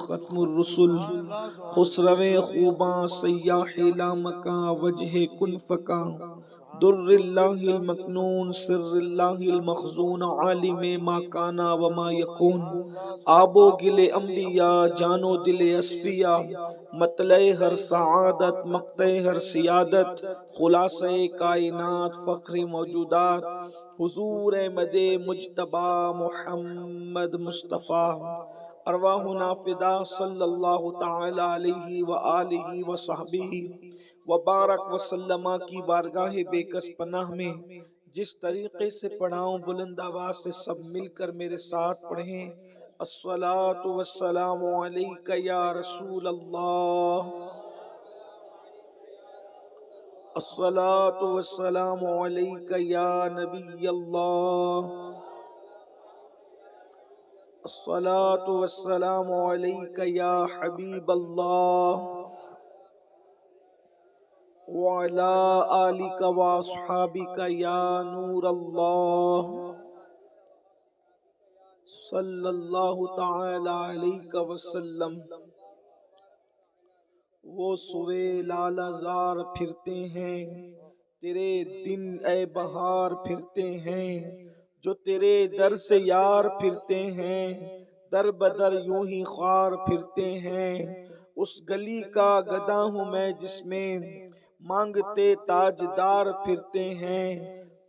ختم الرسل خسرو خوباں سیاح لامکاں وجہ کن فکاں در اللہ المکنون سر اللہ المخزون عالم ما کانا وما یکون آب و گل انبیاء جان و دل اصفیاء مطلع ہر سعادت مقطع ہر سیادت خلاصہ کائنات فخر موجودات حضور احمد مجتبی محمد مصطفیٰ ارواحنا فدا صلی اللہ تعالی علیہ وآلہ وصحبہ وبارک وسلم کی بارگاہ بے کس پناہ میں جس طریقے سے پڑھاؤں بلند آواز سے سب مل کر میرے ساتھ پڑھیں الصلاۃ والسلام علیک یا رسول اللہ الصلاۃ والسلام علیک یا نبی اللہ الصلاۃ والسلام علیک یا حبیب اللہ وعلى آلك وأصحابك يا نور الله صلی اللہ تعالی علیہ وسلم۔ وہ سوے لالہ زار پھرتے ہیں تیرے دن اے بہار پھرتے ہیں جو تیرے در سے یار پھرتے ہیں در بدر یوں ہی خوار پھرتے ہیں اس گلی کا گدا ہوں میں جس میں مانگتے تاجدار پھرتے ہیں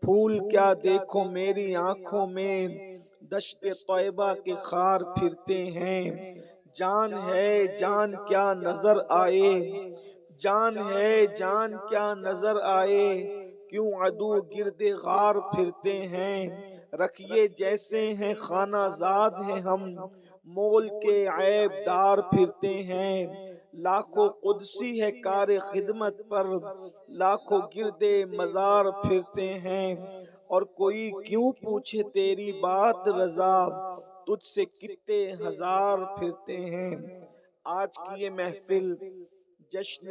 پھول کیا دیکھو میری آنکھوں میں دشت طیبہ کے خار پھرتے ہیں جان ہے جان کیا نظر آئے جان ہے جان کیا نظر آئے کیوں عدو گرد غار پھرتے ہیں رکھیے جیسے ہیں خانہ زاد ہیں ہم مول کے عیب دار پھرتے ہیں لاکھوں قدسی ہے کار خدمت پر لاکھوں گرد مزار پھرتے ہیں اور کوئی کیوں پوچھے تیری بات رضا تجھ سے کتے ہزار پھرتے ہیں۔ آج کی یہ محفل جشن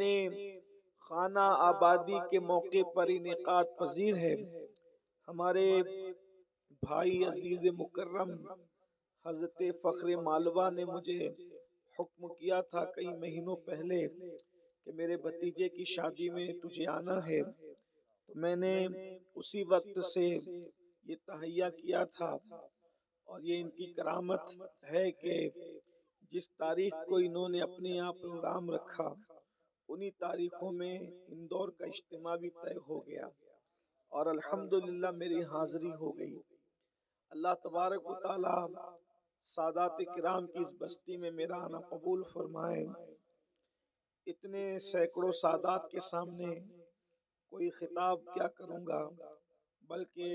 خانہ آبادی کے موقع پر انعقاد پذیر ہے۔ ہمارے بھائی عزیز مکرم حضرت فخر مالوہ نے مجھے حکم کیا تھا کئی مہینوں پہلے کہ میرے بھتیجے کی شادی میں تجھے آنا ہے، تو میں نے اسی وقت سے یہ تہیہ کیا تھا اور یہ ان کی کرامت ہے کہ جس تاریخ کو انہوں نے اپنے یہاں پروگرام رکھا انہی تاریخوں میں اندور کا اجتماع بھی طے ہو گیا اور الحمدللہ میری حاضری ہو گئی۔ اللہ تبارک و تعالی سادات کرام کی اس بستی میں میرا آنا قبول فرمائے۔ اتنے سینکڑوں سادات کے سامنے کوئی خطاب کیا کروں گا، بلکہ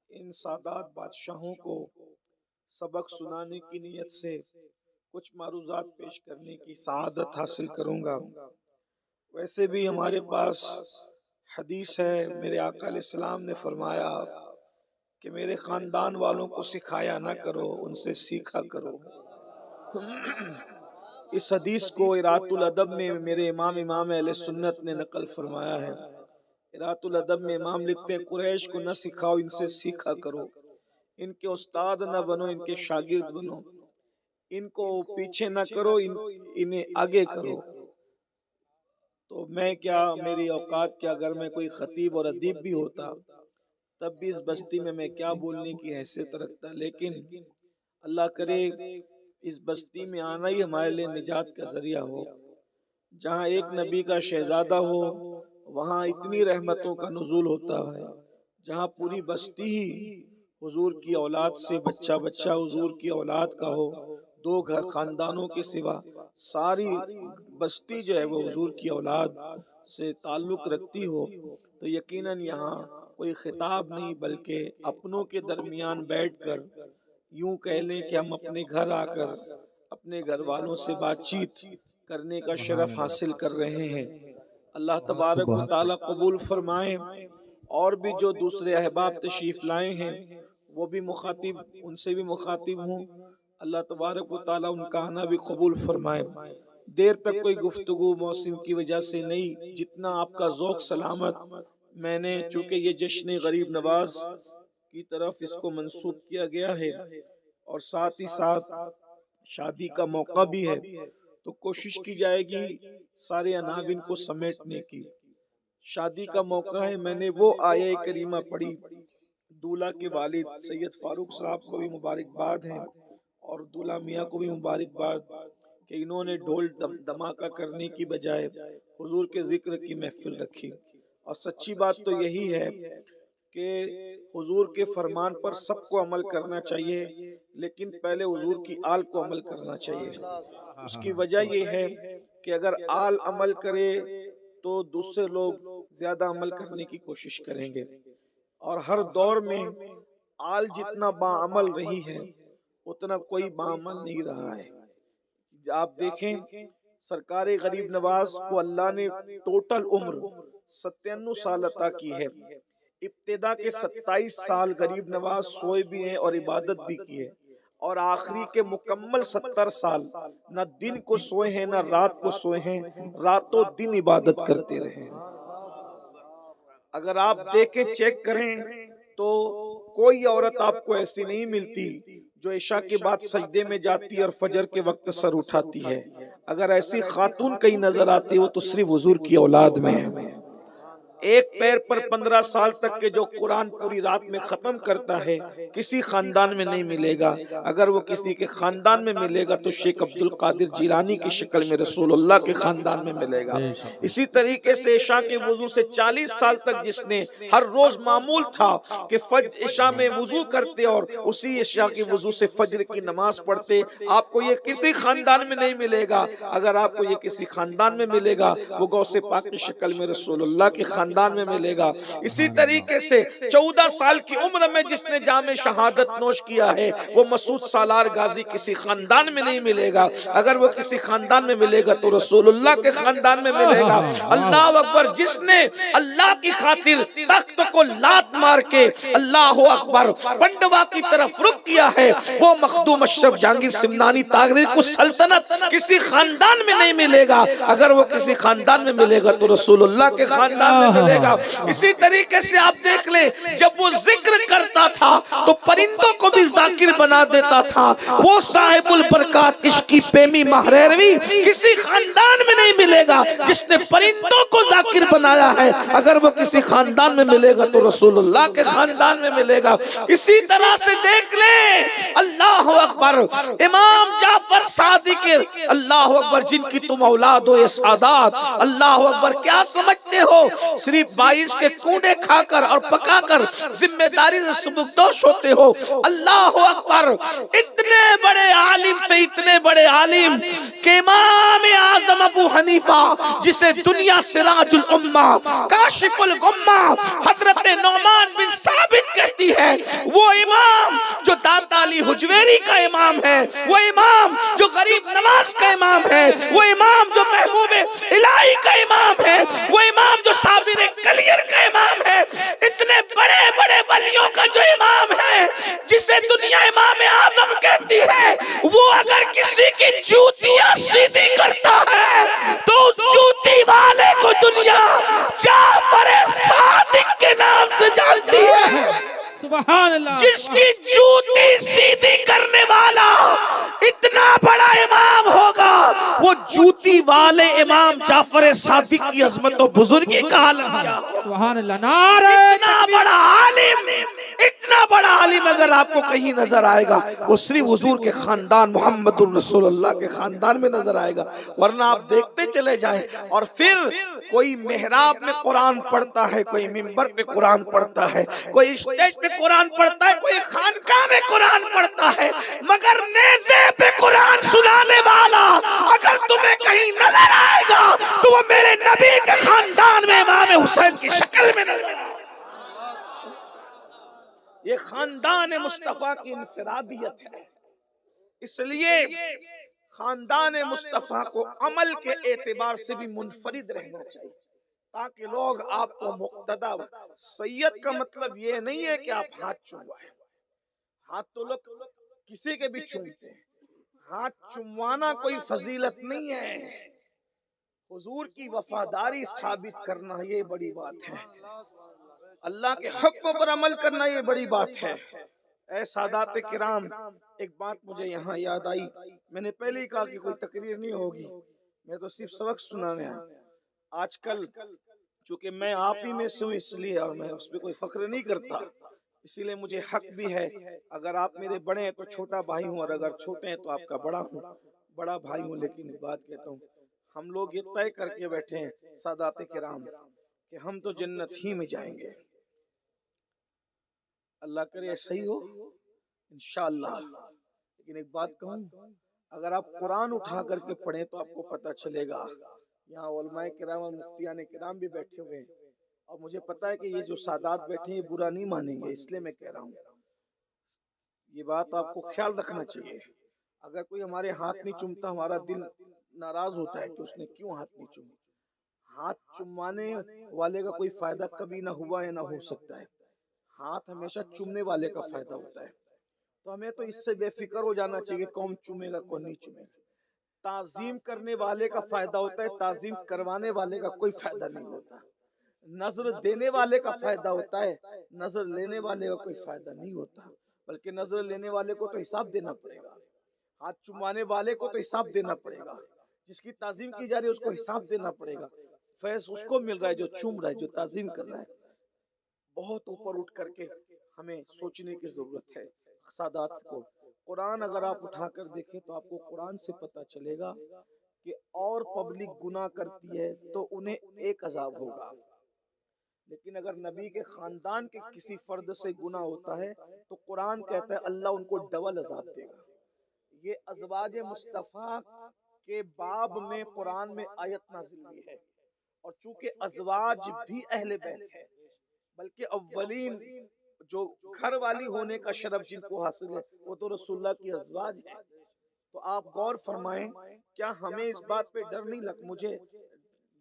ان سادات بادشاہوں کو سبق سنانے کی نیت سے کچھ معروضات پیش کرنے کی سعادت حاصل کروں گا۔ ویسے بھی ہمارے پاس حدیث ہے، میرے آقا علیہ السلام نے فرمایا کہ میرے خاندان والوں کو سکھایا نہ کرو، ان سے سیکھا کرو۔ اس حدیث کو ارات الادب میں میرے امام اہل سنت نے نقل فرمایا ہے۔ ارات الادب میں امام لکھتے ہیں قریش کو نہ سکھاؤ، ان سے سیکھا کرو، ان کے استاد نہ بنو، ان کے شاگرد بنو، ان کو پیچھے نہ کرو، انہیں آگے کرو۔ تو میں کیا، میری اوقات کیا، اگر میں کوئی خطیب اور ادیب بھی ہوتا تب بھی اس بستی میں کیا بولنے کی حیثیت رکھتا، لیکن اللہ کرے اس بستی میں آنا ہی ہمارے لیے نجات کا ذریعہ ہو۔ جہاں ایک نبی کا شہزادہ ہو وہاں اتنی رحمتوں کا نزول ہوتا ہے، جہاں پوری بستی ہی حضور کی اولاد سے بچہ بچہ حضور کی اولاد کا ہو، دو گھر خاندانوں کے سوا ساری بستی جو ہے وہ حضور کی اولاد سے تعلق رکھتی ہو، تو یقیناً یہاں کوئی خطاب نہیں بلکہ اپنوں کے درمیان بیٹھ کر یوں کہہ لیں کہ ہم اپنے گھر آ کر اپنے گھر والوں سے بات چیت کرنے کا شرف حاصل کر رہے ہیں۔ اللہ تبارک و تعالی قبول فرمائیں، اور بھی جو دوسرے احباب تشریف لائے ہیں وہ بھی مخاطب، ان سے بھی مخاطب ہوں، اللہ تبارک و تعالی ان کا آنا بھی قبول فرمائے۔ دیر تک کوئی گفتگو موسم کی وجہ سے نہیں، جتنا آپ کا ذوق سلامت، میں نے چونکہ یہ جشن غریب نواز کی طرف اس کو منسوب کیا گیا ہے اور ساتھ ہی ساتھ شادی کا موقع بھی ہے تو کوشش کی جائے گی سارے عناوین کو سمیٹنے کی۔ شادی کا موقع ہے، میں نے وہ آیہ کریمہ پڑھی، دولہا کے والد سید فاروق صاحب کو بھی مبارکباد ہے اور دولہا میاں کو بھی مبارکباد کہ انہوں نے ڈھول دھماکہ کرنے کی بجائے حضور کے ذکر کی محفل رکھی۔ اور سچی بات تو یہی ہے کہ حضور کے فرمان پر سب کو عمل کرنا چاہیے، لیکن پہلے حضور کی آل کو عمل کرنا چاہیے۔ اس کی وجہ یہ ہے کہ اگر آل عمل کرے تو دوسرے لوگ زیادہ عمل کرنے کی کوشش کریں گے، اور ہر دور میں آل جتنا باعمل رہی ہے اتنا کوئی باعمل نہیں رہا ہے۔ آپ دیکھیں سرکار غریب نواز کو اللہ نے ٹوٹل عمر 97 سال عطا کی ہے۔ ابتدا کے 27 سال غریب نواز سوئے بھی ہیں اور عبادت بھی کی ہے، اور آخری کے مکمل 70 سال نہ دن کو سوئے ہیں نہ رات کو سوئے ہیں، راتوں دن عبادت کرتے رہے۔ اگر آپ دیکھیں چیک کریں تو کوئی عورت آپ کو ایسی نہیں ملتی جو عشاء کے بعد سجدے میں جاتی ہے اور فجر کے وقت سر اٹھاتی ہے۔ اگر ایسی خاتون کہیں نظر آتی ہو تو صرف حضور کی اولاد میں ہے۔ ایک پیر پر 15 سال تک کے جو قرآن پوری رات میں ختم کرتا ہے کسی خاندان میں نہیں ملے گا۔ اگر وہ کسی کے خاندان میں ملے گا تو شیخ عبد القادر جیلانی کی شکل میں رسول اللہ کے خاندان میں ملے گا۔ اسی طریقے سے عشاء کے وضو سے 40 سال تک جس نے ہر روز معمول تھا کہ عشاء میں وضو کرتے اور اسی عشاء کے وضو سے فجر کی نماز پڑھتے، آپ کو یہ کسی خاندان میں نہیں ملے گا۔ اگر آپ کو یہ کسی خاندان میں ملے گا وہ غوث پاک کی شکل میں رسول اللہ کے خاندان میں ملے گا۔ اسی طریقے سے 14 سال کی عمر میں جس نے جام شہادت نوش کیا ہے وہ مسعود سالار غازی کسی خاندان میں نہیں ملے گا۔ اگر وہ کسی خاندان میں ملے گا تو رسول اللہ کے خاندان میں ملے گا۔ اللہ اکبر، جس نے اللہ کی خاطر تخت کو لات مار کے اللہ اکبر پنڈوا کی طرف رخ کیا ہے وہ مخدوم اشرف جہانگیر سمنانی تاغری کو سلطنت کسی خاندان میں نہیں ملے گا۔ اگر وہ کسی خاندان میں ملے گا تو رسول اللہ کے خاندان میں ملے گا۔ اسی طریقے سے آپ دیکھ لیں جب وہ ذکر کرتا تھا تو پرندوں کو بھی ذاکر بنا دیتا تھا۔ وہ صاحب البرکات عشقی پیمی مہریروی کسی خاندان میں نہیں ملے گا جس نے پرندوں کو ذاکر بنایا ہے۔ اگر وہ کسی خاندان میں ملے گا تو رسول اللہ کے خاندان میں ملے گا۔ اسی طرح سے دیکھ لیں اللہ اکبر امام جعفر صادق اللہ اکبر جن کی تم اولاد ہو یہ سادات، اللہ اکبر کیا سمجھتے ہو صرف 22 کے کونڈے کھا کر اور پکا کر ذمہ داری سے سبکدوش ہوتے ہو؟ اللہ اکبر اتنے بڑے عالم تھے، اتنے بڑے عالم کہ امام اعظم ابو حنیفہ جسے دنیا سراج الامہ کاشف الغمہ حضرت نعمان بن ثابت کہتی ہے، وہ امام جو داتا علی حجویری کا امام ہے، وہ امام جو غریب نواز کا امام ہے، وہ امام جو محبوب الہی کا امام ہے، وہ امام جو صابر کلیر کا امام ہے، اتنے بڑے بڑے ولیوں کا جو امام ہے جسے دنیا امام اعظم کہتی ہے، وہ اگر کسی کی جوتیاں سیدھی کرتا ہے تو اس جوتی والے کو دنیا جعفر صادق کے نام سے جانتی ہے۔ سبحان اللہ، جس کی جوتی سیدھی کرنے والا اتنا بڑا امام ہوگا وہ جوتی والے امام جعفر صادق کی عظمت و بزرگی کا عالم کیا ہوگا۔ سبحان اللہ، نعرہ اتنا بڑا عالم، اتنا بڑا عالم اگر آپ کو کہیں نظر آئے گا وہ صرف حضور کے خاندان محمد الرسول اللہ کے خاندان میں نظر آئے گا، ورنہ آپ دیکھتے چلے جائیں۔ اور پھر کوئی محراب میں قرآن پڑھتا ہے، کوئی منبر پہ قرآن پڑھتا ہے، کوئی اسٹیج پہ قرآن پڑھتا ہے، کوئی خانقاہ میں قرآن پڑھتا ہے، مگر نیزے پہ قرآن سنانے والا اگر تمہیں کہیں نظر آئے گا تو وہ میرے نبی کے خاندان میں امام حسین کی شکل میں نظر آئے گا۔ یہ خاندان مصطفیٰ کی انفرادیت ہے، اس لیے خاندان مصطفیٰ کو عمل کے اعتبار سے بھی منفرد رہنا چاہیے تاکہ لوگ آپ کو مقتدا۔ سید کا مطلب یہ نہیں ہے کہ آپ ہاتھ چوموائیں، ہاتھ تو لوگ کسی کے بھی چومتے ہیں، ہاتھ چموانا کوئی فضیلت نہیں ہے، حضور کی وفاداری ثابت کرنا یہ بڑی بات ہے، اللہ کے حکم پر عمل کرنا یہ بڑی بات ہے۔ اے سادات کرام، ایک بات مجھے یہاں یاد آئی، میں نے پہلے ہی کہا کہ کوئی تقریر نہیں ہوگی، میں تو صرف سبق سنانے آیا۔ آج کل چونکہ میں آپ ہی میں سے ہوں اس لیے، اور میں اس پہ کوئی فخر نہیں کرتا، اسی لیے مجھے حق بھی ہے، اگر آپ میرے بڑے ہیں تو چھوٹا بھائی ہوں، اور اگر چھوٹے ہیں تو آپ کا بڑا ہوں، بڑا بھائی ہوں۔ لیکن ایک بات کہتا ہوں، ہم لوگ یہ طے کر کے بیٹھے ہیں سادات کرام کہ ہم تو جنت ہی میں جائیں گے، اللہ کرے ایسا ہی ہو انشاءاللہ۔ لیکن ایک بات کہوں، اگر آپ قرآن اٹھا کر کے پڑھیں تو آپ کو پتہ چلے گا، یہاں علماء کرام اور مفتیان کرام بھی بیٹھے ہوئے ہیں، اور مجھے پتا ہے کہ یہ جو سادات بیٹھے ہیں یہ برا نہیں مانیں گے، اس لیے میں کہہ رہا ہوں یہ بات آپ کو خیال رکھنا چاہیے۔ اگر کوئی ہمارے ہاتھ نہیں چومتا ہمارا دل ناراض ہوتا ہے کہ اس نے کیوں ہاتھ نہیں چومے۔ ہاتھ چومانے والے کا کوئی فائدہ کبھی نہ ہوا ہے نہ ہو سکتا ہے، ہاتھ ہمیشہ چومنے والے کا فائدہ ہوتا ہے۔ تو ہمیں تو اس سے بے فکر ہو جانا چاہیے کون چومے گا کون نہیں چومے گا۔ تعظیم کرنے والے کا فائدہ ہوتا ہے، تعظیم کروانے والے کا کوئی فائدہ نہیں ہوتا۔ نظر دینے والے کا فائدہ ہوتا ہے، نظر لینے والے کا کوئی فائدہ نہیں ہوتا، بلکہ نظر لینے والے کو تو حساب دینا پڑے گا، ہاتھ چمانے والے کو تو حساب دینا پڑے گا، جس کی تعظیم کی جا رہی ہے اس کو حساب دینا پڑے گا۔ فیض اس کو مل رہا ہے جو چوم رہا ہے، جو تعظیم کر رہا ہے۔ بہت اوپر اٹھ کر کے ہمیں سوچنے کی ضرورت ہے سادات کو۔ قرآن اگر آپ اٹھا کر دیکھیں تو آپ کو قرآن سے پتہ چلے گا کہ اور پبلک گناہ کرتی ہے تو انہیں ایک عذاب ہوگا، لیکن اگر نبی کے خاندان کے کسی فرد سے گناہ ہوتا ہے تو قرآن کہتا ہے اللہ ان کو ڈبل عذاب دے گا۔ یہ ازواج مصطفیٰ کے باب میں قرآن میں آیت نازل ہوئی ہے، اور چونکہ ازواج بھی اہل بیت ہے، بلکہ اولین جو گھر والی ہونے کا شرف جن کو حاصل ہے وہ تو رسول اللہ کی ازواج ہے۔ تو آپ غور فرمائیں، کیا ہمیں اس بات پہ ڈر نہیں لگ، مجھے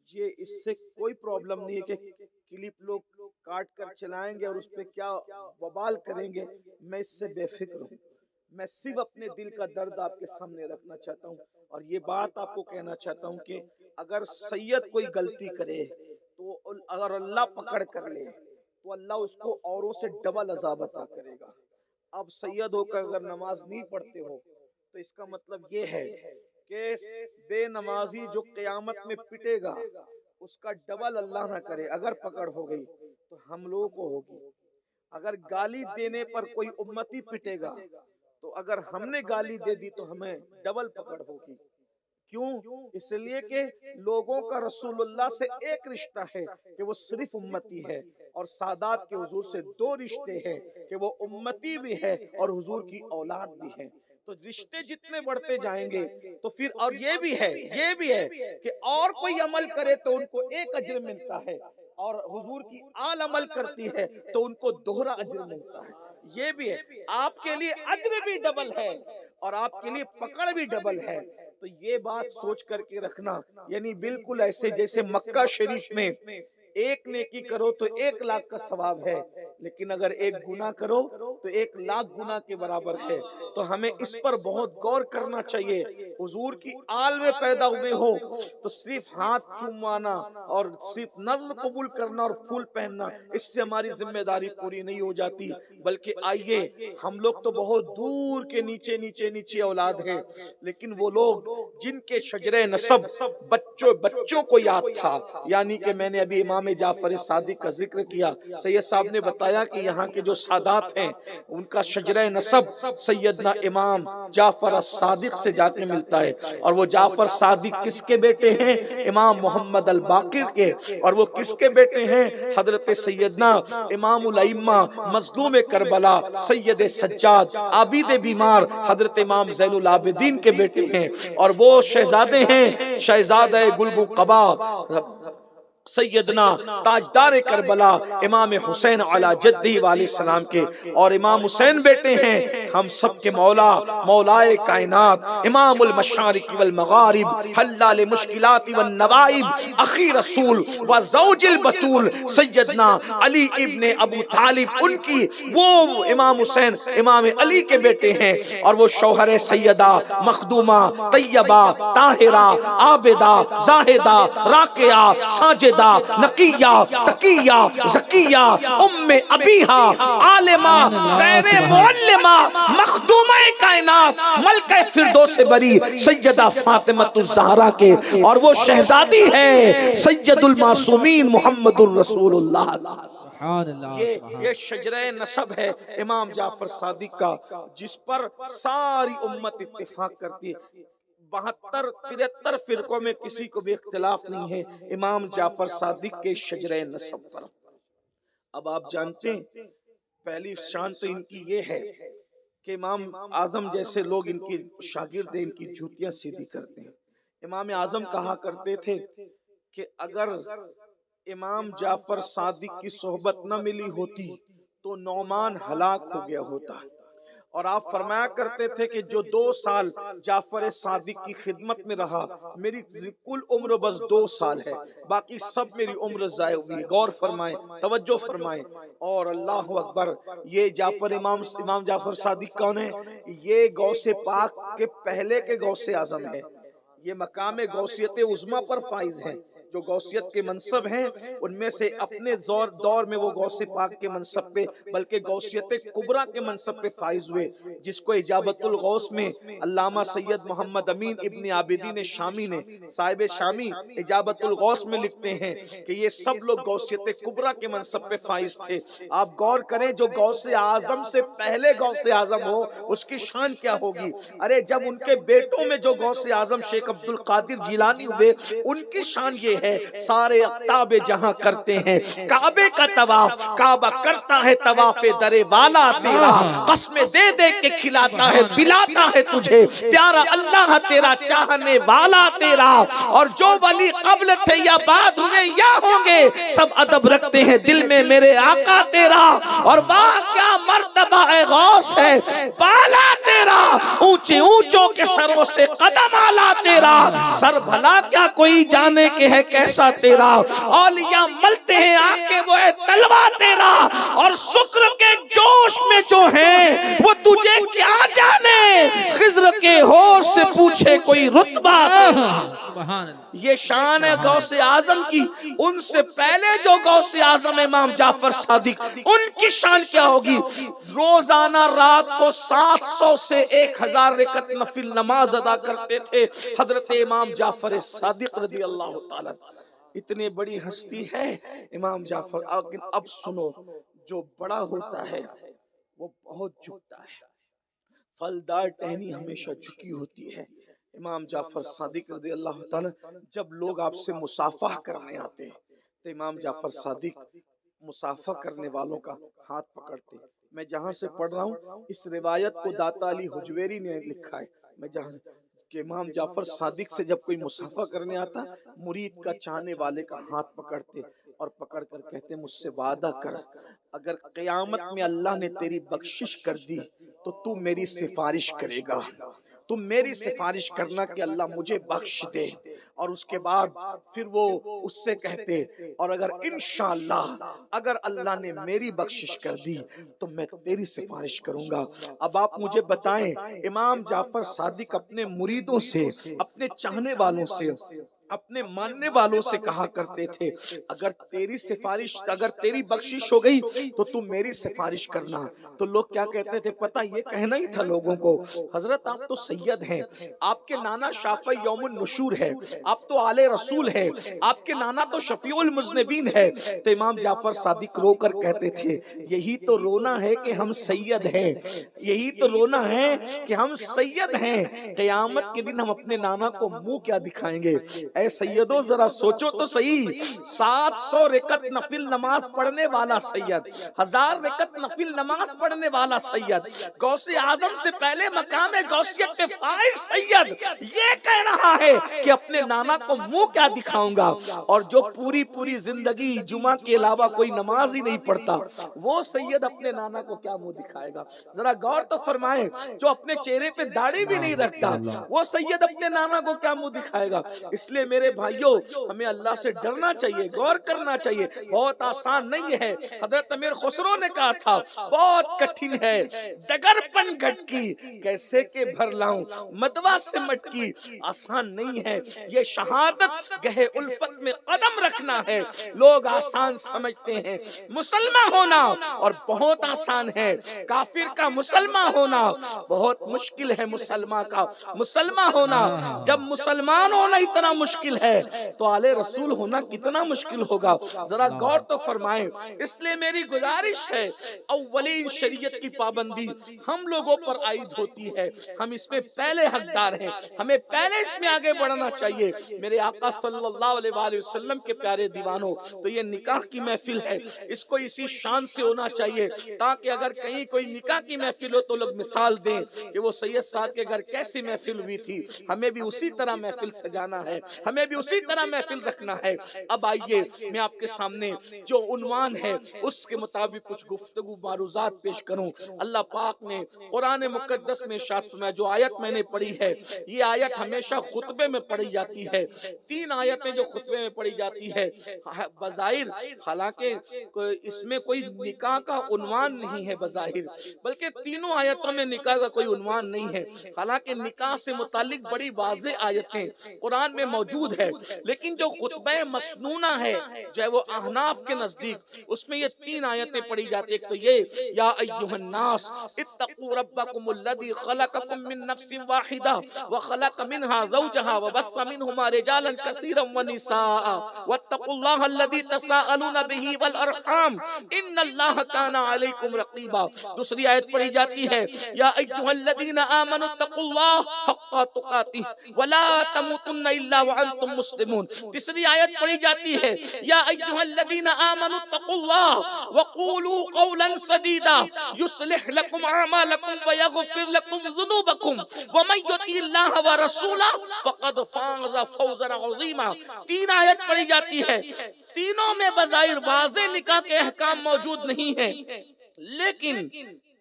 یہ اس سے کوئی پرابلم نہیں ہے کہ کلپ لوگ کاٹ کر چلائیں گے اور اس پہ کیا وبال کریں گے، میں اس سے بے فکر ہوں۔ میں صرف اپنے دل کا درد آپ کے سامنے رکھنا چاہتا ہوں، اور یہ بات آپ کو کہنا چاہتا ہوں کہ اگر سید کوئی غلطی کرے تو اگر اللہ پکڑ کر لے تو اللہ اس کو اوروں سے ڈبل عذاب عطا کرے گا۔ اب سید ہو کر اگر نماز نہیں پڑھتے ہو تو اس کا مطلب یہ ہے کہ بے نمازی جو قیامت میں پٹے گا اس کا ڈبل اللہ نہ کرے اگر پکڑ ہو گئی تو ہم لوگوں کو ہوگی۔ اگر گالی دینے پر کوئی امتی پٹے گا تو اگر ہم نے گالی دے دی تو ہمیں ڈبل پکڑ ہوگی۔ کیوں؟ اس لیے کہ لوگوں کا رسول اللہ سے ایک رشتہ ہے کہ وہ صرف امتی ہے، اور سادات کے حضور سے دو رشتے ہیں کہ وہ امتی بھی ہے اور حضور کی اولاد بھی ہے۔ تو رشتے جتنے بڑھتے جائیں گے تو پھر اور یہ بھی ہے کہ اور کوئی عمل کرے تو ان کو ایک اجر ملتا ہے، اور حضور کی آل عمل کرتی ہے تو ان کو دوہرا اجر ملتا ہے۔ یہ بھی ہے، آپ کے لیے اجر بھی ڈبل ہے اور آپ کے لیے پکڑ بھی ڈبل ہے۔ تو یہ بات سوچ کر کے رکھنا، یعنی بالکل ایسے جیسے مکہ شریف میں ایک نیکی کرو تو 1,00,000 کا ثواب ہے، لیکن اگر ایک گناہ کرو تو 1,00,000 گناہ کے برابر ہے۔ تو ہمیں اس پر بہت غور کرنا چاہیے۔ حضور کی آل میں پیدا ہوئے ہو تو صرف ہاتھ چومانا اور صرف نذر قبول کرنا اور پھول پہننا اس سے ہماری ذمہ داری پوری نہیں ہو جاتی، بلکہ آئیے ہم لوگ تو بہت دور کے نیچے اولاد ہیں، لیکن وہ لوگ جن کے شجرے نسب بچوں کو یاد تھا، یعنی کہ میں نے ابھی امام جعفر صادق کا ذکر کیا، سید صاحب نے بتایا کہ یہاں کے جو سادات ہیں ان کا شجرہ نسب سیدنا امام جعفر الصادق سے جا کے ملتا ہے، اور وہ جعفر صادق کس کے بیٹے ہیں؟ امام محمد الباقر کے، اور وہ کس کے بیٹے ہیں؟ حضرت سیدنا امام الائمہ مظلوم کربلا سید سجاد عابد بیمار حضرت امام زین العابدین کے بیٹے ہیں، اور وہ شہزادے ہیں شہزادہ گلبو قبا سیدنا تاجدار کربلا امام حسین علی جدہ علیہ السلام کے، اور امام حسین بیٹے ہیں ہم سب کے مولائے کائنات امام المشارق والمغارب حلال مشکلات والنوائب اخی رسول و زوج البتول سیدنا علی ابن ابو طالب، ان کی وہ امام حسین امام علی کے بیٹے ہیں، اور وہ شوہر سیدہ مخدومہ طیبہ طاہرہ عابدہ زاہدہ راکعہ ساجدہ ساجدہ نقیہ تقیہ زکیہ ام ابیہا عالمہ غیر معلمہ مخدومہ کائنات ملکہ فردوس بری سیدہ فاطمہ الزہرا کے، اور وہ شہزادی ہے سید المعصومین محمد الرسول اللہ۔ یہ شجرہ نسب ہے امام جعفر صادق کا، جس پر ساری امت اتفاق کرتی ہے۔ 72-73 فرقوں میں کسی کو بھی اختلاف نہیں ہے امام جعفر صادق کے شجرہ نسب پر۔ اب آپ جانتے ہیں پہلی شان تو ان کی یہ ہے کہ امام اعظم جیسے لوگ ان کی شاگرد ان کی جوتیاں سیدھی کرتے ہیں۔ امام اعظم کہا کرتے تھے کہ اگر امام جعفر صادق کی صحبت نہ ملی ہوتی تو نعمان ہلاک ہو گیا ہوتا، اور آپ فرمایا کرتے تھے کہ جو 2 سال جعفر صادق کی خدمت میں رہا، میری کل عمر بس 2 سال ہے، باقی سب میری عمر ضائع ہوئی۔ غور فرمائیں، توجہ فرمائیں، اور اللہ اکبر، یہ امام جعفر صادق کون ہے؟ یہ غوث پاک کے پہلے کے غوث اعظم ہے۔ یہ مقام غوثیت عظمیٰ پر فائز ہیں۔ جو غوثیت کے منصب ہیں ان میں سے اپنے دور میں وہ غوث پاک کے منصب پہ بلکہ غوثیت کبریٰ کے منصب پہ فائز ہوئے، جس کو اجابت الغوث میں علامہ سید محمد امین ابن عابدین شامی نے، صاحب شامی اجابت الغوث میں لکھتے ہیں کہ یہ سب لوگ غوثیت کبریٰ کے منصب پہ فائز تھے۔ آپ غور کریں، جو غوث اعظم سے پہلے غوث اعظم ہو اس کی شان کیا ہوگی؟ ارے جب ان کے بیٹوں میں جو غوث اعظم شیخ عبد القادر جیلانی ہوئے، ان کی شان یہ ہے سارے اقطاب جہاں کرتے ہیں کعبے کا طواف، کعبہ کرتا ہے طواف در والا تیرا، قسم دے دے کے کھلاتا ہے پلاتا ہے تجھے پیارا اللہ تیرا چاہنے والا تیرا، اور جو ولی قبل تھے یا بعد ہوئے یا ہوں گے سب ادب رکھتے ہیں دل میں میرے آقا تیرا، اور واہ کیا مرتبہ ہے غوث ہے بالا تیرا، اونچے اونچوں کے سروں سے قدم آلا تیرا، سر بھلا کیا کوئی جانے کے ہے کیسا تیرا، اولیاء ملتے ہیں آنکھیں وہ ہے تلوا تیرا، اور شکر کے جوش میں جو ہیں وہ تجھے کیا جانے، خضر کے ہور سے پوچھے کوئی رتبہ تیرا۔ یہ شان ہے غوث اعظم کی۔ ان سے پہلے جو غوث اعظم امام جعفر صادق، ان کی شان کیا ہوگی؟ روزانہ رات کو 700 سے 1000 رکعت نفل نماز ادا کرتے تھے حضرت امام جعفر صادق رضی اللہ تعالیٰ۔ اتنی بڑی ہستی ہے امام جعفر۔ اب سنو، جو بڑا ہوتا ہے وہ بہت جھکتا ہے، پھلدار ٹہنی ہمیشہ جھکی ہوتی ہے۔ امام جعفر صادق رضی اللہ تعالیٰ جب لوگ آپ سے مصافحہ کرنے آتے ہیں تو امام جعفر صادق مصافحہ کرنے والوں کا ہاتھ پکڑتے۔ میں جہاں سے پڑھ رہا ہوں اس روایت کو داتا علی حجویری نے لکھا ہے، میں جہاں کہ امام جعفر صادق سے جب کوئی مصافحہ کرنے آتا مرید کا چاہنے والے کا ہاتھ پکڑتے اور پکڑ کر کہتے مجھ سے وعدہ کر، اگر قیامت میں اللہ نے تیری بخشش کر دی تو تو میری سفارش کرے گا، تم میری سفارش کرنا کہ اللہ مجھے بخش دے، اور اس کے بعد پھر وہ اس سے کہتے اور اگر انشاءاللہ اگر اللہ نے میری بخشش کر دی تو میں تیری سفارش کروں گا۔ اب آپ مجھے بتائیں، امام جعفر صادق اپنے مریدوں سے، اپنے چاہنے والوں سے، اپنے ماننے والوں سے کہا کرتے تھے اگر تیری سفارش، اگر تیری بخشش ہو گئی تو تم میری سفارش کرنا۔ تو لوگ کیا کہتے تھے پتہ، یہ کہنا ہی تھا لوگوں کو حضرت آپ تو سید ہیں، آپ کے نانا شافع یوم النشور ہے، آپ تو آل رسول ہے، آپ کے نانا تو شفیع المذنبین ہے۔ تو امام جعفر صادق رو کر کہتے تھے یہی تو رونا ہے کہ ہم سید ہیں، یہی تو رونا ہے کہ ہم سید ہیں، قیامت کے دن ہم اپنے نانا کو منہ کیا دکھائیں گے؟ اے سیدو ذرا سوچو تو صحیح، 700 رکعت نفل نماز پڑھنے والا سید، 1000 رکعت نفل نماز پڑھنے والا سید، غوث اعظم سے پہلے مقام غوثیت پہ فائز سید، یہ کہہ رہا ہے کہ اپنے نانا کو منہ کیا دکھاؤں گا؟ اور جو پوری زندگی جمعہ کے علاوہ کوئی نماز ہی نہیں پڑھتا وہ سید اپنے نانا کو کیا منہ دکھائے گا؟ ذرا غور تو فرمائیں، جو اپنے چہرے پہ داڑھی بھی نہیں رکھتا وہ سید اپنے نانا کو کیا منہ دکھائے گا؟ اس لیے میرے بھائیوں ہمیں اللہ سے ڈرنا چاہیے، غور کرنا چاہیے، بہت آسان نہیں ہے۔ حضرت امیر خسرو نے کہا تھا بہت کٹھن ہے ڈگر پن گھٹکی، کیسے کہ بھر لاؤں مدوا سے مٹکی، آسان آسان نہیں ہے، یہ شہادت گہے الفت میں قدم رکھنا ہے۔ لوگ آسان سمجھتے ہیں مسلمان ہونا اور بہت آسان ہے، کافر کا مسلمان ہونا بہت مشکل ہے۔ مسلمان کا مسلمان ہونا، جب مسلمان ہونا اتنا مشکل ہے تو آل رسول ہونا کتنا مشکل ہوگا، ذرا غور تو فرمائیں۔ اس لیے میری گزارش ہے، اولین شریعت کی پابندی ہم لوگوں پر عائد ہوتی ہے، ہم اس میں پہلے حقدار ہیں، ہمیں پہلے اس میں آگے بڑھنا چاہیے۔ میرے آقا صلی اللہ علیہ وآلہ وسلم کے پیارے دیوانوں، تو یہ نکاح کی محفل ہے، اس کو اسی شان سے ہونا چاہیے تاکہ اگر کہیں کوئی نکاح کی محفل ہو تو لوگ مثال دیں کہ وہ سید صاحب کے گھر کیسی محفل ہوئی تھی، ہمیں بھی اسی طرح محفل سجانا ہے، ہمیں بھی اسی طرح محفل رکھنا ہے۔ اب آئیے میں آپ کے سامنے جو عنوان ہے اس کے مطابق کچھ گفتگو معروضات پیش کروں۔ اللہ پاک نے قرآن مقدس میں ارشاد فرمایا، جو آیت میں نے پڑھی ہے یہ آیت ہمیشہ خطبے میں پڑھی جاتی ہے، 3 آیتیں جو خطبے میں پڑھی جاتی ہے، بظاہر حالانکہ اس میں کوئی نکاح کا عنوان نہیں ہے بظاہر، بلکہ تینوں آیتوں میں نکاح کا کوئی عنوان نہیں ہے، حالانکہ نکاح سے متعلق بڑی واضح آیتیں قرآن میں موجود ہے، لیکن جو خطبہ مسنونہ ہے جو ہے وہ احناف کے نزدیک اس میں یہ 3 آیتیں پڑھی جاتی ہیں۔ ایک تو یہ یا ایھا الناس اتقوا ربکم الذی خلقکم من نفس واحدہ وخلق منها زوجها وبث منهما رجالا كثيرا ونساء واتقوا الله الذي تساءلون به والارحام ان اللہ کان علیکم رقیبا۔ دوسری آیت پڑھی جاتی ہے یا ایھا الذین آمنوا اتقوا اللہ حق تقاتہ ولا تموتن الا وانتم مسلمون۔ تیسری آیت پڑھی جاتی ہے یا ایھا الذین آمنوا اتقوا اللہ وقولوا قولا سدیدا یصلح لکم اعمالکم ویغفر لکم ذنوبکم ومن یطع اللہ ورسولہ فقد فاز فوزا عظیما۔ 3 آیت پڑھی جاتی ہے، تینوں میں بظاہر واضح نکاح کے احکام موجود نہیں ہیں، لیکن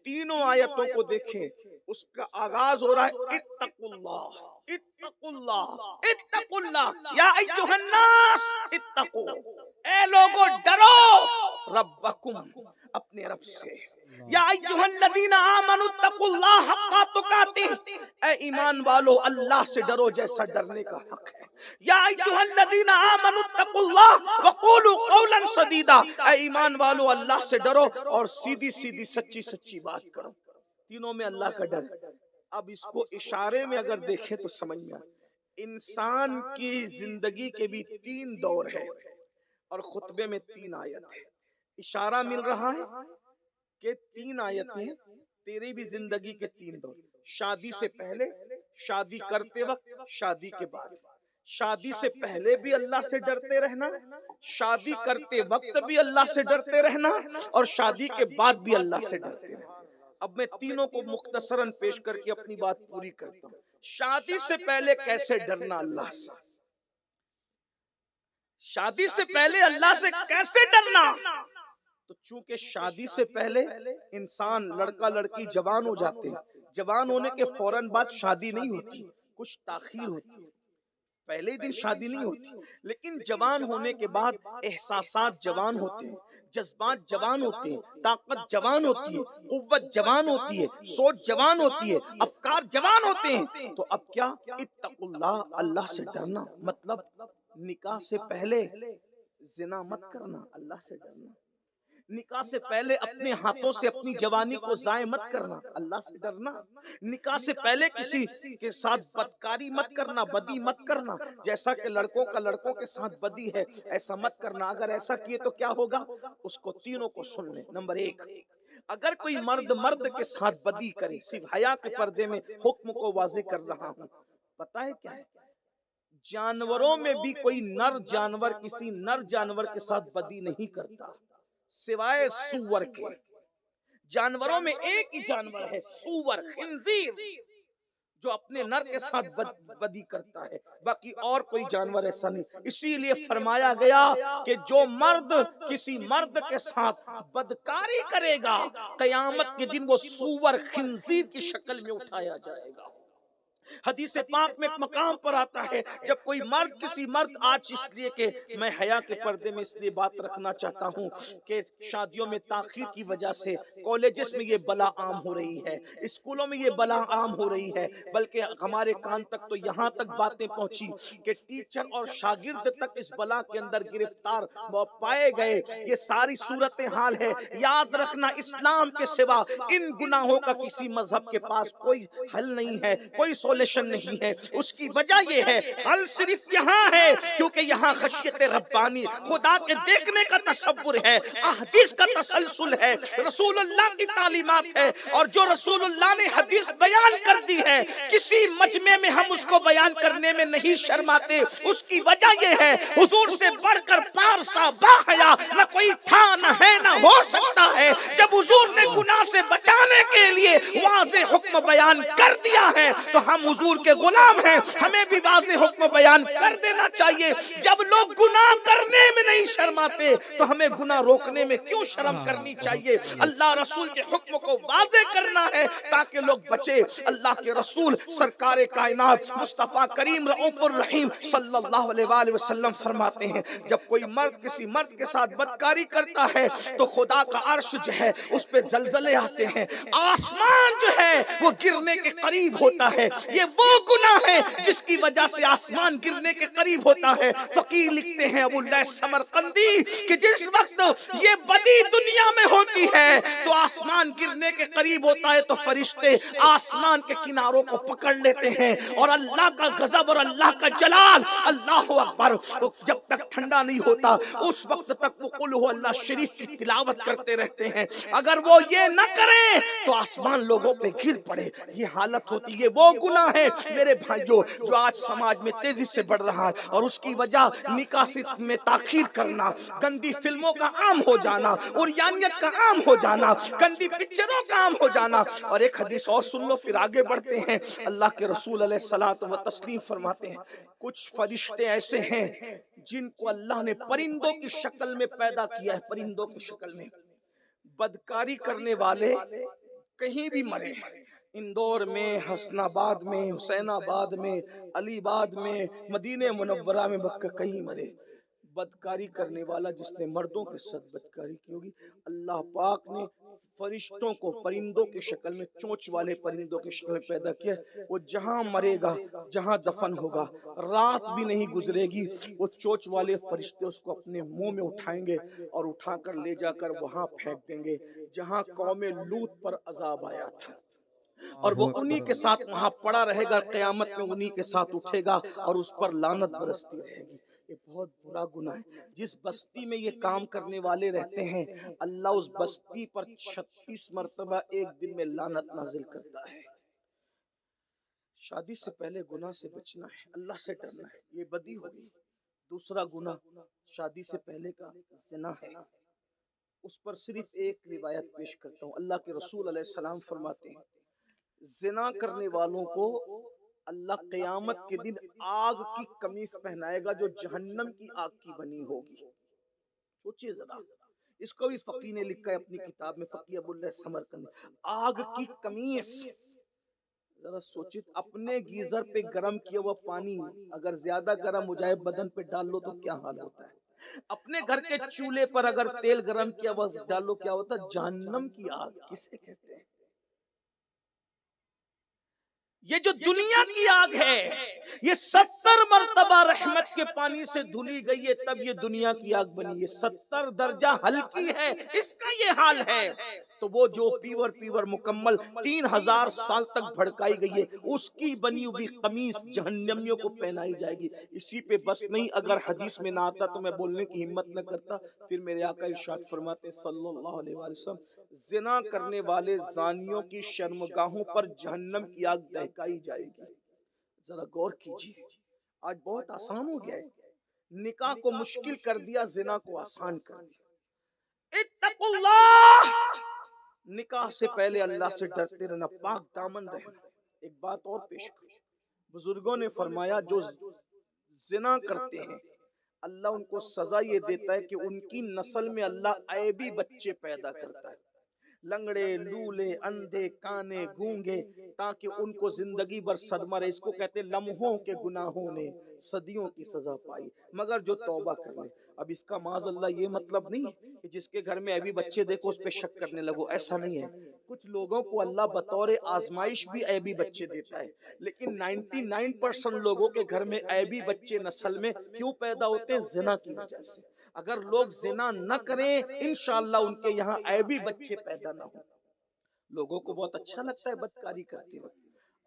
تینوں آیتوں کو دیکھیں، اس کا آغاز ہو رہا ہے اتقوا اللہ اتقوا اللہ اتقوا اللہ یا ایھا الناس اتقوا، اے لوگو ڈرو ربکم اپنے رب سے، یا ایھا الذین آمنوا اتقوا اللہ حق تقاتہ، اے ایمان والو اللہ سے ڈرو جیسا ڈرنے کا حق ہے، یا ایھا الذین آمنوا اتقوا اللہ وقولوا قولا سدیدا، اے ایمان والو اللہ سے ڈرو اور سیدھی سیدھی سچی سچی بات کرو۔ تینوں میں اللہ کا ڈر۔ اب اس کو اشارے میں اگر دیکھیں تو سمجھ میں آئے، انسان کی زندگی کے بھی 3 دور ہے اور خطبے میں 3 آیت ہے۔ اشارہ مل رہا ہے کہ 3 آیتیں تیری بھی زندگی کے 3 دور، شادی سے پہلے، شادی کرتے وقت، شادی کے بعد۔ شادی سے پہلے بھی اللہ سے ڈرتے رہنا، شادی کرتے وقت بھی اللہ سے ڈرتے رہنا اور شادی کے بعد بھی اللہ سے ڈرتے رہنا۔ اب میں تینوں کو مختصراً پیش کر کے اپنی بات پوری کرتا ہوں۔ شادی سے پہلے کیسے ڈرنا اللہ سے، شادی سے پہلے اللہ سے کیسے ڈرنا؟ تو چونکہ شادی سے پہلے انسان لڑکا لڑکی جوان ہو جاتے ہیں، جوان ہونے کے فوراً بعد شادی نہیں ہوتی، کچھ تاخیر ہوتی ہے، پہلے ہی دن شادی نہیں ہوتی، لیکن جوان ہونے کے بعد احساسات جوان ہوتے ہیں، جذبات جوان ہوتے ہیں، طاقت جوان ہوتی ہے، قوت جوان ہوتی ہے، سوچ جوان ہوتی ہے، افکار جوان ہوتے ہیں۔ تو اب کیا اتقوا اللہ، اللہ سے ڈرنا، مطلب نکاح سے پہلے زنا مت کرنا، اللہ سے ڈرنا، نکاح سے پہلے اپنے ہاتھوں سے اپنی جوانی کو ضائع مت کرنا، اللہ سے ڈرنا، نکاح سے پہلے کسی کے ساتھ بدکاری مت کرنا، بدی مت کرنا، جیسا کہ لڑکوں کا لڑکوں کے ساتھ بدی ہے ایسا مت کرنا، اگر ایسا کیے تو کیا ہوگا، اس کو تینوں کو سن لیں۔ نمبر 1، اگر کوئی مرد کے ساتھ بدی کرے، صرف حیا کے پردے میں حکم کو واضح کر رہا ہوں، پتہ ہے کیا ہے، جانوروں میں بھی کوئی نر جانور کسی نر جانور کے ساتھ بدی نہیں کرتا سوائے سور کے۔ جانوروں میں ایک ہی جانور ہے سور، خنزیر، جو اپنے نر کے ساتھ بدی کرتا ہے، باقی اور کوئی جانور ایسا نہیں۔ اسی لیے فرمایا گیا کہ جو مرد کسی مرد کے ساتھ بدکاری کرے گا قیامت کے دن وہ سور خنزیر کی شکل میں اٹھایا جائے گا۔ حدیث پاک میں ایک مقام پر آتا ہے جب کوئی مرد کسی مرد، آج اس لیے کہ میں حیا کے پردے میں اس لیے بات رکھنا چاہتا ہوں کہ شادیوں میں تاخیر کی وجہ سے کالجز میں یہ بلا عام ہو رہی ہے، اسکولوں میں یہ بلا عام ہو رہی ہے، بلکہ ہمارے کان تک تو یہاں تک باتیں پہنچی کہ ٹیچر اور شاگرد تک اس بلا کے اندر گرفتار پائے گئے۔ یہ ساری صورتحال ہے۔ یاد رکھنا اسلام کے سوا ان گناہوں کا کسی مذہب کے پاس کوئی حل نہیں ہے، کوئی سولوشن نہیں ہے۔ اس کی وجہ یہ ہے حل صرف یہاں ہے کیونکہ یہاں خشیت ربانی، خدا کے دیکھنے کا تصور ہے، احادیث کا تسلسل ہے، رسول اللہ کی تعلیمات ہے، اور جو رسول اللہ نے حدیث بیان کر دی ہے کسی مجمع میں ہم اس کو بیان کرنے میں نہیں شرماتے۔ اس کی وجہ یہ ہے حضور سے بڑھ کر پارسا باحیا نہ کوئی تھا، نہ ہے، نہ ہو سکتا ہے۔ جب حضور نے گناہ سے بچانے کے لیے واضح حکم بیان کر دیا ہے تو ہم حضور کے غلام ہیں، ہمیں بھی واضح حکم بیان کر دینا چاہیے۔ جب لوگ گناہ کرنے میں نہیں شرماتے تو ہمیں گناہ روکنے میں کیوں شرم کرنی چاہیے؟ اللہ رسول کے حکم کو واضح کرنا ہے تاکہ لوگ بچے۔ اللہ کے رسول سرکار کائنات مصطفیٰ کریم رؤوف الرحیم صلی اللہ علیہ وآلہ وسلم فرماتے ہیں جب کوئی مرد کسی مرد کے ساتھ بدکاری کرتا ہے تو خدا کا عرش جو ہے اس پہ زلزلے آتے ہیں، آسمان جو ہے وہ گرنے کے قریب ہوتا ہے۔ یہ وہ گناہ ہے جس کی وجہ سے آسمان گرنے کے قریب ہوتا ہے۔ فقیر لکھتے ہیں ابو اللیث سمرقندی کہ جس وقت یہ بدی دنیا میں ہوتی ہے تو آسمان گرنے کے قریب ہوتا ہے تو فرشتے آسمان کے کناروں کو پکڑ لیتے ہیں، اور اللہ کا غضب اور اللہ کا جلال، اللہ اکبر، جب تک ٹھنڈا نہیں ہوتا اس وقت تک وہ قل هو اللہ شریف کی تلاوت کرتے رہتے ہیں۔ اگر وہ یہ نہ کریں تو آسمان لوگوں پہ گر پڑے، یہ حالت ہوتی ہے۔ وہ گناہ ہے میرے بھائیوں جو آج سماج میں تیزی سے بڑھ رہا ہے، اور اس کی وجہ نکاح میں تاخیر کرنا، گندی فلموں کا عام ہو جانا، عریانیت کا عام ہو جانا، گندی پکچروں کا عام ہو جانا۔ اور ایک حدیث اور سن لو پھر آگے بڑھتے ہیں۔ اللہ کے رسول علیہ الصلوۃ والتسلیم فرماتے ہیں کچھ فرشتے ایسے ہیں جن کو اللہ نے پرندوں کی شکل میں پیدا کیا ہے، پرندوں کی شکل میں۔ بدکاری کرنے والے کہیں بھی مرے، اندور میں، حسن آباد میں، حسین آباد میں، علی آباد میں، مدینہ منورہ میں، مکہ، کہیں مرے، بدکاری کرنے والا جس نے مردوں کے ساتھ بدکاری کی ہوگی، اللہ پاک نے فرشتوں کو پرندوں کی شکل میں، چونچ والے پرندوں کی شکل میں پیدا کیا، وہ جہاں مرے گا، جہاں دفن ہوگا، رات بھی نہیں گزرے گی، وہ چونچ والے فرشتے اس کو اپنے منہ میں اٹھائیں گے اور اٹھا کر لے جا کر وہاں پھینک دیں گے جہاں قوم لوط پر عذاب آیا تھا، اور وہ انہی کے ساتھ وہاں پڑا رہے گا، قیامت میں انہی کے ساتھ اٹھے گا اور اس پر لعنت برستی رہے گی۔ یہ بہت برا گناہ ہے۔ جس بستی میں یہ کام کرنے والے رہتے ہیں اللہ اس بستی پر 36 مرتبہ ایک دن میں لعنت نازل کرتا ہے۔ شادی سے پہلے گناہ سے بچنا ہے، اللہ سے ڈرنا ہے، یہ بدی ہوگی۔ دوسرا گناہ شادی سے پہلے کا زنا ہے، اس پر صرف ایک روایت پیش کرتا ہوں۔ اللہ کے رسول علیہ السلام فرماتے ہیں زنا کرنے والوں کو اللہ قیامت کے دن آگ کی قمیص پہنائے گا جو جہنم کی آگ کی بنی ہوگی۔ سوچئے ذرا، اس کو بھی فقی نے لکھا ہے اپنی کتاب میں، فقی ابو اللیث سمرقندی، آگ کی قمیص۔ ذرا سوچئے اپنے گیزر پہ گرم کیا ہوا پانی اگر زیادہ گرم ہو جائے بدن پہ ڈال لو تو کیا حال ہوتا ہے؟ اپنے گھر کے چولہے پر اگر تیل گرم کیا ہوا ڈال لو کیا ہوتا ہے؟ جہنم کی آگ کسے کہتے ہیں؟ یہ جو دنیا کی آگ ہے یہ 70 مرتبہ رحمت کے پانی سے دھلی گئی ہے تب یہ دنیا کی آگ بنی ہے، 70 درجہ ہلکی ہے، اس کا یہ حال ہے۔ تو وہ جو پیور مکمل 3000 سال تک بھڑکائی گئی ہے اس کی بنی ہوئی قمیص جہنمیوں کو پہنائی جائے گی۔ اسی پہ بس نہیں، اگر حدیث میں نہ آتا تو میں بولنے کی ہمت نہ کرتا، پھر میرے آقا ارشاد فرماتے صلی اللہ علیہ وآلہ وسلم زنا کرنے والے زانیوں کی شرمگاہوں پر جہنم کی آگ دہکائی جائے گی۔ ذرا غور کیجیے، آج بہت آسان ہو گیا ہے، نکاح کو مشکل کر دیا، زنا کو آسان کر دیا۔ اتقوا اللہ، نکاح سے پہلے اللہ سے ڈرتے رہنا، پاک دامن رہنا۔ ایک بات اور پیش کروں، بزرگوں نے فرمایا جو زنا کرتے ہیں اللہ ان کو سزا یہ دیتا ہے کہ ان کی نسل میں اللہ عیبی بچے پیدا کرتا ہے۔ لنگڑے لولے اندھے کانے گونگے، تاکہ ان کو زندگی بھر صدمہ رہے. اس کو کہتے لمحوں کے گناہوں نے صدیوں کی سزا پائی، مگر جو توبہ کر لے. اب اس کا معاذ اللہ یہ مطلب نہیں کہ جس کے گھر میں ایبی بچے دیکھو اس پہ شک کرنے لگو، ایسا نہیں ہے. کچھ لوگوں کو اللہ بطور آزمائش بھی ایبی بچے دیتا ہے، لیکن 99% لوگوں کے گھر میں ایبی بچے نسل میں کیوں پیدا ہوتے ہیں؟ زنا کی وجہ سے. اگر لوگ زنا نہ کریں انشاءاللہ ان کے یہاں ایبی بچے پیدا نہ ہوں. لوگوں کو بہت اچھا لگتا ہے بدکاری کرتے وقت،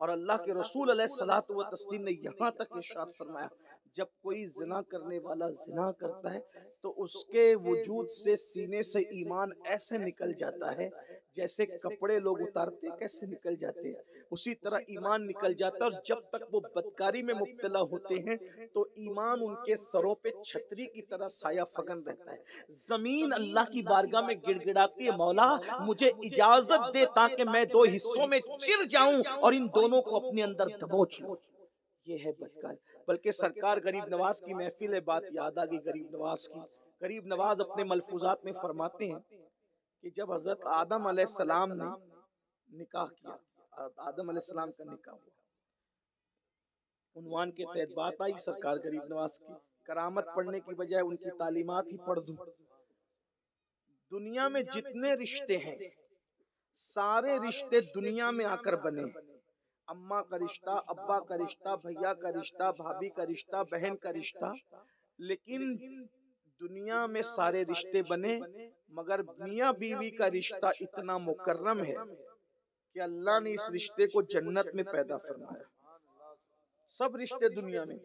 اور اللہ کے رسول علیہ الصلوۃ والتسلیم نے یہاں تک ارشاد فرمایا جب کوئی زنا کرنے والا زنا کرتا ہے تو اس کے وجود سے سینے سے ایمان ایسے نکل جاتا ہے جیسے کپڑے لوگ اتارتے کیسے نکل جاتے ہیں، اسی طرح ایمان نکل جاتا ہے. اور جب تک وہ بدکاری میں مبتلا ہوتے ہیں تو ایمان ان کے سروں پہ چھتری کی طرح سایہ فگن رہتا ہے. زمین اللہ کی بارگاہ میں گڑ گڑاتی ہے، مولا مجھے اجازت دے تاکہ میں دو حصوں میں چر جاؤں اور ان دونوں کو اپنے اندر دبوچ لوں. یہ ہے بدکاری. بلکہ سرکار غریب نواز کی محفل ہے، بات یاد آ گئی غریب نواز کی. غریب نواز اپنے ملفوظات میں فرماتے ہیں کہ جب حضرت آدم علیہ السلام نے نکاح کیا، آدم علیہ السلام کا نکاح ہوا، عنوان کے تحت بات آئی سرکار غریب نواز کی. کرامت پڑھنے کی بجائے ان کی تعلیمات ہی پڑھ دوں. دنیا میں جتنے رشتے ہیں سارے رشتے دنیا میں آ کر بنے. اماں کا رشتہ، ابا کا رشتہ، بھیا کا رشتہ، بھابھی کا رشتہ، بہن کا رشتہ، لیکن دنیا میں سارے رشتے بنے مگر میاں بیوی کا رشتہ اتنا مکرم ہے کہ اللہ نے اس رشتے کو جنت میں پیدا فرمایا. سب رشتے دنیا میں،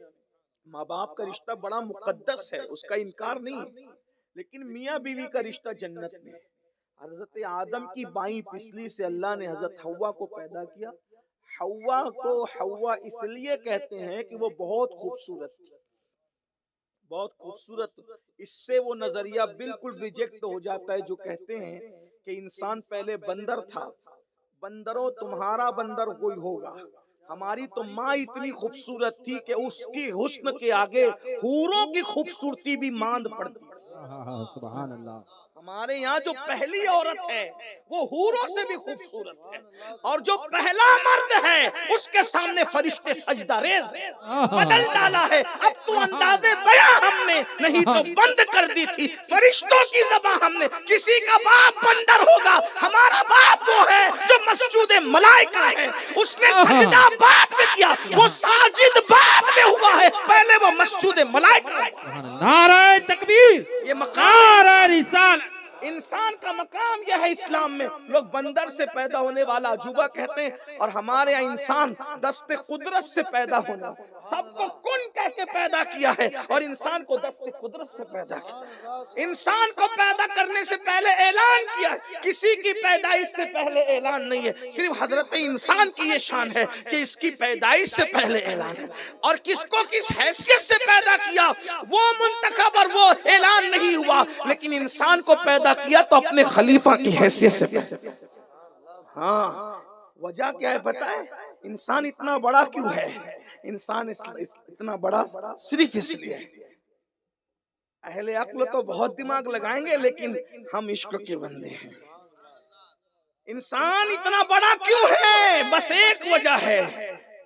ماں باپ کا رشتہ بڑا مقدس ہے، اس کا انکار نہیں ہے، لیکن میاں بیوی کا رشتہ جنت میں. حضرت آدم کی بائیں پسلی سے اللہ نے حضرت حوا کو پیدا کیا. حوا کو حوا اس لیے کہتے ہیں کہ وہ بہت خوبصورت تھی، بہت خوبصورت. اس سے وہ نظریہ بالکل ریجیکٹ ہو جاتا ہے جو کہتے ہیں کہ انسان پہلے بندر تھا. بندروں تمہارا بندر کوئی ہوگا، ہماری تو ماں اتنی خوبصورت تھی کہ اس کی حسن کے آگے حوروں کی خوبصورتی بھی ماند پڑتی. سبحان اللہ. ہمارے یہاں جو پہلی عورت ہے وہ حوروں سے بھی خوبصورت ہے، اور جو پہلا مرد ہے اس کے سامنے فرشتے سجدہ ریز ہیں. بدل ڈالا ہے اب تو اندازے بیاں ہم نے نہیں تو بند کر دی تھی فرشتوں کی زبان ہم نے. کسی کا باپ بندر ہوگا، ہمارا باپ وہ ہے جو مسجود ملائکہ ہے. اس نے سجدہ بعد میں کیا، وہ ساجد بعد میں ہوا ہے، پہلے وہ مسجود ملائکہ ہے. نعرہ تکبیر، یہ مقام نعرہ رسالت. انسان کا مقام یہ ہے اسلام میں. لوگ بندر سے پیدا ہونے والا عجوبہ کہتے ہیں، اور ہمارے یہاں انسان دست قدرت سے پیدا ہونا. سب کو کن کہہ کے پیدا کیا ہے اور انسان کو دست قدرت سے پیدا کیا. انسان کو پیدا کرنے سے پہلے اعلان کیا، کسی کی پیدائش سے پہلے اعلان نہیں ہے. صرف حضرت انسان کی یہ شان ہے کہ اس کی پیدائش سے پہلے اعلان ہے. اور کس کو کس حیثیت سے پیدا کیا وہ منتخب اور وہ اعلان نہیں ہوا، لیکن انسان کو پیدا کیا تو اپنے خلیفہ کی حیثیت سے. ہاں وجہ کیا ہے پتہ ہے؟ انسان اتنا بڑا کیوں ہے؟ انسان اتنا بڑا صرف اس لیے. اہل عقل تو بہت دماغ لگائیں گے لیکن ہم عشق کے بندے ہیں. انسان اتنا بڑا کیوں ہے؟ بس ایک وجہ ہے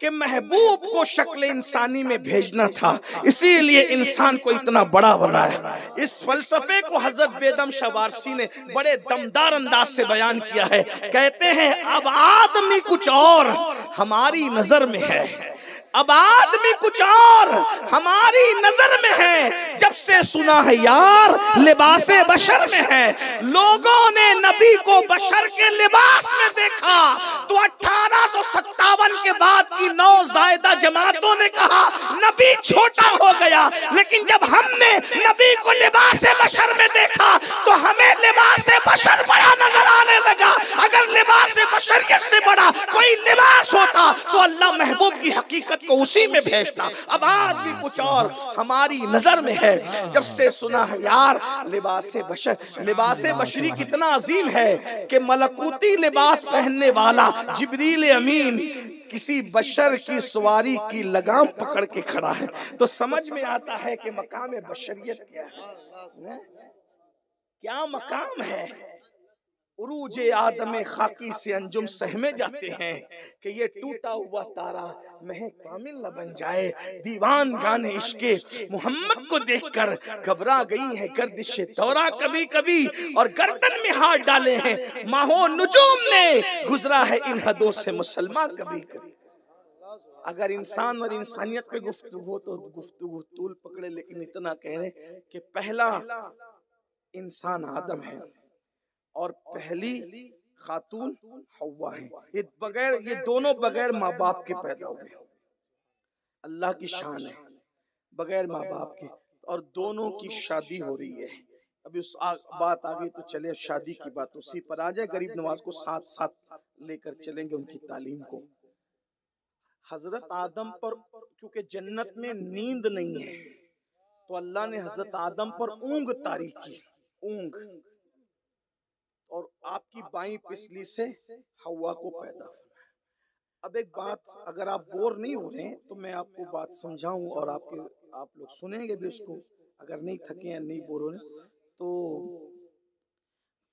کہ محبوب کو شکل انسانی میں بھیجنا تھا، اسی لیے انسان کو اتنا بڑا بنایا. اس فلسفے کو حضرت بیدم شاہ وارسی نے بڑے دمدار انداز سے بیان کیا ہے. کہتے ہیں اب آدمی کچھ اور ہماری نظر میں ہے، اب آدمی کچھ اور ہماری نظر میں ہے. جب سے سنا ہے یار لباس بشر میں ہے. لوگوں نے نبی کو بشر کے لباس میں دیکھا تو 1857 کے بعد کی نو زائدہ جماعتوں نے کہا نبی چھوٹا ہو گیا. لیکن جب ہم نے نبی کو لباس بشر میں دیکھا تو ہمیں لباس بشر بڑا نظر آنے لگا. اگر لباس بشریت سے بڑا کوئی لباس ہوتا تو اللہ محبوب کی حقیقت کو اسی میں بھیجتا. اب آدمی کچھ اور ہماری نظر میں ہے. جب سے سنا ہے یار لباس بشر، لباس بشری کتنا عظیم ہے کہ ملکوتی لباس پہننے والا جبریل امین کسی بشر کی سواری کی لگام پکڑ کے کھڑا ہے تو سمجھ میں آتا ہے کہ مقام بشریت کیا ہے، کیا مقام ہے. عروج آدم خاکی سے انجم سہمے جاتے ہیں کہ یہ ٹوٹا ہوا تارا مہ کامل نہ بن جائے. دیوان گانے عشق محمد کو دیکھ کر گھبرا گئی ہے گردش دورہ کبھی کبھی, اور گردن میں ہاتھ ڈالے ہیں ماہو نجوم نے, گزرا ہے ان حدوں سے مسلمان کبھی کبھی. اگر انسان اور انسانیت پہ گفتگو تو گفتگو طول پکڑے, لیکن اتنا کہہ رہے کہ پہلا انسان آدم ہے اور پہلی خاتون حوا ہے. یہ دونوں بغیر ماں باپ کے پیدا ہوئے. اللہ کی شان ہے, بغیر ماں باپ کے, اور دونوں کی شادی ہو رہی ہے. ابھی اس بات آگے تو چلے, شادی کی بات اسی پر آ جائے. غریب نواز کو ساتھ ساتھ لے کر چلیں گے ان کی تعلیم کو. حضرت آدم پر کیونکہ جنت میں نیند نہیں ہے تو اللہ نے حضرت آدم پر اونگ طاری کی, اونگ, اور آپ کی بائیں پسلی سے حوا کو پیدا ہوا. اب ایک بات, اگر آپ بور نہیں ہو رہے ہیں تو میں آپ کو بات سمجھاؤں, اور آپ لوگ سنیں گے بھی اس کو, اگر نہیں تھکے ہیں نہیں بور ہو رہے تو.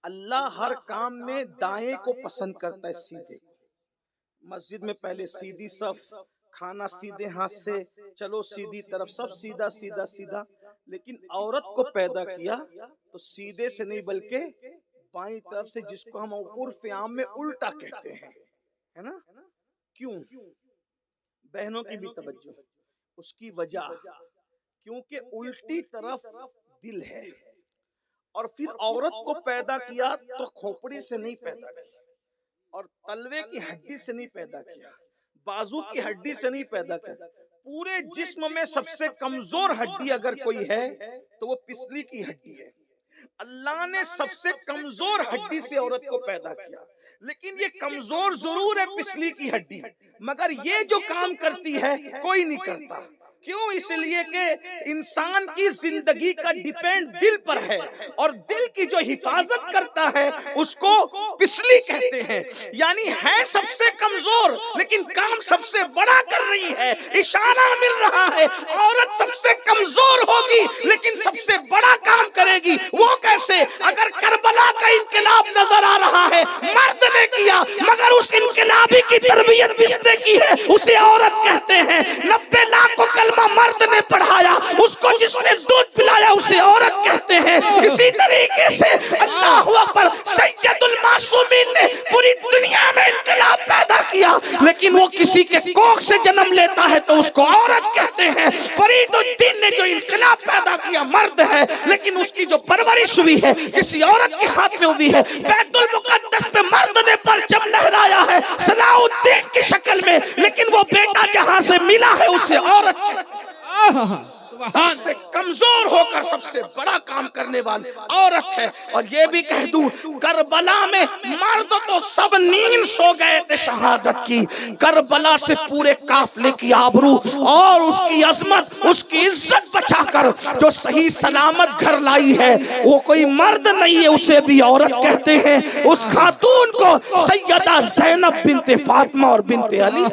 اللہ ہر کام میں دائیں کو پسند کرتا ہے, سیدھے. مسجد میں پہلے سیدھی صف, کھانا سیدھے ہاتھ سے, چلو سیدھی طرف, سب سیدھا سیدھا سیدھا. لیکن عورت کو پیدا کیا تو سیدھے سے نہیں بلکہ بائیں طرف سے, جس کو ہم عرف عام میں الٹا کہتے ہیں, ہے نا. کیوں؟ بہنوں کی بھی توجہ, اس کی وجہ کیونکہ الٹی طرف دل ہے. اور پھر عورت کو پیدا کیا تو کھوپڑی سے نہیں پیدا کیا, اور تلوے کی ہڈی سے نہیں پیدا کیا, بازو کی ہڈی سے نہیں پیدا کیا. پورے جسم میں سب سے کمزور ہڈی اگر کوئی ہے تو وہ پسلی کی ہڈی ہے. اللہ نے سب سے کمزور ہڈی سے عورت کو پیدا کیا, لیکن یہ کمزور ضرور ہے پسلی کی ہڈی, مگر یہ جو کام کرتی ہے کوئی نہیں کرتا. کیوں؟ اس لیے کہ انسان کی زندگی کا ڈیپینڈ دل پر ہے, اور دل کی جو حفاظت کرتا ہے اس کو پسلی کہتے ہیں. یعنی ہے سب سے کمزور لیکن کام سب سے بڑا کر رہی ہے. اشارہ مل رہا ہے عورت سب سے کمزور ہوگی لیکن سب سے بڑا کام کرے گی. وہ کیسے؟ اگر کربلا کا انقلاب نظر آ رہا ہے مرد نے کیا, مگر اس انقلابی کی تربیت جس نے کی ہے اسے عورت کہتے ہیں. 90 لاکھ کو کلمہ مرد نے پڑھایا, اس کو جس نے دودھ پلایا اسے عورت کہتے ہیں. اسی طریقے سے اللہ اکبر, سید المعصومین نے پوری دنیا میں انقلاب پیدا کیا, لیکن وہ کسی کے کوکھ سے جنم لیتا ہے تو اس کو عورت کہتے ہیں. فرید الدین نے جو انقلاب پیدا کیا مرد ہے, لیکن اس کی جو پرورش ہوئی ہے کسی عورت کے ہاتھ میں ہوئی ہے. بیت المقدس پہ مرد نے پرچم لہرایا ہے صلاح الدین کی شکل میں, لیکن وہ بیٹا جہاں سے ملا ہے اسے عورت. سب سے کمزور ہو کر سب سے بڑا کام کرنے والی عورت ہے. اور یہ بھی کہہ دوں, کربلا میں مرد تو سب نیند سو گئے تھے شہادت کی. کربلا سے پورے قافلے کی آبرو اور اس کی عظمت, اس کی عزت بچا کر جو صحیح سلامت گھر لائی ہے وہ کوئی مرد نہیں ہے, اسے بھی عورت کہتے ہیں. اس خاتون کو سیدہ زینب بنت فاطمہ اور بنت علی.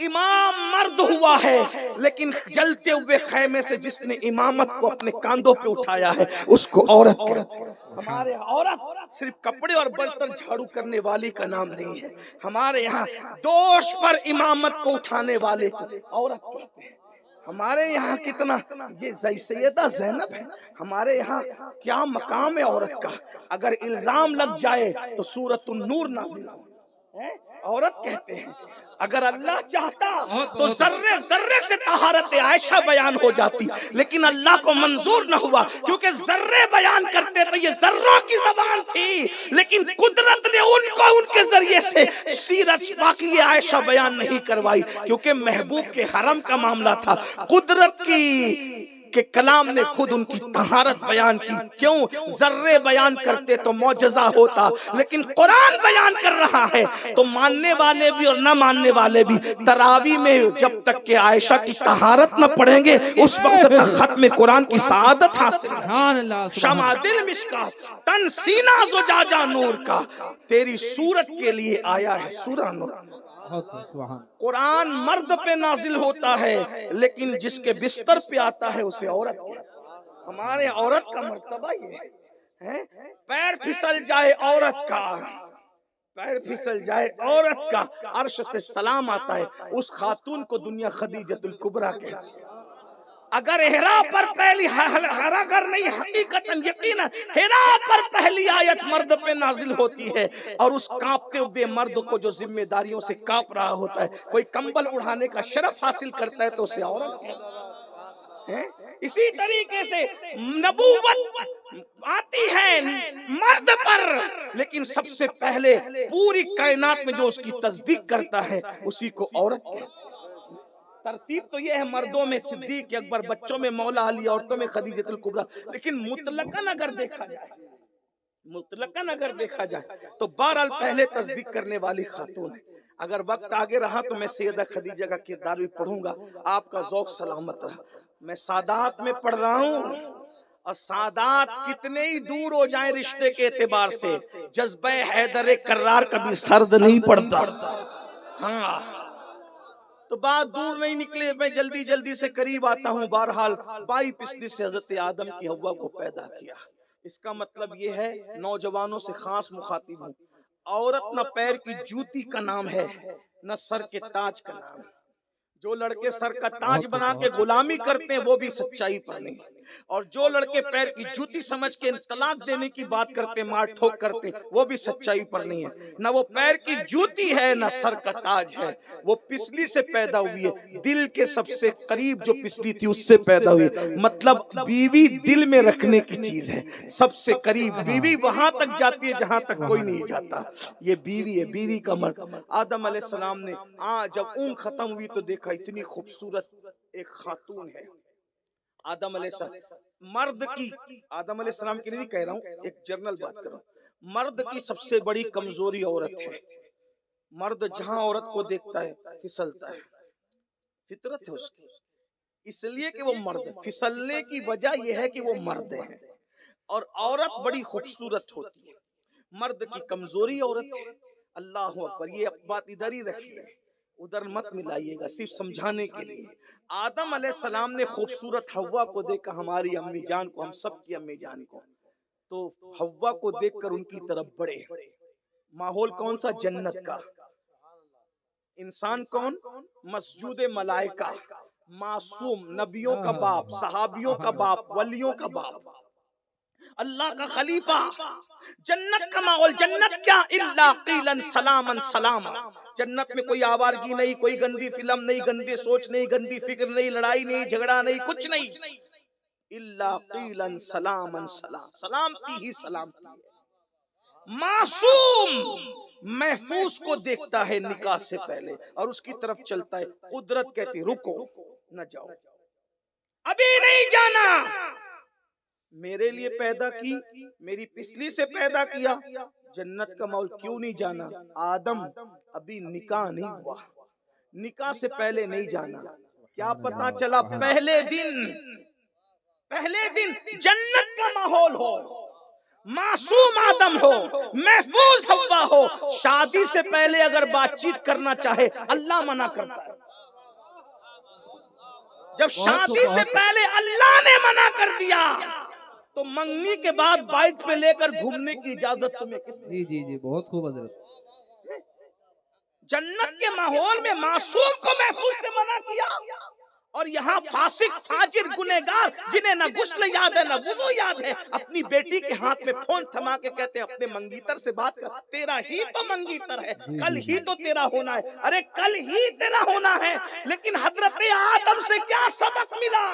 امام مرد ہوا ہے لیکن جلتے ہوئے خیمے سے جس نے امامت کو اپنے کاندھوں پہ اٹھایا ہے اس کو عورت کہتے ہیں. ہمارے عورت صرف کپڑے اور برتن جھاڑو کرنے والی کا نام نہیں ہے. ہمارے یہاں دوش پر امامت کو اٹھانے والے کو عورت کہتے ہیں. ہمارے یہاں کتنا یہ سیدہ زینب ہے, ہمارے یہاں کیا مقام ہے عورت کا. اگر الزام لگ جائے تو سورۃ النور نازل ہو, عورت کہتے ہیں. اگر اللہ چاہتا تو ذرے ذرے سے طہارت عائشہ بیان ہو جاتی, لیکن اللہ کو منظور نہ ہوا کیونکہ ذرے بیان کرتے تو یہ ذروں کی زبان تھی, لیکن قدرت نے ان کو ان کے ذریعے سے سیرت باقی عائشہ بیان نہیں کروائی کیونکہ محبوب کے حرم کا معاملہ تھا. قدرت کی کہ کلام نے خود ان کی طہارت بیان کی. کیوں؟ ذرے بیان کرتے تو معجزہ ہوتا, لیکن قرآن بیان کر رہا ہے تو ماننے والے بھی اور نہ ماننے والے بھی تراویح میں جب تک کہ عائشہ کی طہارت نہ پڑھیں گے اس وقت تک ختم قرآن کی سعادت حاصل. شمادل مشکات تن سینہ زجاجہ نور کا, تیری صورت کے لیے آیا ہے سورہ نور. قرآن مرد پہ نازل ہوتا ہے لیکن جس کے بستر پہ آتا ہے اسے عورت. ہمارے عورت کا مرتبہ یہ ہیں؟ پیر پھسل جائے عورت کا، پیر پھسل جائے عورت کا، عرش سے سلام آتا ہے، اس خاتون کو دنیا خدیجۃ الکبریٰ کہتی ہے۔ اگر ہرا پر پہلی اگر نہیں حقیقتاً یقینا ہرا پر پہلی آیت مرد پہ نازل ہوتی ہے، اور اس کانپتے ہوئے مرد کو جو ذمہ داریوں سے کانپ رہا ہوتا ہے، کوئی کمبل اڑانے کا شرف حاصل کرتا ہے تو اسے عورت ہے۔ اسی طریقے سے نبوت آتی ہے مرد پر، لیکن سب سے پہلے پوری کائنات میں جو اس کی تصدیق کرتا ہے اسی کو عورت کہتے ہیں۔ ترتیب تو یہ ہے، مردوں میں صدیق اکبر، بچوں میں مولا علی، عورتوں میں خدیجۃ الکبریٰ، لیکن مطلقاً اگر دیکھا جائے، مطلقاً اگر دیکھا جائے تو بہرحال پہلے تصدیق کرنے والی خاتون ہے۔ اگر وقت آگے رہا تو میں سیدہ خدیجہ کا کردار بھی پڑھوں گا، آپ کا ذوق سلامت رہا۔ میں سادات میں پڑھ رہا ہوں، اور سادات کتنے ہی دور ہو جائیں رشتے کے اعتبار سے، جذبہ حیدر کرار کبھی سرد نہیں پڑتا۔ ہاں تو بات دور نہیں نکلے، میں جلدی جلدی سے قریب آتا ہوں۔ بہرحال بائی پسلی سے حضرت آدم کی حوا کو پیدا کیا، اس کا مطلب یہ ہے نوجوانوں سے خاص مخاطب ہوں، عورت نہ پیر کی جوتی کا نام ہے نہ سر کے تاج کا نام۔ جو لڑکے سر کا تاج بنا کے غلامی کرتے ہیں وہ بھی سچائی پر نہیں، اور جو لڑکے پیر کی جوتی سمجھ کے طلاق دینے کی بات کرتے، مار ٹھوک کرتے، وہ بھی سچائی پر نہیں ہے۔ نہ وہ پیر کی جوتی ہے نہ سر کا تاج ہے، وہ پسلی سے پیدا ہوئی ہے، دل کے سب سے قریب جو پسلی تھی اس سے پیدا ہوئی ہے۔ مطلب بیوی دل میں رکھنے کی چیز ہے، سب سے قریب بیوی وہاں تک جاتی ہے جہاں تک کوئی نہیں جاتا، یہ بیوی ہے، بیوی کا مرد۔ آدم علیہ السلام نے جب اون ختم ہوئی تو دیکھا اتنی خوبصورت ایک خاتون ہے۔ آدم علیہ السلام مرد کی، آدم علیہ السلام کے لیے نہیں کہہ رہا ہوں، ایک جنرل بات کر رہا ہوں، مرد کی سب سے بڑی کمزوری عورت ہے۔ مرد جہاں عورت کو دیکھتا ہے پھسلتا ہے، فطرت ہے اس کی، اس لیے کہ وہ مرد ہے۔ پھسلنے کی وجہ یہ ہے کہ وہ مرد ہے، اور عورت بڑی خوبصورت ہوتی ہے، مرد کی کمزوری عورت ہے۔ اللہ اکبر، یہ بات ادھر ہی رکھیے، ادھر مت ملائیے گا، صرف سمجھانے کے لیے۔ آدم علیہ السلام نے خوبصورت حوا کو دیکھا، ہماری امی جان کو، ہم سب کی امی جان کو، تو حوا کو دیکھ کر ان کی طرف بڑھے۔ ماحول کون سا؟ جنت کا۔ انسان کون؟ مسجود ملائکہ، معصوم، نبیوں کا باپ، صحابیوں کا باپ، ولیوں کا باپ، اللہ کا خلیفہ، جنت کا ماحول۔ جنت کیا؟ الا قیلا سلاما سلاما، جنت میں کوئی آوارگی نہیں، کوئی گندی فلم نہیں، گندی سوچ نہیں، گندی فکر نہیں، لڑائی نہیں، جھگڑا نہیں، کچھ نہیں، الا قیلا سلاما سلام، سلامتی ہی سلامتی ہے۔ معصوم محفوظ کو دیکھتا ہے نکاح سے پہلے اور اس کی طرف چلتا ہے، قدرت کہتی رکو نہ جاؤ، ابھی نہیں جانا، میرے لیے پیدا کی، میری پسلی سے پیدا کیا، جنت کا ماحول کیوں نہیں جانا؟ آدم ابھی نکاح نہیں ہوا، نکاح سے پہلے نہیں جانا۔ کیا پتا چلا؟ پہلے دن جنت کا ماحول ہو، معصوم آدم ہو، محفوظ حوا ہو، شادی سے پہلے اگر بات چیت کرنا چاہے اللہ منع کرتا ہے۔ جب شادی سے پہلے اللہ نے منع کر دیا تو منگنی کے بعد بائک پہ لے کر گھومنے کی اجازت تمہیں کس نے؟ جی بہت خوب حضرت۔ جنت کے ماحول میں معصوم کو محفوظ سے منع کیا، اور یہاں فاسق، فاجر، گنہگار جنہیں نہ غسل یاد ہے نہ وضو یاد ہے، اپنی بیٹی کے ہاتھ میں فون تھما کے کہتے ہیں اپنے منگیتر سے بات کر، تیرا ہی تو منگیتر ہے، کل ہی تو تیرا ہونا ہے۔ ارے کل ہی تیرا ہونا ہے، لیکن حضرت آدم سے کیا سبق ملا؟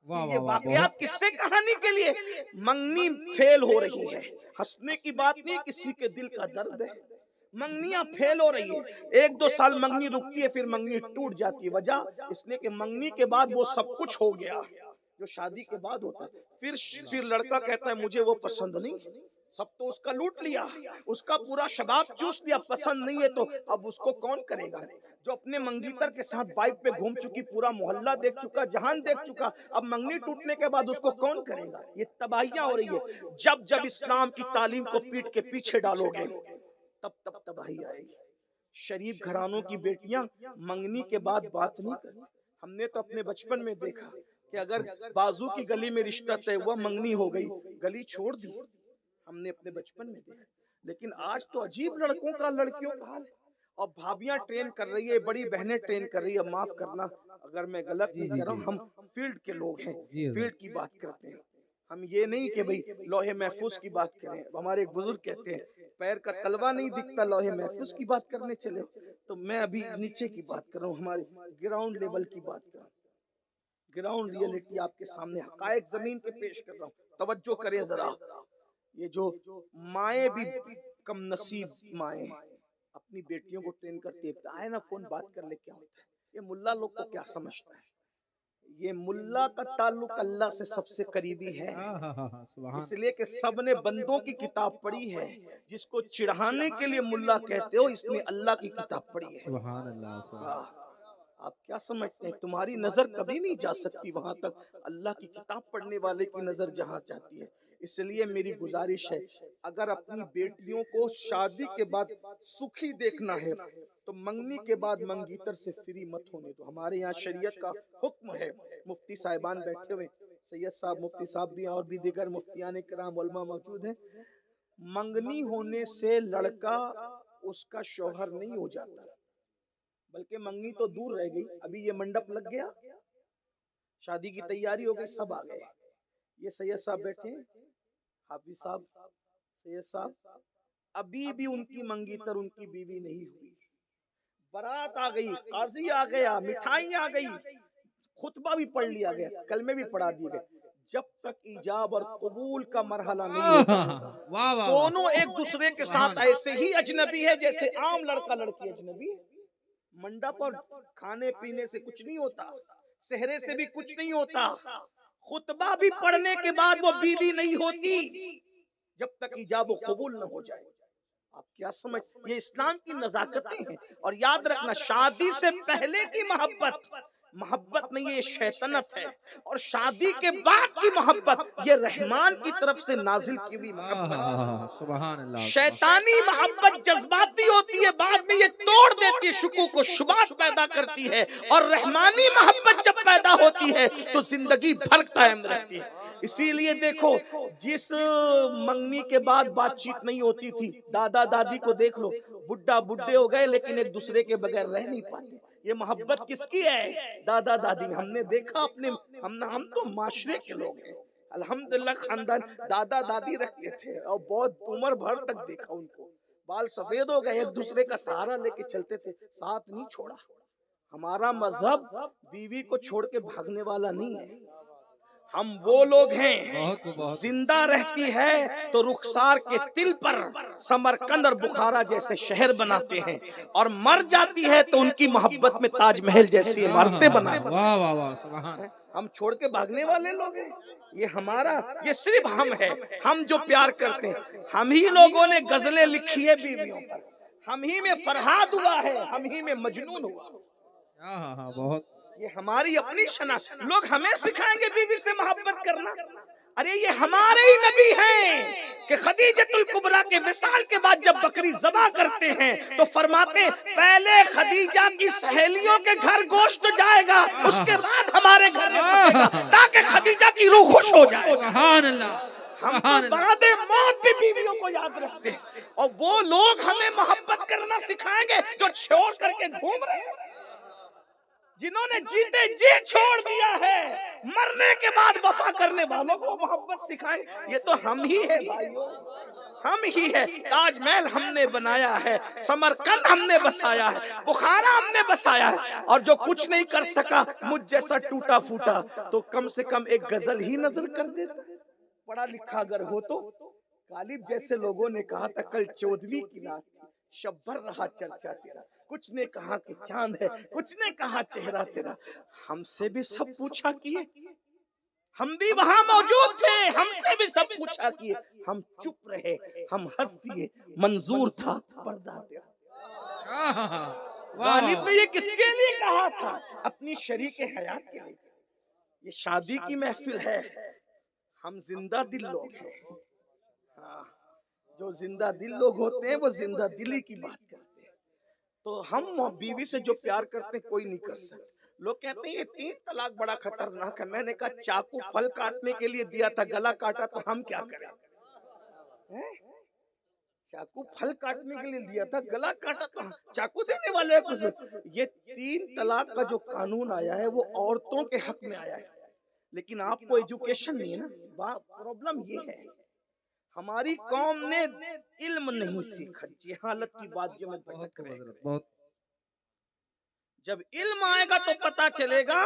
یہ واقعات کس سے کہانی کے لیے؟ منگنی فیل ہو رہی ہے، ہنسنے کی بات نہیں، کسی کے دل کا درد ہے، منگنیاں پھیل ہو رہی ہے، 1-2 سال منگنی رکتی ہے پھر منگنی ٹوٹ جاتی ہے، وجہ اس لیے کہ منگنی کے بعد وہ سب کچھ ہو گیا جو شادی کے بعد ہوتا ہے۔ پھر لڑکا کہتا ہے مجھے وہ پسند نہیں، سب تو اس کا لوٹ لیا، اس کا پورا شباب چوس لیا، پسند نہیں ہے تو اب اس کو کون کرے گا؟ جو اپنے منگیتر کے ساتھ بائک پہ گھوم چکی، پورا محلہ دیکھ چکا، جہان دیکھ چکا، اب منگنی ٹوٹنے کے بعد اس کو کون کرے گا؟ یہ تباہیاں ہو رہی ہے۔ جب اسلام کی تعلیم کو پیٹ کے پیچھے ڈالو گے تب تباہی آئے گی۔ شریف گھرانوں کی بیٹیاں منگنی کے بعد بات نہیں کرتی، ہم نے تو اپنے بچپن میں دیکھا، کہ اگر بازو کی گلی میں رشتہ طے ہوا، منگنی ہو گئی، گلی چھوڑ دی، ہم نے اپنے بچپن میں دیکھا۔ لیکن آج تو عجیب لڑکوں کا لڑکیوں کا حال ہے، اور بھابیاں ٹرین کر رہی ہے، بڑی بہنیں ٹرین کر رہی ہے۔ معاف کرنا اگر میں غلط جی نہیں جی کہہ رہا جی ہوں، ہم فیلڈ کے لوگ ہیں، جی فیلڈ کی بات کرتے ہیں، ہم یہ نہیں کہ بھئی لوہے محفوظ کی بات کریں۔ ہمارے ایک بزرگ کہتے ہیں پیر کا تلوا نہیں دکھتا، لوہے محفوظ کی بات کرنے چلے ہو۔ تو میں ابھی نیچے کی بات کر رہا ہوں، ہمارے گراؤنڈ لیول کی بات کر رہا ہوں، گراؤنڈ ریئلٹی آپ کے سامنے حقائق زمین کے پیش کر رہا ہوں، توجہ کریں ذرا۔ یہ جو مائیں بھی کم نصیب مائیں اپنی بیٹیوں کو ٹرین کرتی ہے، آئے نا فون بات کر لے، کیا ہوتا ہے؟ یہ ملا لوگ کو کیا سمجھتا ہے؟ یہ ملا کا تعلق اللہ سے سب سے قریبی ہے، سبحان اس لیے کہ سب نے بندوں کی کتاب پڑھی ہے۔ جس کو چڑھانے کے لیے ملا کہتے ہو، اس نے اللہ کی کتاب پڑھی ہے۔ سبحان اللہ سبحان آپ کیا سمجھتے ہیں؟ تمہاری نظر کبھی نہیں جا سکتی وہاں تک، اللہ کی کتاب پڑھنے والے کی نظر جہاں جاتی ہے۔ اس لیے میری گزارش ہے، اگر اپنی بیٹیوں کو شادی کے بعد سکھی دیکھنا ہے تو منگنی کے بعد منگیتر سے فری مت ہونے دو۔ ہمارے یہاں شریعت کا حکم ہے، مفتی صاحبان بیٹھے ہوئے، سید صاحب مفتی صاحب بھی اور بھی دیگر مفتیان کرام علماء موجود ہیں۔ منگنی ہونے سے لڑکا اس کا شوہر نہیں ہو جاتا، بلکہ منگنی تو دور رہ گئی، ابھی یہ منڈپ لگ گیا، شادی کی تیاری ہو گئی، سب آ گئے۔ یہ سید صاحب بیٹھے، حافظ صاحب، سید صاحب، ابھی بھی ان کی منگیتر ان کی بیوی نہیں ہوئی۔ بارات آ گئی، قاضی آ گیا، مٹھائی آ گئی، خطبہ بھی پڑھ لیا گیا، کلمے بھی پڑھا دیے گئے۔ جب تک ایجاب اور قبول کا مرحلہ نہیں ہوتا، واہ واہ دونوں ایک دوسرے کے ساتھ ایسے ہی اجنبی ہے جیسے عام لڑکا لڑکی اجنبی ہے۔ منڈپ اور کھانے پینے سے کچھ نہیں ہوتا، سہرے سے بھی کچھ نہیں ہوتا، خطبہ بھی پڑھنے کے بعد وہ بیوی نہیں ہوتی جب تک ایجاب و قبول نہ ہو جائے۔ آپ کیا سمجھ، یہ اسلام کی نزاکتیں ہیں۔ اور یاد رکھنا، شادی سے پہلے کی محبت محبت نہیں، یہ شیطنت ہے، اور شادی کے بعد کی محبت یہ رحمان کی طرف سے نازل کی ہوئی محبت ہے۔ سبحان اللہ شیطانی محبت جذباتی ہوتی ہے، بعد میں یہ توڑ دیتی ہے، شکوک و شبہات پیدا کرتی ہے، اور رحمانی محبت جب پیدا ہوتی ہے تو زندگی بھر قائم رہتی ہے۔ اسی لیے دیکھو، جس منگنی کے بعد بات چیت نہیں ہوتی تھی، دادا دادی کو دیکھ لو، بڈھا بڈھے ہو گئے لیکن ایک دوسرے کے بغیر رہ نہیں پاتے۔ یہ محبت کس کی ہے؟ دادا دادی میں ہم نے دیکھا اپنے، ہم تو معاشرے کے لوگ ہیں، الحمدللہ خاندان دادا دادی رکھتے تھے، اور بہت عمر بھر تک دیکھا ان کو، بال سفید ہو گئے، ایک دوسرے کا سہارا لے کے چلتے تھے، ساتھ نہیں چھوڑا۔ ہمارا مذہب بیوی کو چھوڑ کے بھاگنے والا نہیں ہے۔ ہم وہ لوگ ہیں، زندہ رہتی ہے تو رخسار کے تل پر سمرقند اور بخارا جیسے شہر بناتے ہیں، اور مر جاتی ہے تو ان کی محبت میں تاج محل جیسی عمارتیں بناتے ہیں۔ واہ واہ واہ سبحان ہم چھوڑ کے بھاگنے والے لوگ ہیں؟ یہ ہمارا، یہ صرف ہم ہے، ہم جو پیار کرتے ہیں۔ ہم ہی لوگوں نے غزلیں لکھی ہے بیویوں پر، ہم ہی میں فرہاد ہوا ہے، ہم ہی میں مجنون ہوا۔ بہت یہ ہماری اپنی شناخت، لوگ ہمیں سکھائیں گے بیوی سے محبت کرنا؟ ارے یہ ہمارے ہی نبی ہیں کہ خدیجۃ الکبریٰ کے وصال کے بعد جب بکری ذبح کرتے ہیں تو فرماتے ہیں پہلے خدیجہ کی سہیلیوں کے گھر گوشت جائے گا، اس کے بعد ہمارے گھر میں پکے گا، تاکہ خدیجہ کی روح خوش ہو جائے۔ سبحان اللہ ہم تو بعد موت بھی بیویوں کو یاد رکھتے ہیں، اور وہ لوگ ہمیں محبت کرنا سکھائیں گے جو چھوڑ کر کے گھوم رہے ہیں، جنہوں نے جیتے جی چھوڑ دیا ہے، مرنے کے بعد وفا کرنے والوں کو محبت سکھائیں۔ یہ تو ہم ہی ہے بھائیو، ہم ہی ہے۔ تاج محل ہم نے بنایا ہے، سمرقند ہم نے بسایا ہے، بخارا ہم نے بسایا ہے، اور جو کچھ نہیں کر سکا مجھ جیسا ٹوٹا پھوٹا تو کم سے کم ایک غزل ہی نظر کر دیتا۔ پڑھا لکھا اگر ہو تو، غالب جیسے لوگوں نے کہا تھا کل 14ویں کی رات تھی، شب بھر رہا چرچا تیرا، کچھ نے کہا کہ چاند ہے، کچھ نے کہا چہرہ تیرا، ہم سے بھی سب پوچھا کیے، ہم بھی وہاں موجود تھے، ہم سے بھی سب پوچھا کیے، ہم چپ رہے، ہم ہنس دیے، منظور تھا پردہ تیرا۔ غالب نے یہ کس کے لیے کہا تھا؟ اپنی شریک حیات کے لیے۔ یہ شادی کی محفل ہے، ہم زندہ دل لوگ ہیں، جو زندہ دل لوگ ہوتے ہیں وہ زندہ دلی کی بات کرتے ہیں۔ تو ہم بیوی سے جو پیار کرتے ہیں کوئی نہیں کر سکتا، لوگ کہتے ہیں یہ 3 طلاق بڑا خطرناک ہے. میں نے کہا چاقو پھل کاٹنے کے لیے دیا تھا, گلا کاٹا تو ہم کیا کریں؟ چاقو پھل کاٹنے کے لیے دیا تھا, گلا کاٹا تو چاقو دینے والے کچھ. یہ 3 طلاق کا جو قانون آیا ہے وہ عورتوں کے حق میں آیا ہے, لیکن آپ کو ایجوکیشن نہیں ہے نا. پرابلم یہ ہے ہماری قوم نے علم نہیں سیکھا. جہالت کی بات جو میں بھٹک رہے ہیں. بہت جب علم آئے گا تو پتا چلے گا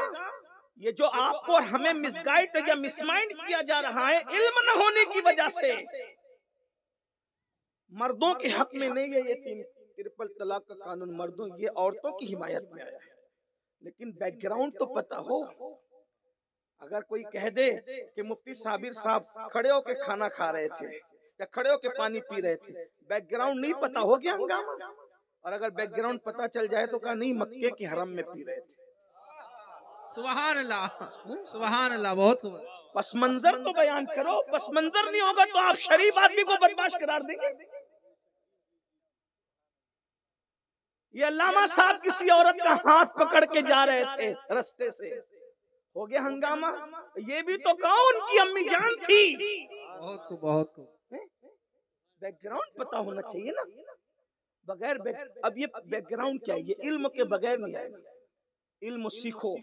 یہ جو آپ کو ہمیں مس گائیڈ یا مس مائنڈ کیا جا رہا ہے علم نہ ہونے کی وجہ سے. مردوں کے حق میں نہیں ہے یہ 3 طلاق کا قانون. مردوں, یہ عورتوں کی حمایت میں آیا ہے, لیکن بیک گراؤنڈ تو پتا ہو. اگر کوئی کہہ دے کہ مفتی صابر صاحب کھڑے ہو کے کھانا کھا رہے تھے یا کھڑے ہو کے پانی پی رہے تھے, بیک گراؤنڈ نہیں پتا ہو گیا ہنگامہ. اور اگر بیک گراؤنڈ پتا چل جائے تو کہا نہیں مکے کے حرم میں پی رہے تھے. سبحان اللہ, سبحان اللہ. بہت پس منظر تو بیان کرو. پس منظر نہیں ہوگا تو آپ شریف آدمی کو بدمعاش قرار دیں گے. یہ علامہ صاحب کسی عورت کا ہاتھ پکڑ کے جا رہے تھے رستے سے, ہو گیا ہنگامہ. یہ بھی تو کہو ان کی امی جان تھی. بہت بیک گراؤنڈ پتا ہونا چاہیے نا. بغیر اب یہ بیک گراؤنڈ کیا ہے؟ یہ علم کے بغیر نہیں آئے گا. علم سیکھو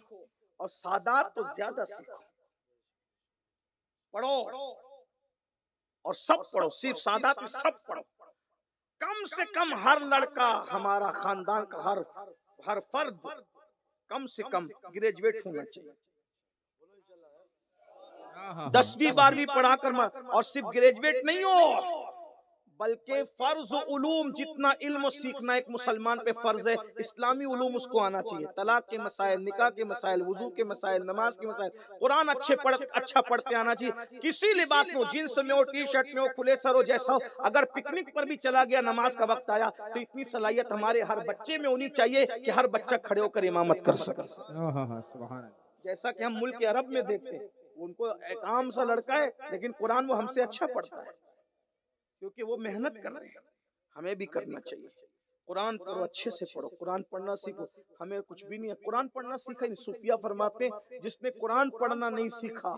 اور سادات تو زیادہ سیکھو. پڑھو اور سب پڑھو, صرف سادات سب پڑھو. کم سے کم ہر لڑکا ہمارا خاندان کا ہر فرد کم سے کم گریجویٹ ہونا چاہیے. 10ویں 12ویں پڑھا کر, اور صرف گریجویٹ نہیں ہو بلکہ فرض علوم جتنا علم سیکھنا ایک مسلمان پہ فرض ہے, اسلامی علوم اس کو آنا چاہیے. طلاق کے مسائل, نکاح کے مسائل, وضو کے مسائل, نماز کے مسائل, قرآن اچھا پڑھتے آنا چاہیے. کسی لباس میں ہو, جینس میں ہو, ٹی شرٹ میں ہو, کھلے سر ہو, جیسا ہو. اگر پکنک پر بھی چلا گیا, نماز کا وقت آیا تو اتنی صلاحیت ہمارے ہر بچے میں ہونی چاہیے کہ ہر بچہ کھڑے ہو کر امامت کر سکے. جیسا کہ ہم ملک عرب میں دیکھتے ہیں, ان کو ایک عام سا لڑکا ہے لیکن قرآن وہ ہم سے اچھا پڑھتا ہے, کیونکہ وہ محنت کر رہے ہیں. ہمیں بھی کرنا چاہیے. قرآن پڑھو, اچھے سے پڑھو, قرآن پڑھنا سیکھو. ہمیں کچھ بھی نہیں ہے, قرآن پڑھنا سیکھا. صوفیہ فرماتے ہیں جس نے قرآن پڑھنا نہیں سیکھا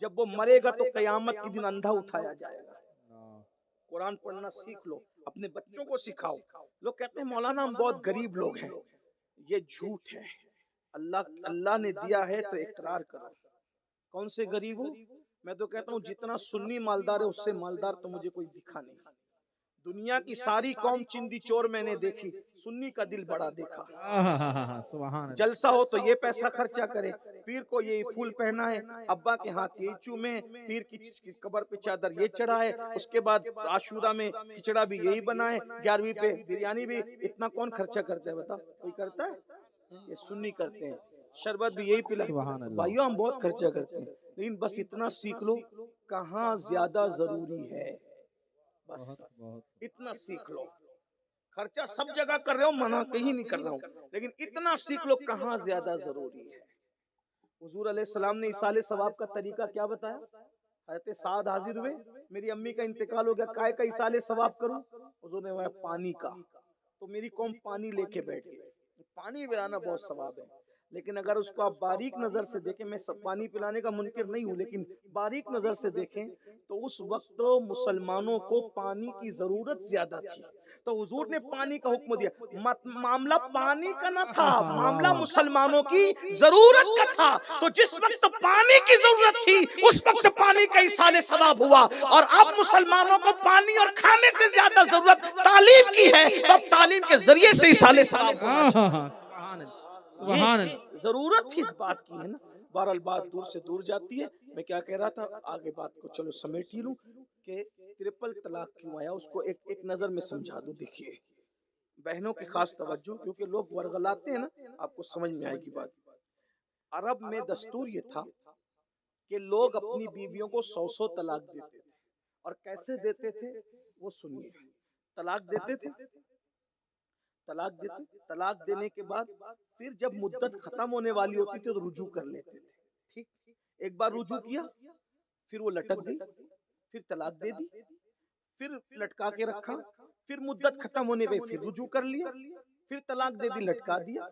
جب وہ مرے گا تو قیامت کے دن اندھا اٹھایا جائے گا. قرآن پڑھنا سیکھ لو, اپنے بچوں کو سکھاؤ. لوگ کہتے ہیں مولانا ہم بہت غریب لوگ ہیں. یہ جھوٹ ہے. اللہ نے دیا ہے تو اقرار کرو. کون سے غریب ہو؟ میں تو کہتا ہوں جتنا سنی مالدار ہے اس سے مالدار تو مجھے کوئی دکھا نہیں. دنیا کی ساری قوم چندی چور میں نے دیکھی, سنی کا دل بڑا دیکھا. جلسہ ہو تو یہ پیسہ خرچہ کرے, پیر کو یہی پھول پہنا ہے, ابا کے ہاتھ یہی چومے, پیر کی قبر پہ چادر یہ چڑھائے, اس کے بعد عاشورہ میں کھچڑا بھی یہی بنائے, 11ویں پہ بریانی بھی. اتنا کون خرچہ کرتا ہے بتا؟ کوئی کرتا ہے؟ یہ سنی کرتے ہیں. شربت بھی یہی پلا. بھائیو ہم بہت خرچہ کرتے ہیں, لیکن بس اتنا سیکھ لو کہاں زیادہ ضروری ہے. بس اتنا سیکھ لو. خرچہ سب جگہ کر رہے ہو, منع کہیں نہیں کر رہا ہوں, لیکن اتنا سیکھ لو کہاں زیادہ ضروری ہے. حضور علیہ السلام نے ایصال ثواب کا طریقہ کیا بتایا؟ حضرت سعد حاضر ہوئے, میری امی کا انتقال ہو گیا, کائے کا ایصال ثواب کروں؟ حضور نے کہا پانی کا. تو میری قوم پانی لے کے بیٹھ گئی. پانی پلانا بہت ثواب ہے, لیکن اگر اس کو آپ باریک نظر سے دیکھیں, میں سب پانی پلانے کا منکر نہیں ہوں, لیکن باریک نظر سے دیکھیں تو اس وقت مسلمانوں کو پانی کی ضرورت زیادہ تھی. تو حضور نے پانی کا حکم دیا. معاملہ پانی کا نہ تھا, معاملہ مسلمانوں کی ضرورت کا تھا. تو جس وقت پانی کی ضرورت تھی اس وقت پانی کا ایصال ثواب ہوا, اور اب مسلمانوں کو پانی اور کھانے سے زیادہ ضرورت تعلیم کی ہے, تو اب تعلیم کے ذریعے سے ایصال ثواب ہونا چاہیے. یہ ضرورت ہی اس بات کی ہے نا. بہرحال بات دور سے دور جاتی ہے. میں کیا کہہ رہا تھا, آگے بات کو چلو سمیٹ ہی لوں کہ 3 طلاق کیوں آیا, اس کو ایک نظر میں سمجھا دوں. دیکھیے بہنوں کی خاص توجہ, کیونکہ لوگ ورغلاتے ہیں نا, آپ کو سمجھ میں آئے گی بات. عرب میں دستور یہ تھا کہ لوگ اپنی بیویوں کو 100 طلاق دیتے تھے. اور کیسے دیتے تھے وہ سنیے. طلاق دیتے تھے, طلاق دینے کے بعد پھر جب مدت ختم ہونے والی ہوتی تھی تو رجوع کر لیتے تھے. ٹھیک, ایک بار رجوع کیا, پھر وہ لٹک گئی, پھر طلاق دے دی, پھر لٹکا کے رکھا, پھر مدت ختم ہونے گئی, پھر رجوع کر لیا, پھر طلاق دے دی, لٹکا دیا.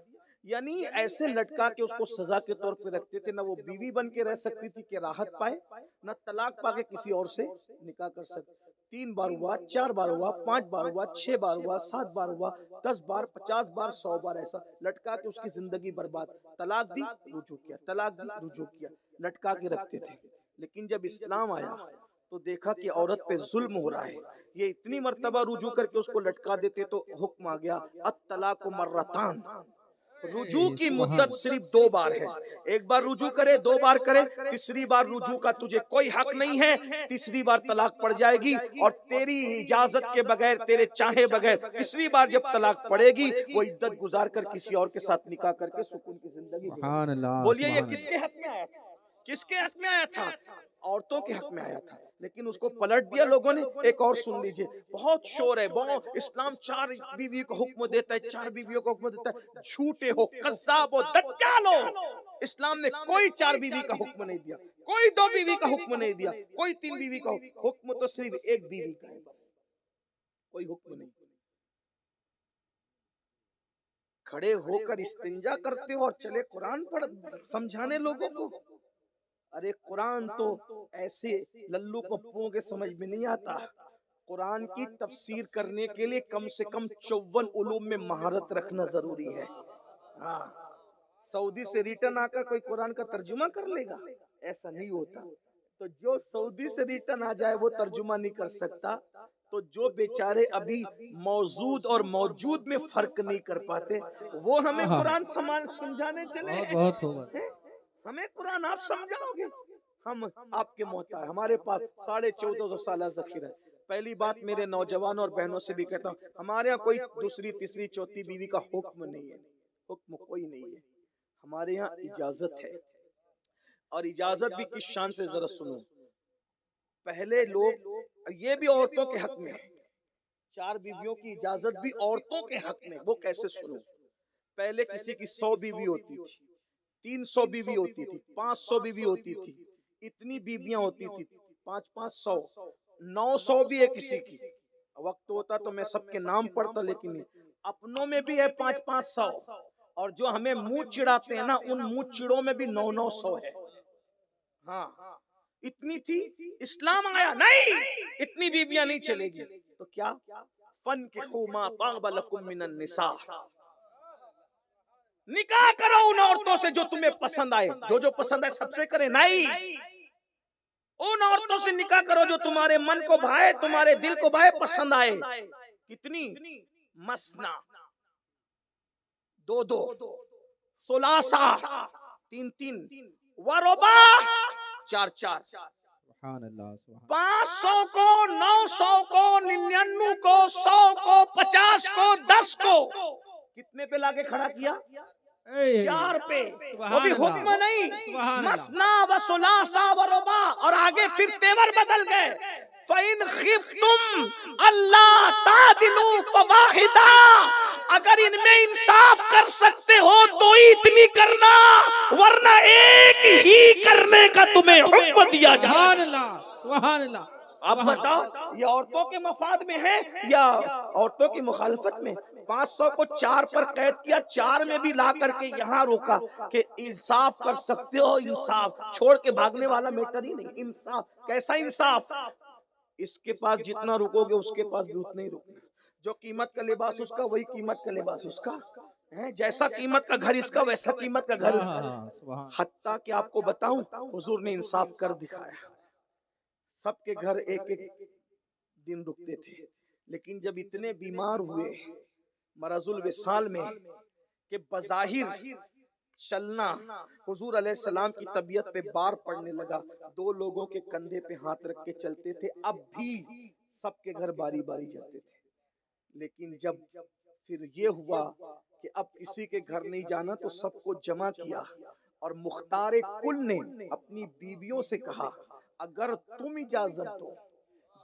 یعنی ایسے لٹکا کے اس کو سزا کے طور پہ رکھتے تھے، نہ وہ بیوی بن کے رہ سکتی تھی کہ راحت پائے، نہ طلاق پا کے کسی اور سے نکاح کر سکتی۔ 3 بار ہوا، 4 بار ہوا، 5 بار ہوا، 6 بار ہوا، 7 بار ہوا، 10 بار، 50 بار، 100 بار، ایسا لٹکا کے اس کی زندگی برباد۔ طلاق دی، رجوع کیا، طلاق دی، رجوع کیا، لٹکا کے رکھتے تھے۔ لیکن جب اسلام آیا تو دیکھا کہ عورت پہ ظلم ہو رہا ہے، یہ اتنی مرتبہ رجوع کر کے اس کو لٹکا دیتے تو حکم آ گیا الطلاق مرتان، رجوع کی مدت صرف 2 بار ہے، 1 بار رجوع کرے، 2 بار کرے، تیسری بار رجوع کا تجھے کوئی حق نہیں ہے، تیسری بار طلاق پڑ جائے گی، اور تیری اجازت کے بغیر، تیرے چاہے بغیر تیسری بار جب طلاق پڑے گی وہ عدت گزار کر کسی اور کے ساتھ نکاح کر کے سکون کی زندگی سبحان اللہ، بولیے یہ سبحان کس کے حق میں آیا تھا؟ کس کے حق میں آیا تھا؟ عورتوں کے حق میں آیا تھا، لیکن اس کو پلٹ دیا لوگوں نے۔ ایک اور سن لیجئے، بہت شور ہے، بہت اسلام 4 بیوی کو حکم دیتا ہے، 4 بیویوں کو حکم دیتا ہے، جھوٹے ہو، قذاب ہو، دجال ہو۔ اسلام نے کوئی 4 بیوی کا حکم نہیں دیا، کوئی 2 بیوی کا حکم نہیں دیا، کوئی 3 بیوی کا حکم تو صرف 1 بیوی کا ہے، بس کوئی حکم نہیں۔ کھڑے ہو کر استنجا کرتے ہو اور چلے قرآن پڑھ سمجھانے لوگوں کو۔ ارے قرآن تو ایسے للو پپوؤں کے سمجھ میں نہیں آتا، قرآن کی تفسیر کرنے کے لیے کم سے کم 54 علوم میں مہارت رکھنا ضروری ہے۔ ہاں، سعودی سے ریٹرن آ کر کوئی قرآن کا ترجمہ کر لے گا؟ ایسا نہیں ہوتا۔ تو جو سعودی سے ریٹرن آ جائے وہ ترجمہ نہیں کر سکتا، تو جو بیچارے ابھی موجود اور موجود میں فرق نہیں کر پاتے وہ ہمیں قرآن سمجھانے چلے۔ بہت ہوگا۔ ہمیں قرآن آپ سمجھاؤ گے؟ ہم آپ کے محتاج، ہمارے پاس 1450 سالہ ذخیرہ ہے۔ پہلی بات میرے نوجوانوں اور بہنوں سے بھی کہتا ہوں، ہمارے یہاں کوئی دوسری، تیسری، چوتھی بیوی کا حکم نہیں ہے، حکم کوئی نہیں ہے، ہمارے یہاں اجازت ہے۔ اور اجازت بھی کس شان سے ذرا سنو۔ پہلے لوگ، یہ بھی عورتوں کے حق میں ہے، 4 بیویوں کی اجازت بھی عورتوں کے حق میں، وہ کیسے سنو۔ پہلے کسی کی 100 بیوی ہوتی تھی، 300 بیوی ہوتی تھی، 500 بیوی ہوتی تھی، اتنی بیویاں ہوتی تھی، 500، 900 بھی ہے کسی کی۔ وقت ہوتا تو میں سب کے نام پڑھتا، لیکن نہیں، اپنوں میں بھی ہے 500، اور جو ہمیں منہ چڑھاتے ہیں نا ان منہ چڑوں میں بھی 900 ہے۔ ہاں، اتنی تھی، اسلام آیا نہیں اتنی بیویاں نہیں چلے گی، تو کیا فَانْكِحُوا مَا طَابَ لَكُم مِّنَ النِّسَاءِ، نکاح کرو ان عورتوں سے جو تمہیں پسند آئے، جو پسند آئے سب سے کرے، نہیں، ان عورتوں سے نکاح کرو جو تمہارے من کو بھائے، تمہارے دل کو بھائے، پسند آئے۔ کتنی؟ مسنا، 2، ثلاثہ، 3، وربا، 4۔ سبحان اللہ، سبحان 500 کو، 900 کو، 99 کو، 100 کو، 50 کو، 10 کو، کتنے پہ لا کے کھڑا کیا؟ 4 پہ، وہ بھی حکم نہیں، مسنا و ثلاثہ و رباع، اور آگے پھر تیور بدل گئے، فَإِنْ خِفْتُمْ أَلَّا تَعْدِلُوا فَوَاحِدَةً، اگر ان میں انصاف کر سکتے ہو تو اتنی کرنا، ورنہ ایک ہی کرنے کا تمہیں حکم دیا جائے۔ سبحان اللہ، سبحان اللہ۔ اب بتاؤ یہ عورتوں کے مفاد میں ہے یا عورتوں کی مخالفت میں؟ 500 کو 4 پر قید کیا، 4 میں بھی لا کر کے یہاں روکا کہ انصاف کر سکتے ہو، انصاف چھوڑ کے بھاگنے والا میٹر ہی نہیں، انصاف۔ کیسا انصاف؟ اس کے پاس جتنا رکو گے اس کے پاس بھی اتنا ہی رکنا، جو قیمت کا لباس اس کا وہی قیمت کا لباس اس کا، جیسا قیمت کا گھر اس کا ویسا قیمت کا گھر اس کا۔ حتیٰ کہ آپ کو بتاؤں حضور نے انصاف کر دکھایا، سب کے گھر ایک دن رکتے تھے، لیکن جب اتنے بیمار ہوئے مرض الوصال میں کہ بظاہر چلنا، حضور علیہ السلام کی طبیعت پہ بار پڑنے لگا، 2 لوگوں کے کندھے پہ ہاتھ رکھ کے چلتے تھے، اب بھی سب کے گھر باری باری جاتے تھے۔ لیکن جب پھر یہ ہوا کہ اب کسی کے گھر نہیں جانا تو سب کو جمع کیا، اور مختار کل نے اپنی بیویوں سے کہا اگر تم اجازت دو،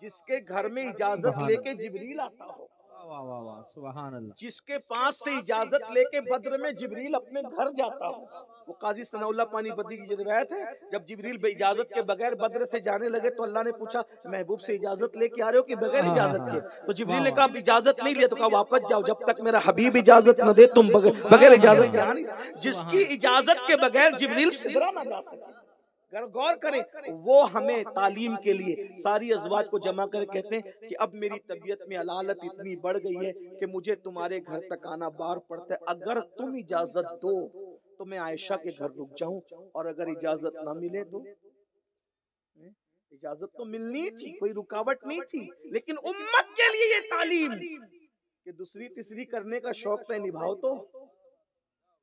جس کے گھر میں اجازت لے کے جبریل آتا ہو، واہ واہ واہ سبحان اللہ. جس کے پاس سے اجازت لے کے بدر میں جبریل اپنے گھر جاتا ہو. وہ قاضی ثناء اللہ پانی پتی کی جو روایت ہے، جب جبریل بے اجازت کے بغیر بدر سے جانے لگے تو اللہ نے پوچھا محبوب سے اجازت لے کے آ رہے ہو کہ بغیر اجازت کے؟ تو جبریل نے کہا اب اجازت نہیں لیا، تو کہا واپس جاؤ، جب تک میرا حبیب اجازت نہ دے تم بغیر اجازت کے آ نہیں سکتے. جس کی اجازت کے بغیر جبریل سدرا نہ جا سکے. غور کریں، وہ ہمیں تعلیم کے لیے ساری ازواج کو جمع کر کہتے ہیں کہ اب میری طبیعت میں علالت اتنی بڑھ گئی ہے کہ مجھے تمہارے گھر تک آنا بار پڑتا ہے، اگر تم اجازت دو تو میں عائشہ کے گھر رک جاؤں، اور اگر اجازت نہ ملے تو اجازت تو ملنی تھی، کوئی رکاوٹ نہیں تھی، لیکن امت کے لیے یہ تعلیم کہ دوسری تیسری کرنے کا شوق ہے، نبھاؤ تو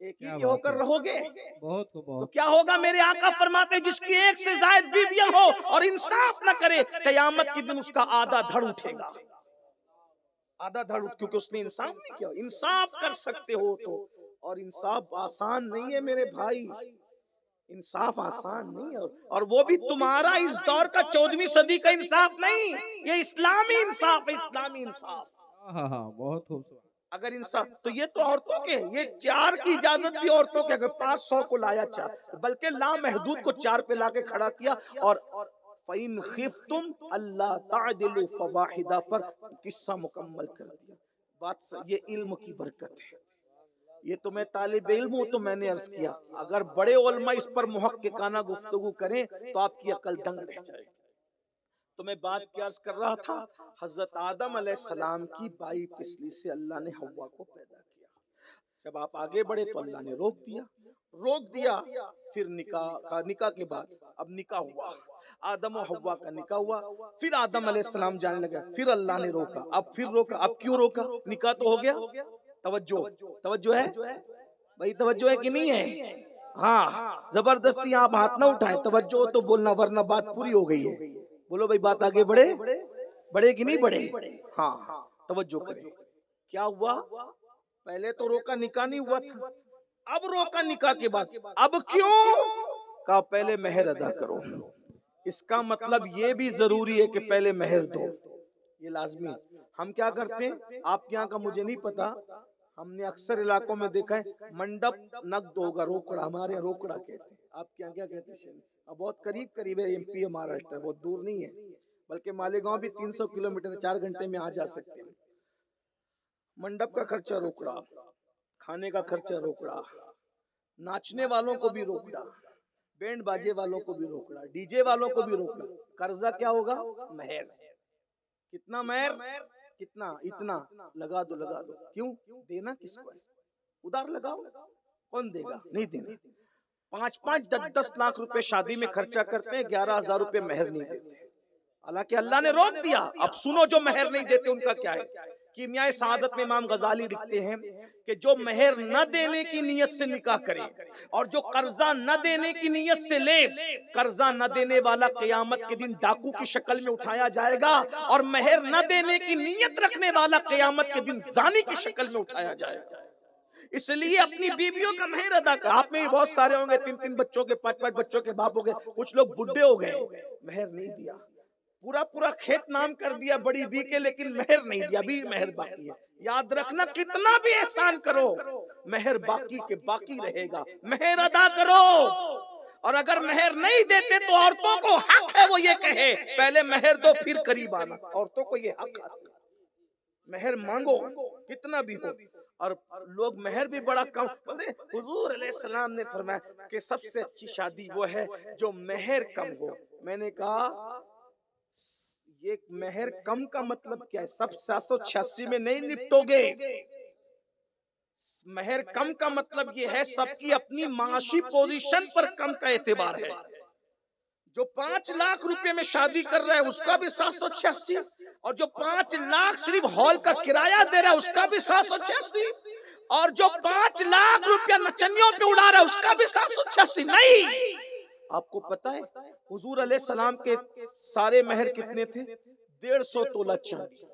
ایک ہی کے ہو کر رہو گے. بہت تو کیا ہوگا؟ میرے آقا فرماتے جس کی ایک سے زائد بیویاں ہو اور انصاف نہ کرے، قیامت کے دن اس کا آدھا دھڑ اٹھے گا. آدھا دھڑ، کیونکہ اس نے انصاف نہیں کیا. انصاف کر سکتے ہو تو، اور انصاف آسان نہیں ہے میرے بھائی، انصاف آسان نہیں ہے، اور وہ بھی تمہارا اس دور کا 14ویں صدی کا انصاف نہیں، یہ اسلامی انصاف ہے، اسلامی انصاف. ہاں بہت خوبصورت. اگر انصاف تو یہ تو عورتوں کے، یہ 4 کی اجازت بھی عورتوں کے، اگر 500 کو لایا 4، بلکہ لامحدود کو 4 پہ لا کے کھڑا کیا. اور فَإِنْ خِفْتُمْ أَلَّا تَعْدِلُوا فَوَاحِدَةً پر قصہ مکمل کر دیا. بات یہ علم کی برکت ہے. یہ تو میں طالب علم ہوں تو میں نے عرض کیا، اگر بڑے علماء اس پر محققانہ گفتگو کریں تو آپ کی عقل دنگ رہ جائے گی. تو میں بات کیا عرض کر رہا تھا، حضرت آدم علیہ السلام کی بائی پسلی سے اللہ نے حوا کو پیدا کیا. جب آپ آگے بڑھے تو اللہ نے روک دیا. پھر نکاح کے بعد اب نکاح ہوا، آدم و حوا کا نکاح ہوا. پھر آدم علیہ السلام جانے لگا، پھر اللہ نے روکا. اب کیوں روکا؟ نکاح تو ہو گیا. توجہ ہے بھائی، توجہ ہے کہ نہیں ہے؟ ہاں، زبردستی آپ ہاتھ نہ اٹھائیں، توجہ تو بولنا، ورنہ بات پوری ہو گئی ہے. بولو بھائی، بات آگے بڑھے کہ نہیں بڑھے؟ ہاں، توجہ کریں. کیا ہوا؟ پہلے تو روکا، نکاح نہیں ہوا تھا. اب روکا نکاح کے بعد. اب کیوں؟ کہا پہلے مہر ادا کرو. اس کا مطلب یہ بھی ضروری ہے کہ پہلے مہر دو، یہ لازمی ہے. ہم کیا کرتے ہیں، آپ کے یہاں کا مجھے نہیں پتا، ہم نے اکثر علاقوں میں دیکھا ہے منڈپ نقد ہوگا، روکڑا، ہمارے یہاں روکڑا کہتے ہیں. آپ کے یہاں کیا کہتے ہیں؟ بہت قریب ہے، ایم پی مہاراشٹر، بہت دور نہیں ہے، بلکہ مالیگاؤں بھی 300 کلومیٹر 4 گھنٹے میں آ جا سکتے ہیں. منڈپ کا خرچہ روکڑا، کھانے کا خرچہ روکڑا، ناچنے والوں کو بھی روکڑا، بینڈ باجے والوں کو بھی روکڑا، ڈی جے والوں کو بھی روکڑا. قرضہ کیا ہوگا؟ مہر. کتنا مہر؟ کتنا؟ اتنا. لگا دو. کیوں دینا؟ کس کو ہے؟ ادھار لگاؤ. کون دے گا؟ نہیں دینا. 5-5 10 لاکھ روپے شادی میں خرچہ کرتے ہیں، 11,000 روپے مہر نہیں دیتے. حالانکہ اللہ نے روک دیا. اب سنو، جو مہر نہیں دیتے ان کا کیا ہے. کیمیائے سعادت میں امام غزالی لکھتے ہیں کہ جو مہر نہ دینے کی نیت سے نکاح کرے اور جو قرضہ نہ دینے کی نیت سے لے، قرضہ نہ دینے والا قیامت کے دن ڈاکو کی شکل میں اٹھایا جائے گا، اور مہر نہ دینے کی نیت رکھنے والا قیامت کے دن زانی کی شکل میں اٹھایا جائے گا. اس لیے اپنی بیویوں کا مہر ادا کر. آپ میں بھی بہت سارے ہوں گے 3 بچوں کے 5 بچوں کے باپ ہو گئے، کچھ لوگ بڈھے ہو گئے، مہر نہیں دیا. پورا کھیت نام کر دیا بڑی بی کے، لیکن مہر نہیں دیا، ابھی مہر باقی ہے. یاد رکھنا، کتنا بھی احسان کرو، مہر باقی کے باقی رہے گا. مہر ادا کرو. اور اگر مہر نہیں دیتے تو عورتوں کو حق ہے وہ یہ کہے پہلے مہر دو پھر قریب آنا. عورتوں کو یہ حق ہے، مہر مانگو کتنا بھی ہو. اور لوگ مہر بھی بڑا کم. حضور علیہ السلام نے فرمایا کہ سب سے اچھی شادی وہ ہے جو مہر کم ہو. میں نے کہا یہ مہر کم کا مطلب کیا ہے؟ سب 786 میں نہیں نپٹو گے. مہر کم کا مطلب یہ ہے سب کی اپنی معاشی پوزیشن پر کم کا اعتبار ہے. جو 5 لاکھ روپے میں شادی کر رہا ہے اس کا بھی 786، اور جو 5 لاکھ صرف ہال کا کرایہ دے رہا ہے اس کا بھی 786، اور جو 5 لاکھ روپیہ نچنیوں پہ اڑا رہا ہے اس کا بھی 786. نہیں، آپ کو پتا ہے حضور علیہ السلام کے سارے مہر کتنے تھے؟ 150 تولہ چاندی.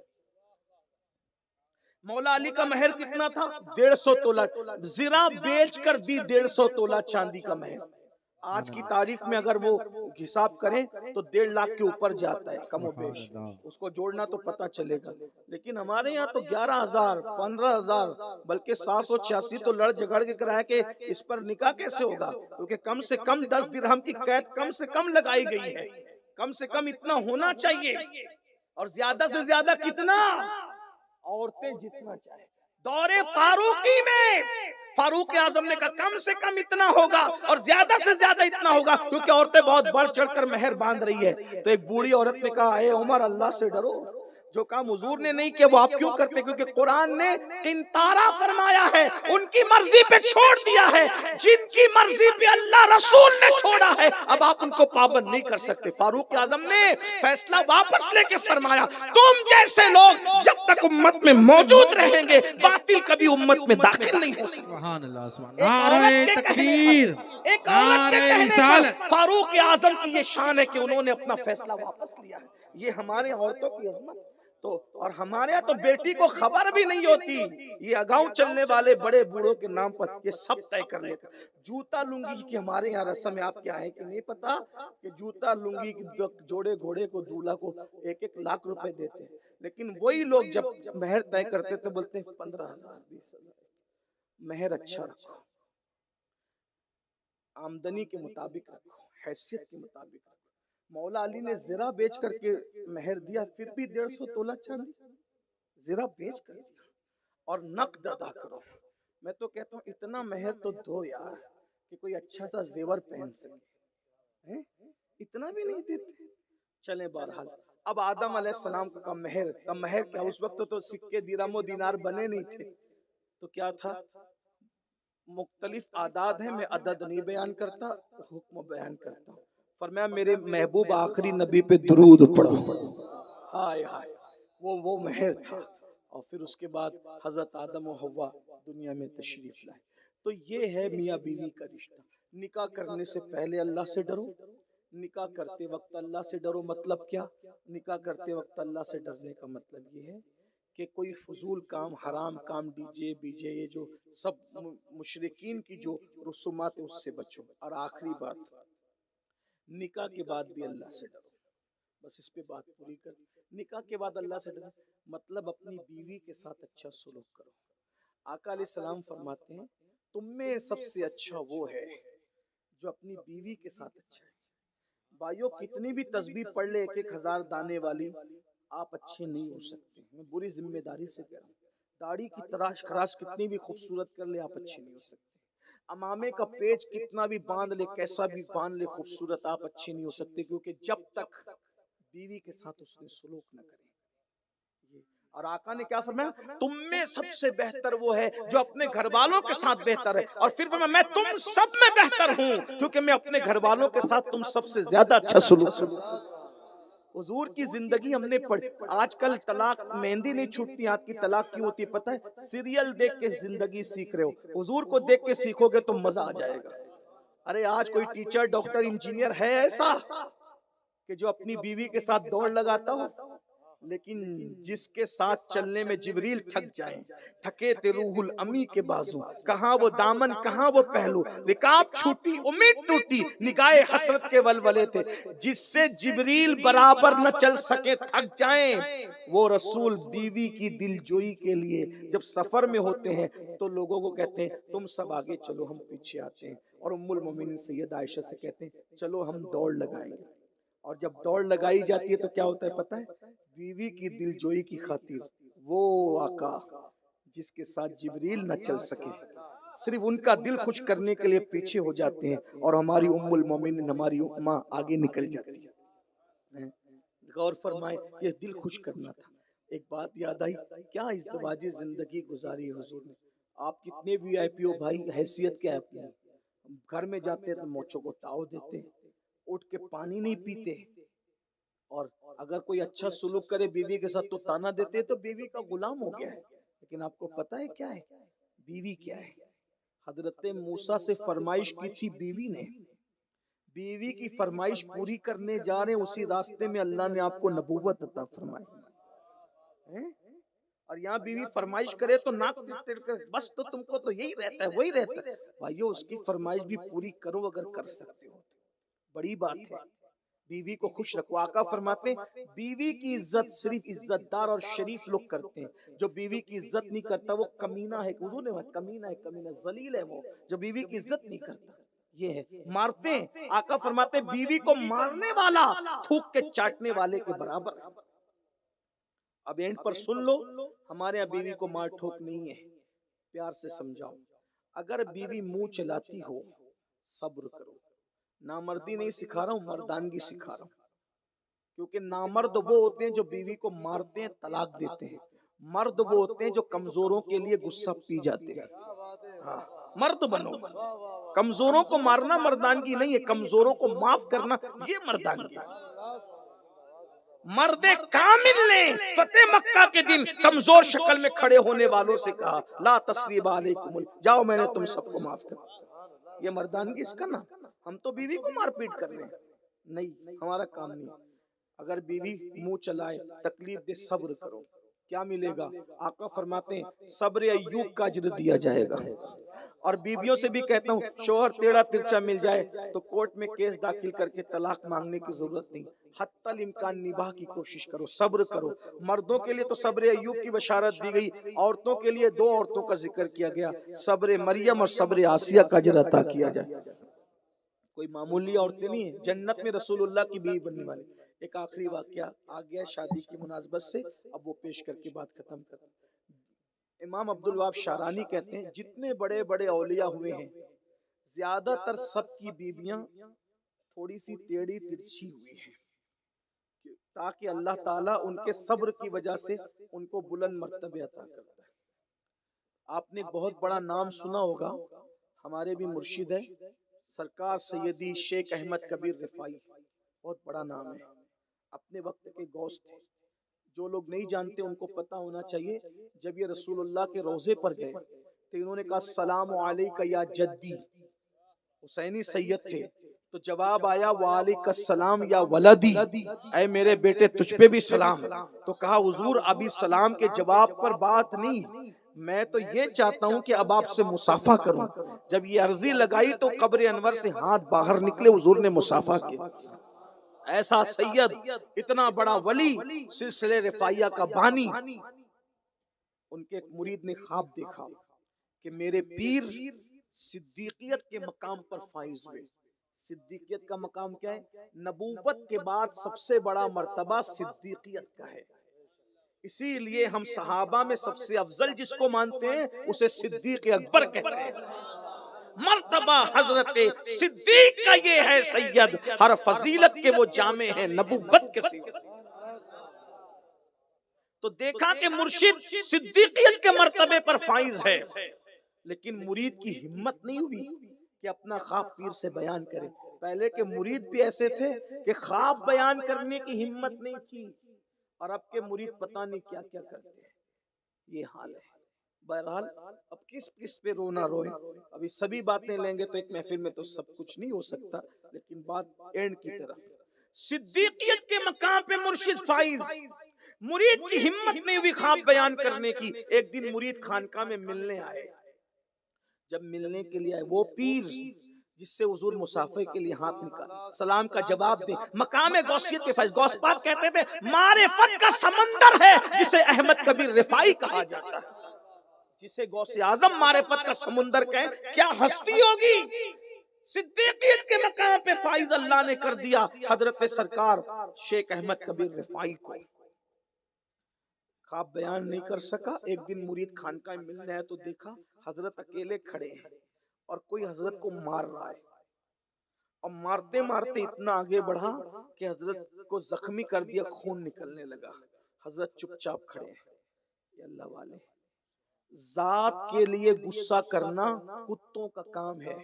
مولا علی کا مہر کتنا تھا؟ 150 تولہ. زرا بیچ کر دی 150 تولہ چاندی کا مہر. آج کی تاریخ میں اگر وہ حساب کریں تو 1.5 لاکھ کے اوپر جاتا ہے کم و سبحان بیش، اللہ، اس کو جوڑنا تو پتہ چلے گا۔ لیکن ہمارے یہاں تو 11,000 15,000 بلکہ 786 تو لڑ جھگڑ کے کرایا کہ اس پر نکاح کیسے ہوگا، کیونکہ کم سے کم 10 درہم کی قید کم سے کم لگائی گئی ہے، کم سے کم اتنا ہونا چاہیے، اور زیادہ سے زیادہ کتنا، عورتیں جتنا چاہے۔ دور فاروقی میں فاروق اعظم نے کہا کم سے کم اتنا ہوگا اور زیادہ سے زیادہ اتنا ہوگا، کیونکہ عورتیں بہت بڑھ چڑھ کر مہر باندھ رہی ہے۔ تو ایک بوڑھی عورت نے کہا اے عمر اللہ سے ڈرو، جو کام حضور نے نہیں کیا وہ آپ کیوں کرتے؟ کیونکہ قرآن نے قنطارہ فرمایا ہے، ان کی مرضی پہ چھوڑ دیا ہے، جن کی مرضی پہ اللہ رسول نے چھوڑا ہے اب آپ ان کو پابند نہیں کر سکتے۔ فاروق اعظم نے فیصلہ واپس لے کے فرمایا تم جیسے لوگ جب تک امت میں موجود رہیں گے باطل کبھی امت میں داخل نہیں ہو سکتا۔ سبحان اللہ، سبحان ایک اللہ، عورت نعرہ کے کہنے تکبیر، پر، ایک عورت کے نعرہ کہنے پر رسالت۔ فاروق اعظم کی یہ شان ہے کہ انہوں نے اپنا فیصلہ واپس لیا ہے۔ یہ ہمارے عورتوں کی عظمت تو، اور ہمارے یہاں تو بیٹی کو خبر بھی نہیں ہوتی، یہ اگاؤں چلنے والے بڑے بوڑھوں کے نام پر یہ سب طے کر لیتے۔ جوتا لنگی کی ہمارے یہاں رسم ہے، آپ کیا ہے کہ نہیں پتا کہ جوتا لنگی کی جوڑے گھوڑے کو دولہا کو 1-1 لاکھ روپے دیتے ہیں، لیکن وہی لوگ جب مہر طے کرتے تو بولتے ہیں 15,000 20,000۔ مہر اچھا رکھو، آمدنی کے مطابق رکھو، حیثیت کے مطابق رکھو۔ مولا علی نے زرہ بیچ کر کے مہر دیا، پھر بھی 150 تولہ چاندی زرہ بیچ کر دیا، اور نقد ادا کرو۔ میں تو کہتا ہوں اتنا مہر تو دو یار کہ کوئی اچھا سا زیور پہن سکے، اتنا بھی نہیں دیتے۔ چلیں بہرحال اب آدم علیہ السلام کا مہر کیا، اس وقت تو سکے درہم و دینار بنے نہیں تھے، تو کیا تھا؟ مختلف اعداد ہیں، میں عدد نہیں بیان کرتا، حکم بیان کرتا ہوں۔ فرمایا میرے محبوب آخری نبی پہ درود پڑھو، ہائے ہائے، وہ مہر تھا۔ اور پھر اس کے بعد حضرت آدم و حوا دنیا میں تشریف لائے۔ تو یہ ہے میاں بیوی کا رشتہ۔ نکاح کرنے سے پہلے اللہ سے ڈرو، نکاح کرتے وقت اللہ سے ڈرو۔ مطلب کیا؟ نکاح کرتے وقت اللہ سے ڈرنے کا مطلب یہ ہے کہ کوئی فضول کام، حرام کام، ڈی جے بی جے، یہ جو سب مشرکین کی جو رسومات ہے اس سے بچو۔ اور آخری بات، نکاح کے بعد بھی اللہ سے ڈرو، بس اس پہ بات پوری کر۔ نکاح کے بعد اللہ سے ڈرو مطلب اپنی بیوی کے ساتھ اچھا سلوک کرو۔ آقا علیہ السلام فرماتے ہیں تم میں سب سے اچھا وہ ہے جو اپنی بیوی کے ساتھ اچھا ہے۔ بھائیو کتنی بھی تسبیح پڑھ لے 1,000 دانے والی، آپ اچھے نہیں ہو سکتے۔ میں بری ذمہ داری سے کہہ رہا ہوں، داڑھی کی تراش خراش کتنی بھی خوبصورت کر لے آپ اچھے نہیں ہو سکتے۔ امامے کا پیچ کتنا بھی باندھ لے، کیسا بھی باندھ لے خوبصورت، آپ اچھے نہیں ہو سکتے، کیونکہ جب تک بیوی کے ساتھ اس نے سلوک نہ کرے۔ اور آقا نے کیا فرمایا؟ تم میں سب سے بہتر وہ ہے جو اپنے گھر والوں کے ساتھ بہتر ہے، اور پھر فرمایا میں تم سب میں بہتر ہوں کیونکہ میں اپنے گھر والوں کے ساتھ تم سب سے زیادہ اچھا سلوک کروں۔ حضور کی زندگی ہم نے پڑھی۔ آج کل طلاق مہندی نہیں چھوٹتی، ہاتھ کی طلاق کیوں ہوتی ہے پتہ ہے؟ سیریل دیکھ کے زندگی سیکھ رہے ہو، حضور کو دیکھ کے سیکھو گے تو مزہ آ جائے گا۔ ارے آج کوئی ٹیچر، ڈاکٹر، انجینئر ہے ایسا کہ جو اپنی بیوی کے ساتھ دوڑ لگاتا ہو؟ لیکن جس کے ساتھ چلنے میں جبریل تھک جائیں، تھکے تھے روح الامی کے بازو، کہاں وہ دامن کہاں وہ پہلو، رکاب چھوٹی امید ٹوٹی، نگاہ حسرت کے ولولے تھے، جس سے جبریل برابر نہ چل سکے تھک جائیں، وہ رسول بیوی کی دل جوئی کے لیے جب سفر میں ہوتے ہیں تو لوگوں کو کہتے ہیں تم سب آگے چلو ہم پیچھے آتے ہیں، اور ام المومنین سید عائشہ سے کہتے ہیں چلو ہم دوڑ لگائیں گے۔ اور جب دوڑ لگائی جاتی ہے تو کیا ہوتا ہے پتہ ہے؟ بیوی کی دل جوئی کی خاطر وہ آقا جس کے ساتھ جبریل نہ چل سکے، صرف ان کا دل خوش کرنے کے لیے پیچھے ہو جاتے ہیں، اور ہماری ام المومنین ہماری ماں آگے نکل جاتی ہے۔ غور فرمائے، یہ دل خوش کرنا تھا۔ ایک بات یاد آئی، کیا ازدواجی زندگی گزاری حضور نے۔ آپ کتنے وی آئی پی ہو بھائی، حیثیت کیا ہے اپنی؟ گھر میں جاتے ہیں تو موچوں کو تاؤ دیتے ہیں، اٹھ کے پانی نہیں پیتے، اور اگر کوئی اچھا سلوک کرے بیوی کے ساتھ تو تانا دیتے تو بیوی کا غلام ہو گیا ہے۔ لیکن آپ کو پتہ ہے کیا ہے بیوی کیا ہے؟ حضرت موسیٰ سے فرمائش کی تھی بیوی نے، بیوی کی فرمائش پوری کرنے جا رہے ہیں، اسی راستے میں اللہ نے آپ کو نبوت عطا فرمائی۔ اور یہاں بیوی فرمائش کرے تو ناک ٹر کر بس تو تم کو تو یہی رہتا ہے وہی رہتا ہے. بھائیو اس کی فرمائش بھی پوری کرو اگر کر سکتے ہو. بڑی بات ہے. بیوی کو خوش رکھو. آقا فرماتے ہیں بیوی کی عزت صرف عزت دار اور شریف لوگ کرتے ہیں. جو بیوی کی عزت نہیں کرتا وہ کمینہ ہے. حضور نے کمینہ ہے, کمینہ ذلیل ہے وہ جو بیوی کی عزت نہیں کرتا. یہ ہے مارتے ہیں. آقا فرماتے ہیں بیوی کو مارنے والا تھوک کے چاٹنے والے کے برابر. اب اینڈ پر سن لو, ہمارے یہاں بیوی کو مار ٹھوک نہیں ہے. پیار سے سمجھاؤ. اگر بیوی منہ چلاتی ہو صبر کرو. نامردی نہیں سکھا رہا ہوں, مردانگی سکھا رہا ہوں. کیونکہ نامرد وہ ہوتے ہیں جو بیوی کو مارتے ہیں, طلاق دیتے ہیں. مرد وہ ہوتے ہیں جو کمزوروں کے لیے غصہ پی جاتے ہیں. ہاں مرد بنو. کمزوروں کو مارنا مردانگی نہیں ہے, کمزوروں کو معاف کرنا یہ مردانگی ہے. مرد کامل نے فتح مکہ کے دن کمزور شکل میں کھڑے ہونے والوں سے کہا لا تثریب علیکم, جاؤ میں نے تم سب کو معاف کر. یہ مردانگی اس کا نا. ہم تو بیوی کو مار پیٹ کر رہے ہیں. نہیں, ہمارا کام نہیں. اگر بیوی منہ چلائے تکلیف دے صبر کرو. کیا ملے گا؟ آقا فرماتے ہیں صبر ایوب کا اجر دیا جائے گا. اور بیویوں سے بھی کہتا ہوں شوہر ٹیڑھا ترچا مل جائے تو کورٹ میں کیس داخل کر کے طلاق مانگنے کی ضرورت نہیں. حتی الامکان نباہ کی کوشش کرو, صبر کرو. مردوں کے لیے تو صبر ایوب کی بشارت دی گئی, عورتوں کے لیے دو عورتوں کا ذکر کیا گیا, صبر مریم اور صبر آسیہ کا اجر عطا کیا جائے. کوئی معمولی عورتیں نہیں ہیں, جنت میں رسول اللہ کی بیوی بننے والے. ایک آخری واقعہ آ گیا شادی کی مناسبت سے, اب وہ پیش کر کے بات ختم کرتا ہوں. امام عبدالوہاب شارانی کہتے ہیں جتنے بڑے بڑے اولیاء ہوئے ہیں زیادہ تر سب کی بیویاں تھوڑی سی ٹیڑھی ترچھی ہوئی ہیں, تاکہ اللہ تعالیٰ ان کے صبر کی وجہ سے ان کو بلند مرتبے عطا کرتا ہے. آپ نے بہت بڑا نام سنا ہوگا, ہمارے بھی مرشد ہے سرکار سیدی شیخ احمد کبیر رفاعی. بہت بڑا نام ہے, اپنے وقت کے غوث تھے. جو لوگ نہیں جانتے ان کو پتا ہونا چاہیے. جب یہ رسول اللہ کے روضے پر گئے تو انہوں نے کہا السلام علیکہ یا جدی. حسینی سید تھے تو جواب آیا وعلیک السلام یا ولدی, اے میرے بیٹے تجھ پہ بھی سلام. تو کہا حضور ابھی سلام کے جواب پر بات نہیں, میں تو یہ چاہتا ہوں کہ اب آپ سے مصافحہ کروں. جب یہ عرضی لگائی تو قبر انور سے ہاتھ باہر نکلے, حضور نے مصافحہ کیا. ایسا سید, اتنا بڑا ولی, سلسلے رفاعیہ کا بانی. ان کے ایک مرید نے خواب دیکھا کہ میرے پیر صدیقیت کے مقام پر فائز ہوئے. صدیقیت کا مقام کیا ہے؟ نبوت کے بعد سب سے بڑا مرتبہ صدیقیت کا ہے. اسی لیے ہم صحابہ میں سب سے افضل جس کو مانتے ہیں اسے صدیق اکبر کہتے ہیں. مرتبہ حضرت صدیق کا یہ ہے سید, ہر فضیلت کے وہ جامع ہیں نبوت کے سوا. تو دیکھا کہ مرشد صدیقیت کے مرتبے پر فائز ہے, لیکن مرید کی ہمت نہیں ہوئی کہ اپنا خواب پیر سے بیان کرے. پہلے کے مرید بھی ایسے تھے کہ خواب بیان کرنے کی ہمت نہیں تھی, اور اب کے مرید پتہ نہیں کیا کیا کرتے ہیں. یہ حال ہے. بہرحال اب کس پہ رونا روئیں, ابھی سبھی باتیں لیں گے تو ایک محفل میں تو سب کچھ نہیں ہو سکتا, لیکن بات اینڈ کی طرف. صدیقیت کے مقام پہ مرشد فائز, مرید کی ہمت نہیں ہوئی خواب بیان کرنے کی. ایک دن مرید خانقاہ میں ملنے آئے. جب ملنے کے لیے آئے وہ پیر جس سے حضور مصافحے کے لیے ہاتھ نکالے, سلام کا جواب دے, مقام غوثیت کے فائز. غوث پاک کہتے تھے معرفت کا سمندر ہے جسے احمد کبیر رفاعی کہا جاتا ہے. جسے غوث اعظم معرفت کا سمندر کہیں, کیا ہستی ہوگی. صدیقیت کے مقام پہ فائز اللہ نے کر دیا حضرت سرکار شیخ احمد کبیر رفاعی کو. خواب بیان نہیں کر سکا. ایک دن مرید خانقاہ میں ملنے آئے تو دیکھا حضرت اکیلے کھڑے ہیں اور کوئی حضرت کو مار رہا ہے, اور مارتے مارتے اتنا آگے بڑھا کہ حضرت کو زخمی کر دیا, خون نکلنے لگا. حضرت چپ چاپ کھڑے ہیں. یہ اللہ والے, ذات کے لیے غصہ کرنا کتوں کا کام ہے,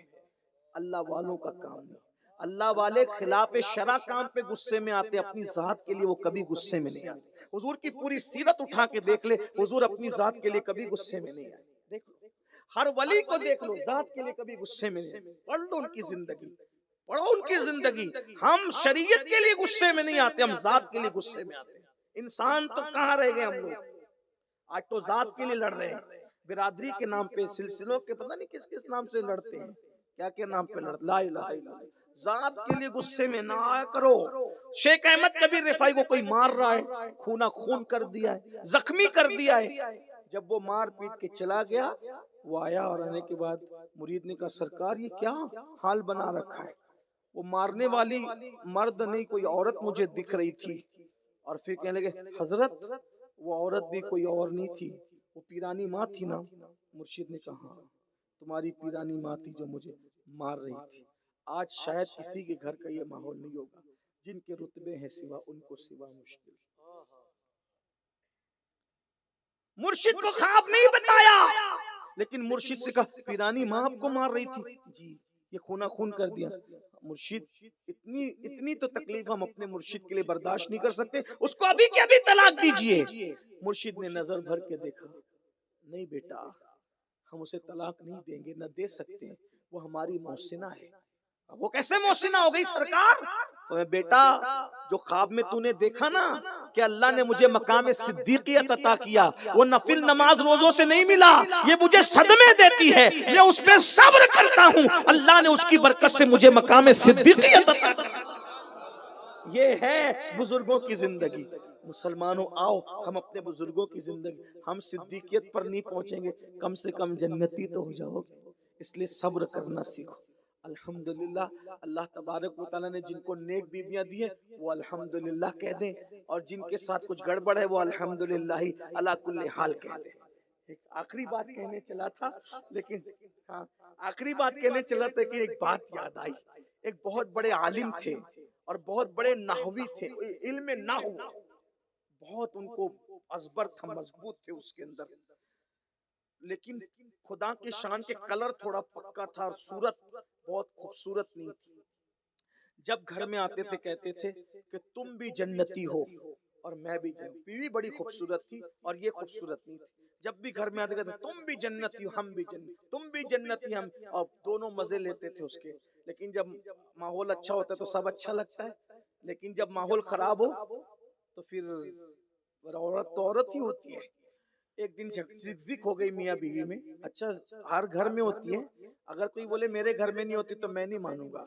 اللہ والوں کا کام نہیں. اللہ والے خلاف شرع کام پہ غصے میں آتے, اپنی ذات کے لیے وہ کبھی غصے میں نہیں آتے. حضور کی پوری سیرت اٹھا کے دیکھ لے, حضور اپنی ذات کے لیے کبھی غصے میں نہیں آئے. دیکھ لو, ہر ولی کو دیکھ لو, ذات کے لیے کبھی غصے میں نہیں. پڑھ لو ان کی زندگی, پڑھو ان کی زندگی. ہم شریعت کے لیے غصے میں نہیں آتے, ہم ذات کے لیے غصے میں آتے ہیں. انسان تو کہاں رہ گئے ہم لوگ. آج تو ذات کے لیے لڑ رہے ہیں، برادری کے نام پہ، سلسلوں کے پتہ نہیں کس کس نام سے لڑتے ہیں، کیا کیا نام پہ لڑتے، لا الہ الا اللہ۔ ذات کے لیے غصے میں نہ آیا کرو۔ شیخ احمد کبیر رفاعی کو کوئی مار رہا ہے، خونا خون کر دیا ہے، زخمی کر دیا ہے، جب وہ مار پیٹ کے چلا گیا، وہ آیا اور آنے کے بعد مرید نے کہا سرکار یہ کیا حال بنا رکھا ہے؟ وہ مارنے والی مرد نہیں کوئی عورت مجھے دکھ رہی تھی، اور پھر کہنے لگے حضرت وہ عورت بھی کوئی اور نہیں تھی، وہ پیرانی ماں تھی نا؟ مرشد نے کہا ہاں تمہاری پیرانی ماں تھی جو مجھے مار رہی تھی۔ آج شاید کسی کے گھر کا یہ ماحول نہیں ہوگا، جن کے رتبے ہیں سوا ان کو سوا مشکل۔ مرشد کو خواب نہیں بتایا، لیکن مرشد سے کہا پیرانی ماں آپ کو مار رہی تھی، جی یہ خونا خون کر دیا۔ مرشد اتنی تو تکلیف ہم اپنے مرشد کے لیے برداشت نہیں کر سکتے، اس کو ابھی کے ابھی طلاق دیجئے۔ مرشد نے نظر بھر کے دیکھا، نہیں بیٹا ہم اسے طلاق نہیں دیں گے، نہ دے سکتے، وہ ہماری محسنہ ہے۔ وہ کیسے محسنہ ہو گئی سرکار؟ بیٹا جو خواب میں تو نے دیکھا نا کہ اللہ نے مجھے مقام صدیقیت عطا کیا، وہ نفل نماز روزوں سے نہیں ملا، یہ مجھے صدمے دیتی ہے، میں اس پہ صبر کرتا ہوں، اللہ نے اس کی برکت سے مجھے مقام صدیقیت عطا کیا۔ یہ ہے بزرگوں کی زندگی۔ مسلمانوں آؤ ہم اپنے بزرگوں کی زندگی، ہم صدیقیت پر نہیں پہنچیں گے، کم سے کم جنتی تو ہو جاؤ گے، اس لیے صبر کرنا سیکھو۔ الحمدللہ اللہ تبارک و تعالیٰ نے جن کو نیک بیویاں دی ہیں وہ الحمدللہ کہہ دیں، اور جن کے ساتھ کچھ گڑبڑ ہے وہ الحمدللہ علی کل حال کہہ دیں۔ ایک آخری بات کہنے چلا تھا، لیکن آخری بات کہنے چلا تھا کہ ایک بات یاد آئی۔ ایک بہت بڑے عالم تھے اور بہت بڑے نحوی تھے، علم نحو بہت ان کو ازبر تھا، مضبوط تھے اس کے اندر، لیکن خدا کے شان کے کلر تھوڑا پکا تھا اور صورت بہت خوبصورت نہیں تھی۔ جب گھر میں آتے تھے کہتے تھے کہ تم بھی جنتی ہو اور میں بھی جنتی، بیوی بڑی خوبصورت تھی اور یہ خوبصورت نہیں تھی، جب بھی گھر میں آتے کہتے تم بھی جنتی ہو ہم بھی جنتی، تم بھی جنتی ہم، اور دونوں مزے لیتے تھے اس کے۔ لیکن جب ماحول اچھا ہوتا ہے تو سب اچھا لگتا ہے، لیکن جب ماحول خراب ہو تو پھر عورت تو عورت ہی ہوتی ہے۔ ایک دن زگزگ ہو گئی میاں بیوی میں، اچھا ہر گھر میں ہوتی ہے، اگر کوئی بولے میرے گھر میں نہیں ہوتی تو میں نہیں مانوں گا،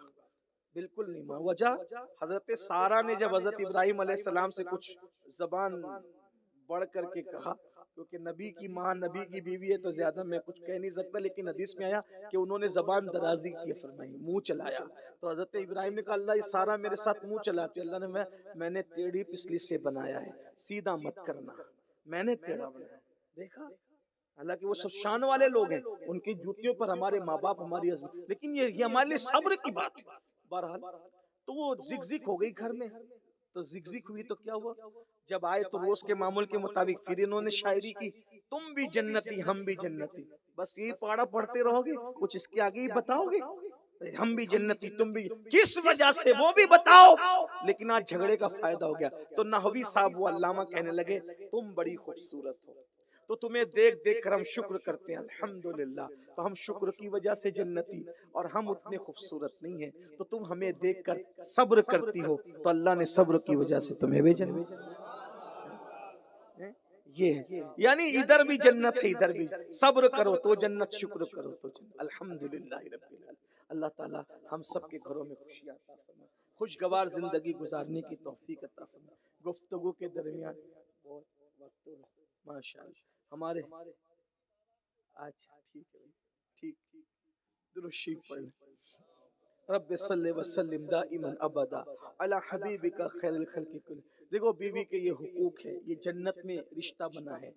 بالکل نہیں مانوں۔ وجہ حضرت سارہ نے جب حضرت ابراہیم علیہ السلام سے کچھ زبان بڑھ کر کے کہا، کیونکہ نبی کی ماں نبی کی بیوی ہے تو زیادہ میں کچھ کہہ نہیں سکتا، لیکن حدیث میں آیا کہ انہوں نے زبان درازی کی فرمائی، منہ چلایا، تو حضرت ابراہیم نے کہا اللہ یہ سارہ میرے ساتھ منہ چلاتی، اللہ نے میں نے ٹیڑھی پسلی سے بنایا ہے، سیدھا مت کرنا، میں نے ٹیڑھا بنایا۔ دیکھا حالانکہ وہ سب شان والے لوگ ہیں، ان کی جوتیوں پر ہمارے ماں باپ ہماری عزت، لیکن یہ ہمارے لیے صبر کی بات ہے۔ بہرحال تو وہ زگزگ ہو گئی گھر میں، تو زگزگ ہوئی تو کیا ہوا، جب آئے تو روز کے معمول کے مطابق پھر انہوں نے شاعری کی، تم بھی جنتی ہم بھی جنتی، بس یہی پاڑا پڑھتے رہو گے، کچھ اس کے آگے ہی بتاؤ گے، ہم بھی جنتی تم بھی، کس وجہ سے وہ بھی بتاؤ۔ لیکن آج جھگڑے کا فائدہ ہو گیا، تو نحوی صاحب وہ علامہ کہنے لگے تم بڑی خوبصورت ہو، تو تمہیں دیکھ دیکھ کر ہم شکر کرتے ہیں الحمدللہ، تو ہم شکر کی وجہ سے جنتی، اور ہم اتنے خوبصورت نہیں ہیں، تو تم ہمیں دیکھ کر صبر کرتی ہو، تو اللہ نے صبر کی وجہ سے تمہیں بھی جنت، یہ ہے، یعنی ادھر بھی جنت ہے ادھر بھی، صبر کرو تو جنت، شکر کرو تو جنت۔ الحمدللہ رب العالمین۔ اللہ تعالی ہم سب کے گھروں میں خوشی عطا فرمائے، خوشگوار زندگی گزارنے کی توفیق عطا فرمائے۔ گفتگو کے درمیان بہت وقت ماشاءاللہ ہمارے اچھا ٹھیک ہے ٹھیک درود شریف پڑھ لیں۔ رب صلی وسلم دائما ابدا علی حبیبک خیر الخلق کل۔ دیکھو بیوی کے یہ حقوق ہے، یہ جنت میں رشتہ بنا ہے،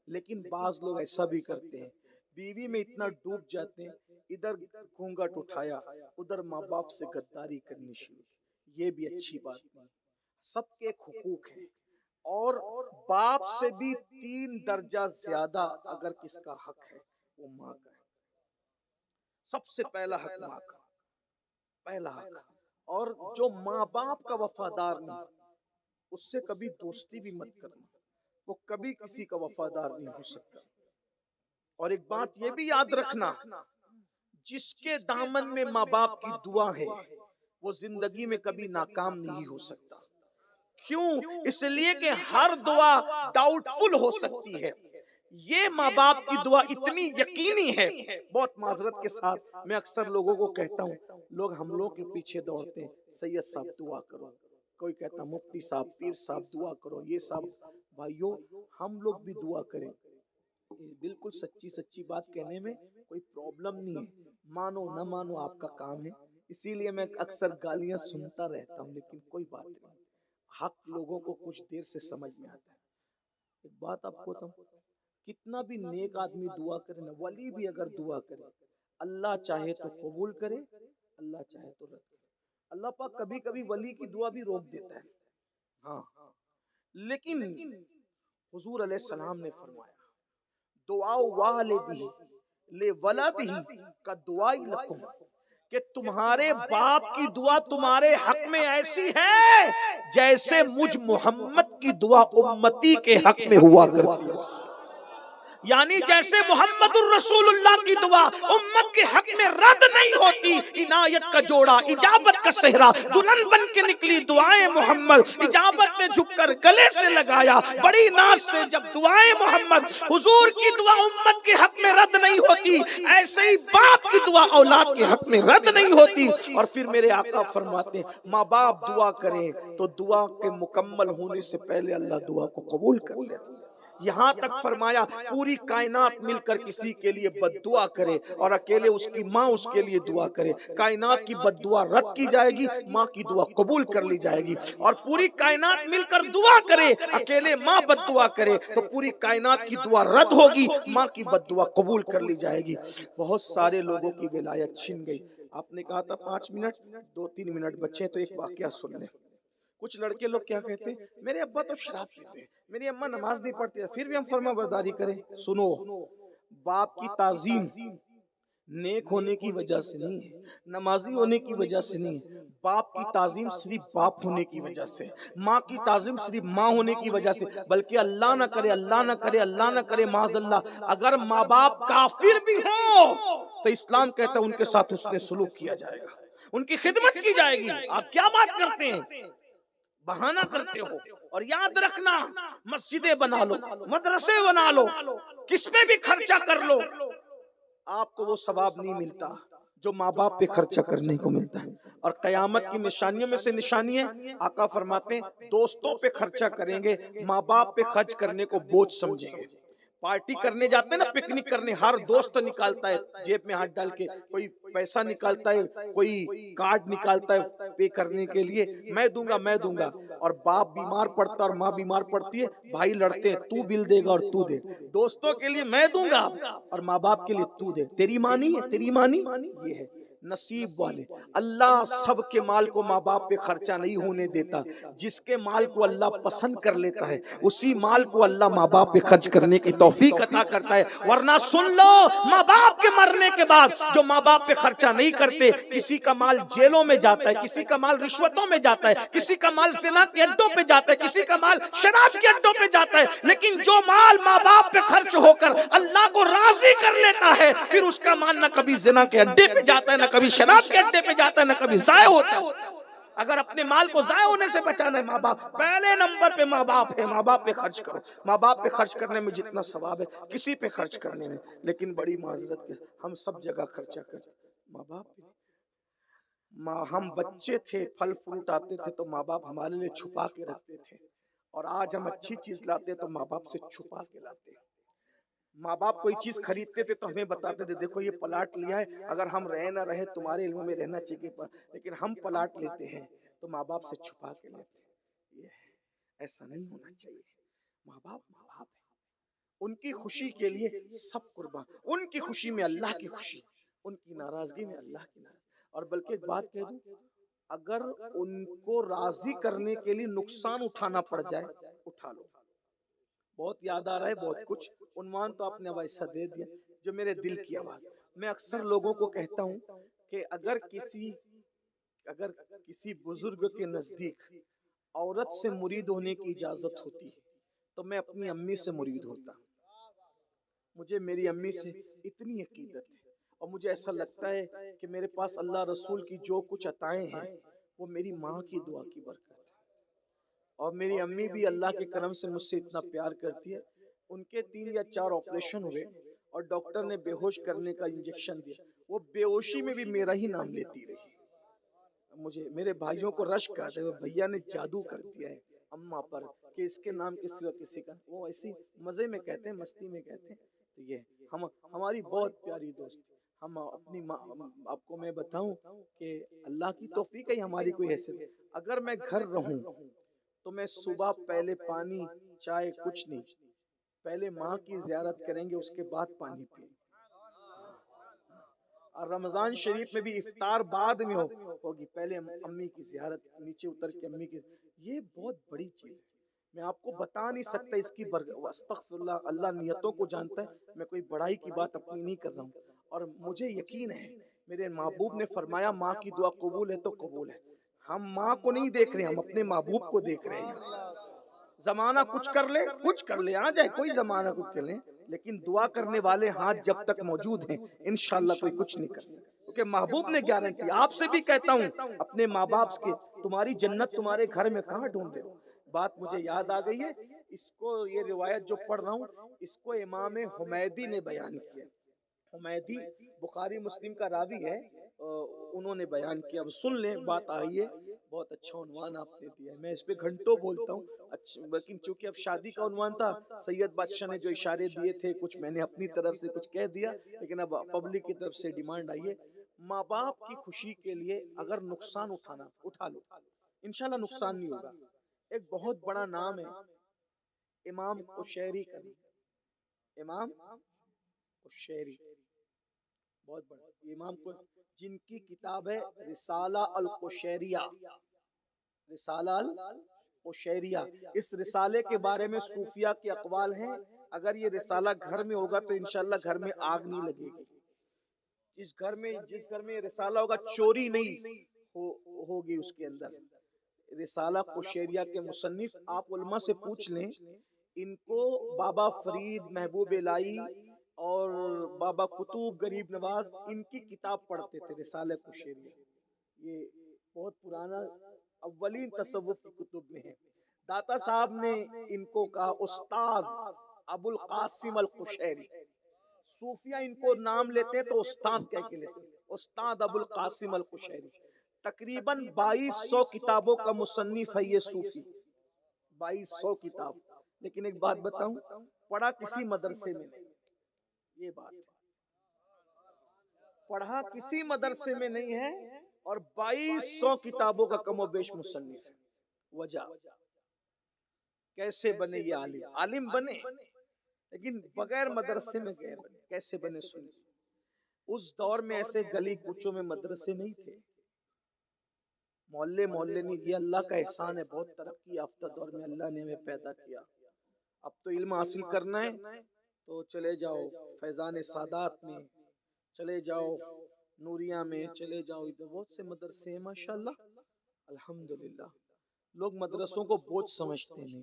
لیکن بعض لوگ ایسا بھی کرتے ہیں، بیوی میں اتنا ڈوب جاتے ہیں، ادھر گھونگھٹ اٹھایا ادھر ماں باپ سے غداری کرنی شروع، یہ بھی اچھی بات نہیں۔ سب کے ایک حقوق ہیں، اور باپ سے بھی 3 درجہ زیادہ اگر کس کا حق ہے وہ ماں کا ہے، سب سے پہلا حق ماں کا، پہلا حق۔ اور جو ماں باپ کا وفادار نہیں اس سے کبھی دوستی بھی مت کرنا، وہ کبھی کسی کا وفادار نہیں ہو سکتا۔ اور ایک بات یہ بھی یاد رکھنا، جس کے دامن میں ماں باپ کی دعا ہے وہ زندگی میں کبھی ناکام نہیں ہو سکتا۔ کیوں؟ اس لیے کہ ہر دعا ڈاؤٹ فل ہو سکتی ہے، یہ ماں باپ کی دعا اتنی یقینی ہے. بہت معذرت کے ساتھ میں اکثر لوگوں کو کہتا ہوں، لوگ ہم لوگ کے پیچھے دوڑتے ہیں، سید صاحب دعا کرو، کوئی کہتا مفتی صاحب، پیر صاحب دعا کرو، یہ صاحب. بھائیو ہم لوگ بھی دعا کریں، بالکل سچی سچی بات کہنے میں کوئی پرابلم نہیں ہے، مانو نہ مانو آپ کا کام ہے. اسی لیے میں اکثر گالیاں سنتا رہتا ہوں، لیکن کوئی بات نہیں، حق لوگوں کو کچھ دیر سے سمجھ میں آتا ہے. ایک بات آپ کو بتاؤں، کتنا بھی نیک آدمی دعا کرے نا، ولی بھی اگر دعا کرے، اللہ چاہے تو قبول کرے، اللہ چاہے تو رد کرے. اللہ پاک کبھی کبھی ولی کی دعا بھی روک دیتا ہے، ہاں، لیکن حضور علیہ السلام نے فرمایا دعا والدی لے ولدی کا دعائی لکم، کہ تمہارے باپ کی دعا تمہارے حق میں ایسی ہے جیسے مجھ محمد کی دعا امتی کے حق میں ہوا کرتی ہے. یعنی جیسے محمد الرسول اللہ کی دعا امت کے حق میں رد نہیں ہوتی، عنایت کا جوڑا، اجابت کا صحرا، دلہن بن کے نکلی دعائیں محمد، اجابت میں جھک کر گلے سے لگایا بڑی ناز سے جب دعائیں محمد. حضور کی دعا امت کے حق میں رد نہیں ہوتی، ایسے ہی باپ کی دعا اولاد کے حق میں رد نہیں ہوتی. اور پھر میرے آقا فرماتے ہیں ماں باپ دعا کریں تو دعا کے مکمل ہونے سے پہلے اللہ دعا کو قبول کر لیتا ہے. یہاں تک فرمایا پوری کائنات مل کر کسی کے لیے بد دعا کرے اور اکیلے اس کی ماں اس کے لیے دعا کرے، کائنات کی بد دعا رد کی جائے گی، ماں کی دعا قبول کر لی جائے گی. اور پوری کائنات مل کر دعا کرے، اکیلے ماں بد دعا کرے تو پوری کائنات کی دعا رد ہوگی، ماں کی بد دعا قبول کر لی جائے گی. بہت سارے لوگوں کی ولایت چھن گئی. آپ نے کہا تھا 5 منٹ، 2-3 منٹ بچے تو ایک واقعہ سن لیں. کچھ لڑکے لوگ کیا کہتے ہیں، میرے ابا تو شراب پیتے ہیں، میری اماں نماز نہیں پڑھتی ہے، پھر بھی ہم فرما برداری کریں. سنو، باپ کی تعظیم نیک ہونے کی وجہ سے نہیں ہے، نمازی ہونے کی وجہ سے نہیں ہے. باپ کی تعظیم صرف باپ ہونے کی وجہ سے، ماں کی تعظیم صرف ماں ہونے کی وجہ سے. بلکہ اللہ نہ کرے، اللہ نہ کرے، اللہ نہ کرے، معاذ اللہ، اگر ماں باپ کافر بھی ہوں تو اسلام کہتا ہے ان کے ساتھ اس نے سلوک کیا جائے گا، ان کی خدمت کی جائے گی. آپ کیا بات کرتے ہیں، بہانہ کرتے ہو. اور یاد رکھنا، مسجدیں بنا لو، مدرسے بنا لو، کس پہ بھی خرچہ کر لو، آپ کو وہ ثواب نہیں ملتا جو ماں باپ پہ خرچہ کرنے کو ملتا ہے. اور قیامت کی نشانیوں میں سے نشانی ہے، آقا فرماتے ہیں دوستوں پہ خرچہ کریں گے، ماں باپ پہ خرچ کرنے کو بوجھ سمجھیں گے. پارٹی کرنے جاتے ہیں نا، پکنک کرنے، ہر دوست نکالتا ہے جیب میں ہاتھ ڈال کے، کوئی پیسہ نکالتا ہے، کوئی کارڈ نکالتا ہے پے کرنے کے لیے، میں دوں گا میں دوں گا. اور باپ بیمار پڑتا ہے اور ماں بیمار پڑتی ہے، بھائی لڑتے ہیں، تو بل دے گا اور تو دے. دوستوں کے لیے میں دوں گا اور ماں باپ کے لیے تو دے. تیری مانی ہے، تیری مانی یہ ہے. نصیب والے، اللہ سب کے مال کو ماں باپ پہ خرچہ نہیں ہونے دیتا. جس کے مال کو اللہ پسند کر لیتا ہے اسی مال کو اللہ ماں باپ پہ خرچ کرنے کی توفیق عطا کرتا ہے. ورنہ سن لو، ماں باپ کے مرنے کے بعد جو ماں باپ پہ خرچہ نہیں کرتے، کسی کا مال جیلوں میں جاتا ہے، کسی کا مال رشوتوں میں جاتا ہے، کسی کا مال زنا کے اڈوں پہ جاتا ہے، کسی کا مال شراب کے اڈوں پہ جاتا ہے. لیکن جو مال ماں باپ پہ خرچ ہو کر اللہ کو راضی کر لیتا ہے، پھر اس کا مال نہ کبھی زنا کے اڈے پہ جاتا ہے، نہ کبھی شراب کے اڈے پہ جاتا ہے، نہ کبھی ضائع ہوتا ہے. اگر اپنے مال کو ضائع ہونے سے بچانا ہے، ماں باپ پہلے نمبر پہ ماں باپ ہے، ماں باپ پہ خرچ کرو. ماں باپ پہ خرچ کرنے میں جتنا ثواب ہے کسی پہ خرچ کرنے میں. لیکن بڑی معذرت کے ہم سب جگہ خرچہ کرتے، ماں باپ پہ. ہم بچے تھے، پھل فروٹ آتے تھے تو ماں باپ ہمارے لیے چھپا کے رکھتے تھے، اور آج ہم اچھی چیز لاتے تو ماں باپ سے چھپا کے لاتے. ماں باپ کوئی چیز خریدتے تھے تو ہمیں بتاتے تھے دیکھو یہ پلاٹ لیا ہے، اگر ہم رہے نہ رہے تمہارے علم میں رہنا چاہیے، لیکن ہم پلاٹ لیتے ہیں تو ماں باپ سے چھپا کے لیتے ہیں. یہ ایسا نہیں ہونا چاہیے. ماں باپ ماں باپ ہے، ان کی خوشی کے لیے سب قربان، ان کی خوشی میں اللہ کی خوشی، ان کی ناراضگی میں اللہ کی ناراضگی. اور بلکہ ایک بات کہہ دوں، اگر ان کو راضی کرنے کے لیے نقصان اٹھانا پڑ جائے اٹھا لو. بہت یاد آ رہا ہے بہت کچھ، عنوان تو آپ نے اب ایسا دے دیا جو میرے دل کی آواز. میں اکثر لوگوں کو کہتا ہوں کہ اگر کسی بزرگ کے نزدیک عورت سے مرید ہونے کی اجازت ہوتی تو میں اپنی امی سے مرید ہوتا. مجھے میری امی سے اتنی عقیدت ہے، اور مجھے ایسا لگتا ہے کہ میرے پاس اللہ رسول کی جو کچھ عطائیں ہیں وہ میری ماں کی دعا کی برکت ہے. اور میری امی بھی اللہ کے کرم سے مجھ سے اتنا پیار کرتی ہے. ان کے 3 یا 4 آپریشن ہوئے اور ڈاکٹر نے بے ہوش کرنے کا انجیکشن دیا. وہ بے ہوشی میں بھی میرا ہی نام لیتی رہی. مجھے میرے بھائیوں کو رشک آتے ہیں بھیا نے جادو کر دیا ہے اماں پر کہ اس کے نام کے سوا کسی کا. وہ ایسی مزے میں کہتے ہیں, مستی میں کہتے ہیں. تو یہ ہماری بہت پیاری دوست. ہم اپنی آپ کو میں بتاؤں کہ اللہ کی توفیق ہے ہماری کوئی حیثیت. اگر میں گھر رہوں تو میں صبح پہلے پانی چائے کچھ نہیں, پہلے ماں کی زیارت کریں گے, اس کے بعد پانی پئیں. اور رمضان شریف میں بھی افطار بعد میں ہوگی, پہلے امی کی زیارت, نیچے اتر کے امی کی. یہ بہت بڑی چیز ہے, میں آپ کو بتا نہیں سکتا اس کی استغفر اللہ, اللہ نیتوں کو جانتا ہے. میں کوئی بڑائی کی بات اپنی نہیں کر رہا ہوں, اور مجھے یقین ہے میرے محبوب نے فرمایا ماں کی دعا قبول ہے تو قبول ہے. ہم ماں کو نہیں دیکھ رہے, ہم اپنے محبوب کو دیکھ رہے ہیں. زمانہ کچھ کر لے آ جائے, کوئی زمانہ کچھ کر لے, لیکن دعا کرنے والے ہاتھ جب تک موجود ہیں انشاءاللہ کوئی کچھ نہیں کر سکتا, کیونکہ محبوب نے گارنٹی. آپ سے بھی کہتا ہوں اپنے ماں باپ کے, تمہاری جنت تمہارے گھر میں کہاں ڈھونڈ رہے ہو. بات مجھے یاد آ گئی ہے, اس کو یہ روایت جو پڑھ رہا ہوں اس کو امام حمیدی نے بیان کیا. حمیدی بخاری مسلم کا راوی ہے, انہوں نے بیان کیا. اب سن لیں, بات آئیے. بہت اچھا عنوان آپ نے دیا ہے, میں اس پہ گھنٹوں بولتا ہوں. لیکن چونکہ اب شادی کا عنوان تھا, سید بادشاہ نے جو اشارے دیے تھے کچھ میں نے اپنی طرف سے کچھ کہہ دیا, لیکن اب پبلک کی طرف سے ڈیمانڈ آئی ہے. ماں باپ کی خوشی کے لیے اگر نقصان اٹھانا اٹھا لو, انشاءاللہ نقصان نہیں ہوگا. ایک بہت بڑا نام ہے امام قشیری کا, امام قشیری, بہت بڑا امام کو, جن کی کتاب ہے رسالہ القشیریہ, رسالہ القشیریہ. اس رسالے کے بارے میں صوفیہ کے اقوال ہیں. اگر یہ رسالہ گھر میں ہوگا تو انشاءاللہ گھر میں آگ نہیں لگے گی. جس گھر میں رسالہ ہوگا چوری نہیں ہوگی اس کے اندر. رسالہ قشیریہ کے مصنف آپ علماء سے پوچھ لیں, ان کو بابا فرید, محبوب الہی اور بابا قطب غریب نواز ان کی کتاب پڑھتے تھے, رسالہ قشیریہ. یہ بہت پرانا اولین تصوف کی کتب میں ہے. داتا صاحب نے ان کو کہا استاد ابو القاسم القشیری. صوفیہ ان کو نام لیتے ہیں تو استاد کہہ کے لیتے ہیں, استاد ابو القاسم القشیری. تقریباً 2200 کتابوں کا مصنف ہے یہ صوفی, 2200 کتاب. لیکن ایک بات بتاؤں, پڑھا کسی مدرسے میں نہیں. یہ بات پڑھا کسی مدرسے میں نہیں ہے, اور 2200 کتابوں کا کم و بیش مصنف ہے. وجہ کیسے بنے یہ عالم, عالم بنے لیکن بغیر مدرسے میں گئے بنے. کیسے بنے سنیں. اس دور میں ایسے گلی کوچوں میں مدرسے نہیں تھے, محلے نہیں. یہ اللہ کا احسان ہے, بہت ترقی یافتہ دور میں اللہ نے ہمیں پیدا کیا. اب تو علم حاصل کرنا ہے تو چلے جاؤ فیضان سادات میں, چلے جاؤ نوریہ میں, چلے جاؤ, ادھر بہت سے مدرسے ہیں ماشاءاللہ الحمدللہ. لوگ مدرسوں کو بوجھ سمجھتے نہیں.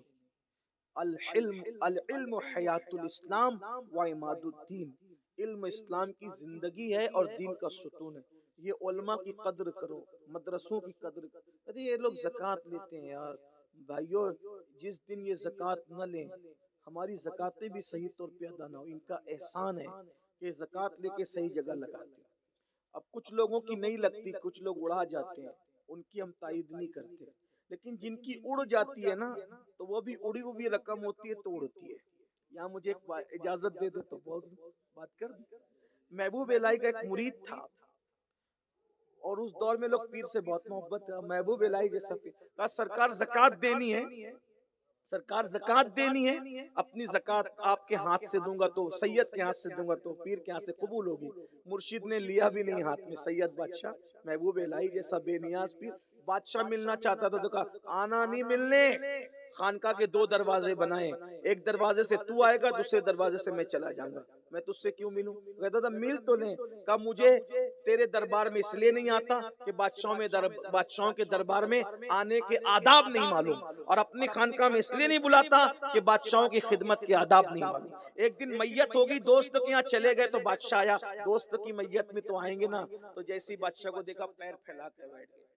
العلم حیات الاسلام و عماد الدین. علم اسلام کی زندگی ہے اور دین کا ستون ہے. یہ علماء کی قدر کرو, مدرسوں کی قدر کرو. ارے یہ لوگ زکوٰۃ لیتے ہیں یار بھائیو, جس دن یہ زکوٰۃ نہ لیں, ہماری زکوٰتیں بھی صحیح طور پہ ادا نہ ہو. ان کا احسان ہے کہ زکوٰۃ لے کے صحیح جگہ لگاتے ہیں. اب کچھ لوگوں کی نہیں لگتی, کچھ لوگ اڑا جاتے ہیں, ان کی ہم تائید نہیں کرتے. لیکن جن کی اڑ جاتی ہے نا, تو وہ بھی اڑی ہوئی رقم ہوتی ہے تو اڑتی ہے. یہاں مجھے ایک اجازت دے دے تو بہت بات کر دیں. محبوب الہی کا ایک مرید تھا, اور اس دور میں لوگ پیر سے بہت محبت ہے. محبوب الہی جیسا پیر, کہا سرکار زکوٰۃ دینی ہے, سرکار زکوٰۃ دینی ہے, اپنی زکوٰۃ آپ کے ہاتھ سے دوں گا تو, سید کے ہاتھ سے دوں گا تو پیر کے ہاتھ سے قبول ہوگی. مرشد نے لیا بھی نہیں ہاتھ میں. سید بادشاہ محبوب الہی جیسا بے نیاز پیر, بادشاہ ملنا چاہتا تھا تو کہا آنا نہیں ملنے. خانقاہ کے 2 دروازے بنائے, ایک دروازے سے تو آئے گا, دوسرے دروازے سے میں چلا جاؤں گا. میں تجھ سے کیوں ملوں؟ کہتا تھا مل تو لیں. کہا مجھے تیرے دربار میں اس لیے نہیں آتا کہ بادشاہوں کے دربار میں آنے کے آداب نہیں معلوم, اور اپنی خانقاہ میں اس لیے نہیں بلاتا کہ بادشاہوں کی خدمت کے آداب نہیں معلوم. ایک دن میت ہوگی, دوست کے یہاں چلے گئے تو بادشاہ آیا, دوست کی میت میں تو آئیں گے نا. تو جیسی بادشاہ کو دیکھا پیر پھیلا کے بیٹھ گئے.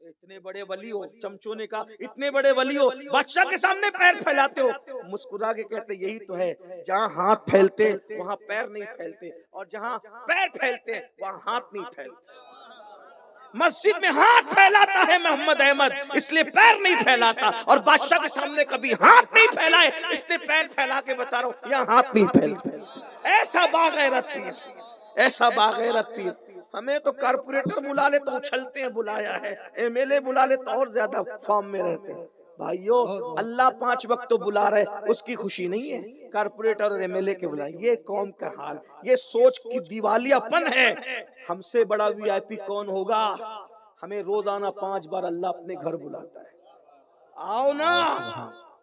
اتنے بڑے ولی ہو، چمچوں نے کہا اتنے بڑے ولی ہو، بادشاہ کے سامنے پیر پھیلاتے ہو؟ مسکرا کے کہتے یہی تو ہے، جہاں ہاتھ پھیلتے وہاں پیر نہیں پھیلتے، اور جہاں پیر پھیلتے وہاں ہاتھ نہیں پھیلتے۔ مسجد میں ہاتھ پھیلاتا ہے محمد احمد، اس لیے پیر نہیں پھیلاتا، اور بادشاہ کے سامنے کبھی ہاتھ نہیں پھیلائے، اس لیے پیر پھیلا کے بتا رہا ہوں یہاں ہاتھ نہیں پھیلتے۔ ایسا باغیرت پیر، ایسا باغیرت پیر۔ ہمیں تو کارپوریٹر بلا لے تو اچھلتے ہیں بلایا ہے، ایم ایل اے بلا لے تو اور زیادہ فارم میں رہتے ہیں۔ بھائیو اللہ 5 وقت تو بلا رہے، اس کی خوشی نہیں ہے کارپوریٹر اور ایم ایل اے کے بلائیں۔ یہ قوم کا حال، یہ سوچ کی دیوالیہ پن ہے۔ ہم سے بڑا وی آئی پی کون ہوگا؟ ہمیں روزانہ 5 بار اللہ اپنے گھر بلاتا ہے، آؤ نا۔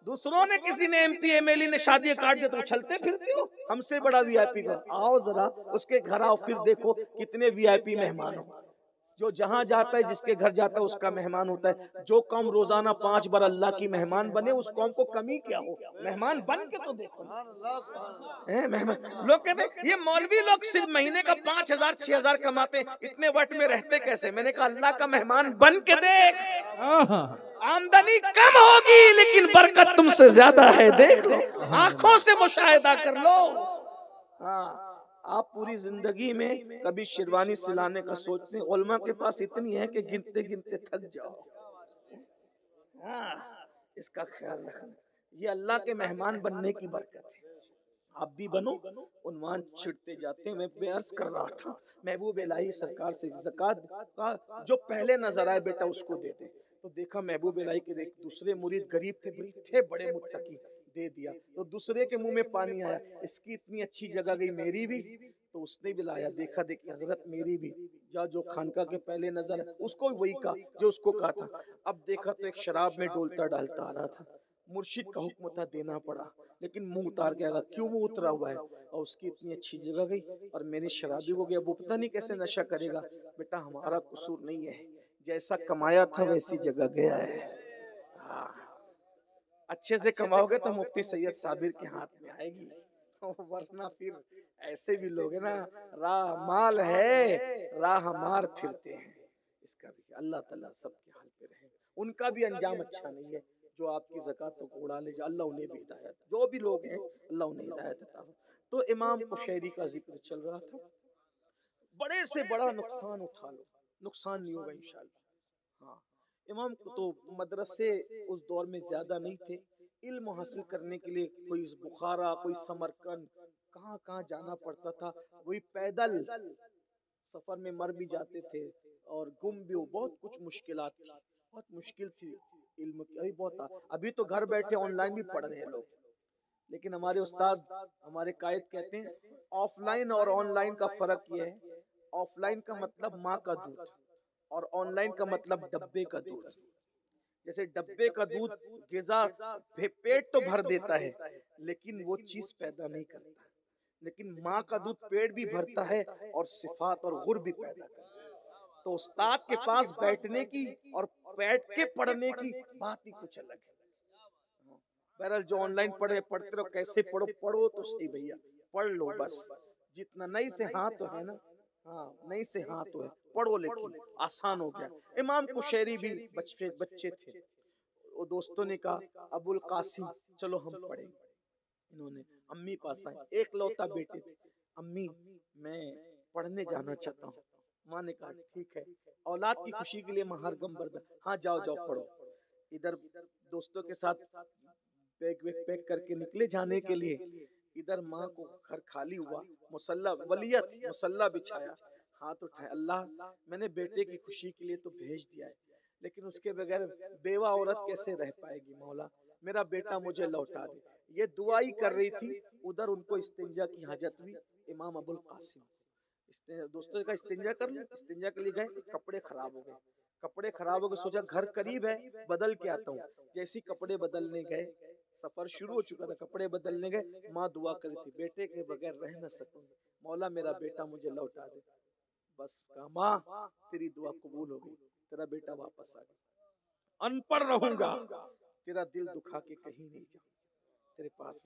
دوسروں نے کسی نے M P M L A نے شادی کاٹ دیا تو اچھلتے پھرتے ہو؟ ہم سے بڑا وی آئی پی کا آؤ ذرا اس کے گھر آؤ، پھر دیکھو کتنے وی آئی پی مہمان ہو۔ جو جہاں جاتا ہے جس کے گھر جاتا ہے اس کا مہمان ہوتا ہے۔ جو قوم روزانہ 5 بار اللہ کی مہمان بنے اس قوم کو کمی کیا ہو؟ مہمان بن کے تو دیکھو۔ لوگ کہتے ہیں یہ مولوی لوگ صرف مہینے کا 5,000 6,000 کماتے ہیں، اتنے وقت میں رہتے کیسے؟ میں نے کہا اللہ کا مہمان بن کے دیکھ، آمدنی کم ہوگی لیکن برکت تم سے زیادہ ہے، دیکھ لو، آنکھوں سے مشاہدہ کر لو۔ ہاں آپ پوری زندگی میں کبھی شیروانی سلانے کا سوچتے ہیں، علماء کے پاس اتنی ہے کہ گنتے گنتے تھک جاؤ۔ ہاں اس کا خیال رکھنا، یہ اللہ کے مہمان بننے کی برکت ہے۔ آپ بھی بنو، عنوان چھٹتے جاتے ہیں۔ میں بے عرض کر رہا تھا محبوب الہی سرکار سے زکوٰۃ کا جو پہلے نظر آئے بیٹا اس کو دے دے، تو دیکھا محبوب الہی کے دوسرے مرید غریب تھے بڑے متقی، دے دیا تو دوسرے کے منہ میں پانی آیا، اس کی اتنی اچھی جگہ گئی میری بھی، تو اس نے بھی لایا، دیکھا دیکھی حضرت میری بھی جا، جو خانقاہ کے پہلے نظر ہے اس کو وہی کہا جو اس کو کہا تھا۔ اب دیکھا تو ایک شراب میں ڈولتا ڈالتا آ رہا تھا، مرشد کا حکم تھا دینا پڑا، لیکن منہ اتار کے آگا کیوں منہ اترا ہوا ہے؟ اور اس کی اتنی اچھی جگہ گئی، اور میری شرابی ہو گیا، وہ پتہ نہیں کیسے نشہ کرے گا۔ بیٹا ہمارا قصور نہیں ہے، جیسا کمایا تھا ویسی جگہ گیا ہے۔ اچھے سے کماؤ گے تو مفتی سید صابر کے ہاتھ میں آئے گی، ورنہ پھر ایسے بھی لوگ ہیں نا، راہ مال ہے راہ مار پھرتے ہیں۔ اس کا بھی اللہ تعالیٰ سب کے حال پہ رہے، ان کا بھی انجام اچھا نہیں ہے جو آپ کی زکاتوں کو اڑا لے جا، اللہ انہیں بھی ہدایت، جو بھی لوگ ہیں اللہ انہیں ہدایت عطا ہو۔ تو امام قشیری کا ذکر چل رہا تھا، بڑے سے بڑا نقصان اٹھا لو، نقصان نہیں ہوگا انشاءاللہ۔ ہاں امام کو تو مدرسے اس دور میں زیادہ نہیں تھے، علم حاصل کرنے کے لیے کوئی بخارا کوئی سمرقند کہاں کہاں جانا پڑتا تھا، وہی پیدل سفر میں مر بھی جاتے تھے اور گم بھی ہو، بہت کچھ مشکلات تھی، بہت مشکل تھی علم کی، ابھی بہت، ابھی تو گھر بیٹھے آن لائن بھی پڑھ رہے ہیں لوگ، لیکن ہمارے استاد ہمارے قائد کہتے ہیں آف لائن اور آن لائن کا فرق یہ ہے، آف لائن کا مطلب ماں کا دودھ اور آن لائن کا مطلب ڈبے کا دودھ۔ جیسے ڈبے کا دودھ غذا پیٹ تو بھر دیتا ہے لیکن وہ چیز پیدا نہیں کرتا، لیکن ماں کا دودھ پیٹ بھی بھرتا ہے اور صفات اور غر بھی پیدا کرتا ہے۔ تو استاد کے پاس بیٹھنے کی اور بیٹھ کے پڑھنے کی بات ہی کچھ الگ ہے۔ بہرحال جو آن لائن پڑھتے رہو، کیسے پڑھو، پڑھو تو صحیح بھیا، پڑھ لو بس، جتنا نہیں سے ہاں تو ہے نا، ہاں نہیں سے ہاں تو ہے، پڑھو لیکن آسان ہو گیا۔ امام قشیری بھی بچے تھے، وہ دوستوں نے کہا ابو القاسم چلو ہم پڑھیں گے، انہوں نے امی پاس آئے، ایک لوتا بیٹے تھے، امی میں پڑھنے جانا چاہتا ہوں۔ ماں نے کہا ٹھیک ہے، اولاد کی خوشی کے لیے ماں ہر غم برداشت، ہاں جاؤ جاؤ پڑھو۔ ادھر دوستوں کے ساتھ بیگ پیک کر کے نکلے جانے کے لیے، ادھر ماں کو گھر خالی ہوا، مصلی ولیت مصلی بچھایا، ہاتھ اٹھایا، اللہ میں نے بیٹے کی خوشی کے لیے تو بھیج دیا ہے، لیکن اس کے بغیر بیوہ عورت کیسے رہ پائے گی، مولا میرا بیٹا مجھے لوٹا دے۔ یہ دعائی کر رہی تھی، ادھر ان کو استنجا کی حاجت ہوئی، امام ابو القاسم دوستوں کا استنجا کر لیں، استنجا کے لیے گئے، کپڑے خراب ہو گئے، کپڑے خراب ہو گئے، سوچا گھر قریب ہے بدل کے آتا ہوں، جیسی کپڑے بدلنے گئے، سفر شروع ہو چکا تھا، کپڑے بدلنے گئے، ماں دعا کری تھی بیٹے کے بغیر رہ نہ سکوں، مولا میرا بیٹا مجھے لوٹا دے۔ بس کہا ماں تیری دعا قبول ہو گئی، تیرا بیٹا واپس آ گیا، ان پڑھ رہوں گا، تیرا دل دکھا کے کہیں نہیں جاؤں، تیرے پاس۔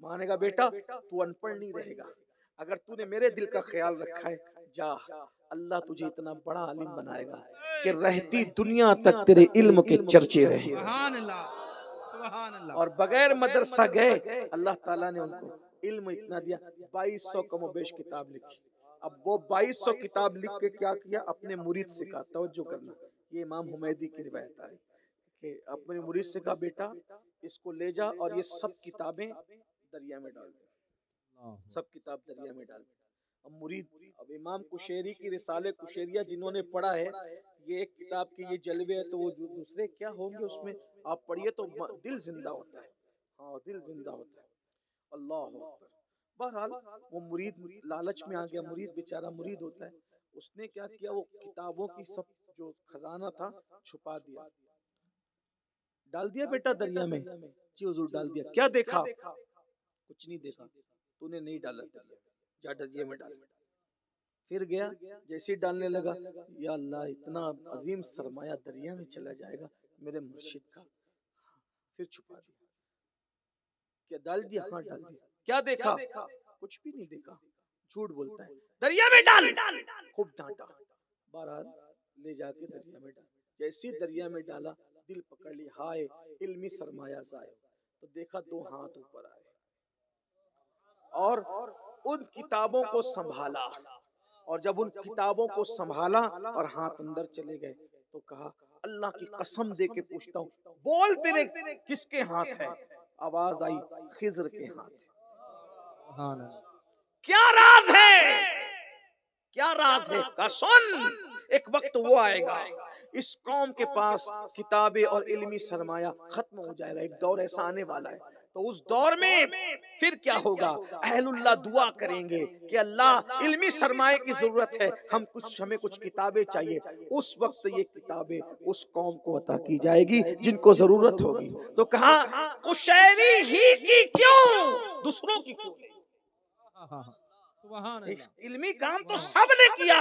ماں نے کہا بیٹا تو ان پڑھ نہیں رہے گا، اگر تو نے میرے دل کا خیال رکھا ہے جا، اللہ تجھے اتنا بڑا عالم بنائے گا کہ رہتی دنیا تک تیرے علم کے چرچے رہیں۔ سبحان اللہ، سبحان اللہ۔ اور بغیر مدرسہ گئے اللہ تعالیٰ نے ان کو علم اتنا دیا، 2200 کم و بیش کتاب لکھی۔ اب وہ 2200 کتاب لکھ کے کیا کیا؟ اپنے مرید سے کہا، توجہ کرنا، یہ امام حمیدی کی روایت آ رہی کہ اپنے مرید سے کہا بیٹا اس کو لے جا اور یہ سب کتابیں دریا میں ڈال دے، سب کتاب دریا میں ڈال دے۔ اب مرید، اب امام کشیری کی رسالے کشیریہ جنہوں نے پڑھا ہے، یہ ایک کتاب کے یہ جلوے ہے تو وہ دوسرے کیا ہوں گے اس میں، آپ پڑھیے تو دل زندہ ہوتا ہے، ہاں دل زندہ ہوتا ہے۔ اللہ اکبر۔ بہرحال وہ مرید لالچ میں آ گیا، مرید بیچارہ مرید ہوتا ہے، اس نے کیا کیا، وہ کتابوں کی سب جو خزانہ تھا چھپا دیا، ڈال دیا بیٹا دریا میں، جی حضور ڈال دیا۔ کیا دیکھا؟ کچھ نہیں دیکھا، تو نے نہیں ڈالا دریا میں، جا دریا میں ڈال۔ پھر گیا، جیسے ڈالنے لگا، یا اللہ اتنا عظیم سرمایہ دریا میں چلا جائے گا میرے مرشد کا، پھر چھپا دیا۔ کیا ڈال دیا؟ ہاں ڈال دیا۔ کیا دیکھا؟ کچھ بھی نہیں دیکھا، جھوٹ بولتا ہے، دریا میں ڈال، خوب ڈانٹا، بہرحال لے جا کے دریا میں ڈال۔ جیسی دریا میں ڈالا دل پکڑ لی، ہائے علمی سرمایہ ضائع، تو دیکھا 2 ہاتھ اوپر آئے اور ان کتابوں کو سنبھالا، اور جب ان کتابوں کو سنبھالا اور ہاتھ اندر چلے گئے تو کہا اللہ کی قسم دے کے پوچھتا ہوں بول تیرے کس کے ہاتھ ہے؟ آواز آئی خضر کے ہاتھ ہے۔ سبحان اللہ۔ کیا راز ہے؟ کیا راز ہے؟ کہا سن، ایک وقت وہ آئے گا اس قوم کے پاس کتابیں اور علمی سرمایہ ختم ہو جائے گا، ایک دور ایسا آنے والا ہے، تو اس دور میں پھر کیا ہوگا؟ اہل اللہ دعا کریں گے کہ اللہ علمی سرمایہ کی ضرورت ہے، ہمیں کچھ کتابیں چاہیے، اس وقت یہ کتابیں اس قوم کو عطا کی جائے گی جن کو ضرورت ہوگی۔ تو کہا کشیری ہی کی کیوں، دوسروں کی کیوں؟ سبحان اللہ۔ علمی کام تو سب نے کیا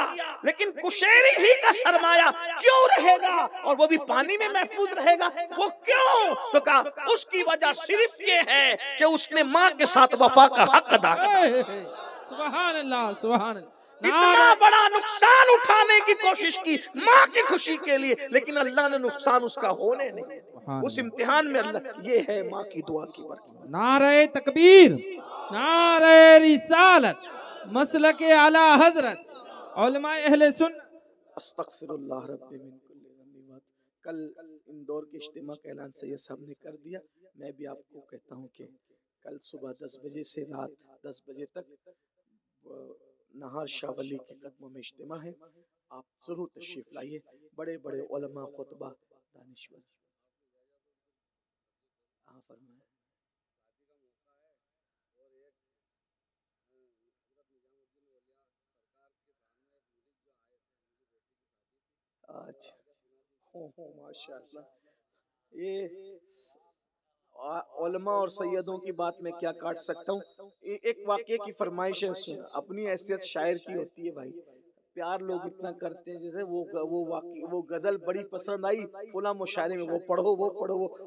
لیکن کشیری ہی کا سرمایہ کیوں رہے گا اور وہ بھی پانی میں محفوظ رہے گا؟ وہ کیوں؟ تو کہا اس کی وجہ صرف یہ ہے کہ اس نے ماں کے ساتھ وفا کا حق ادا کیا۔ سبحان اللہ، سبحان اللہ۔ اتنا بڑا نقصان اٹھانے کی کوشش کی ماں کی خوشی کے لیے، لیکن اللہ نے نقصان اس کا ہونے نہیں، اس امتحان میں اللہ، یہ ہے ماں کی دعا کی برکت۔ نعرہ تکبیر، نعرہ رسالت، مسلک اعلی حضرت، علماء اہل سنت۔ استغفر اللہ رب من کل ذنب و کل اندور کے اجتماع کا اعلان سید صاحب نے کر دیا، میں بھی آپ کو کہتا ہوں کہ کل صبح 10 بجے سے رات 10 بجے تک نہار شاہ ولی کے قدموں میں اجتماع ہے، آپ ضرور تشریف لائیے، بڑے بڑے علماء، خطبہ، دانشور۔ فرمائیں۔ ماشاءاللہ، یہ علماء اور سیدوں کی بات میں کیا کاٹ سکتا ہوں، ایک واقعے کی فرمائش ہے، اس میں اپنی حیثیت شاعر کی ہوتی ہے بھائی، پیار لوگ اتنا کرتے ہیں، جیسے وہ غزل بڑی پسند آئی فلاں مشاعرے میں، وہ پڑھو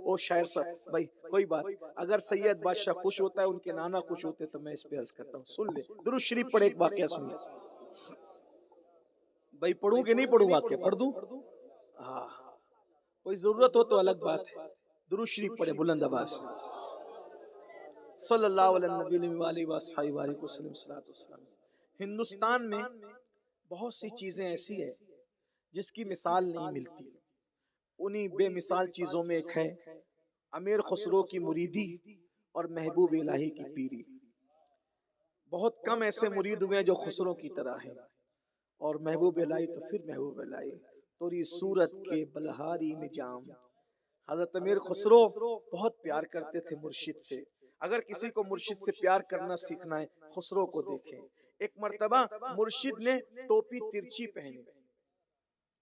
وہ شاعر صاحب، بھائی کوئی بات، اگر سید بادشاہ خوش ہوتا ہے، ان کے نانا خوش ہوتے تو میں اس پہ عرض کرتا ہوں، سن لے، درود شریف پڑھ، ایک واقعہ سن لے بھائی، پڑھوں کہ نہیں پڑھوں؟ واقعہ پڑھ دوں؟ ہاں، کوئی ضرورت ہو تو الگ بات ہے، درود شریف پڑھے بلند آواز سے، صلی اللہ علیہ نبی وآلہ وسلم۔ ہندوستان میں بہت سی چیزیں ایسی ہیں جس کی مثال نہیں ملتی، انہی بے مثال چیزوں میں ایک ہے امیر خسرو کی مریدی اور محبوب الہی کی پیری۔ بہت کم ایسے مرید ہوئے ہیں جو خسرو کی طرح ہیں، اور محبوب الہی تو پھر محبوب الہی، توری صورت کے بلہاری نجام۔ حضرت امیر خسرو بہت پیار کرتے تھے مرشد سے، اگر کسی کو مرشد سے پیار کرنا سیکھنا ہے خسرو کو دیکھیں۔ ایک مرتبہ مرشد نے ٹوپی ترچھی پہنی،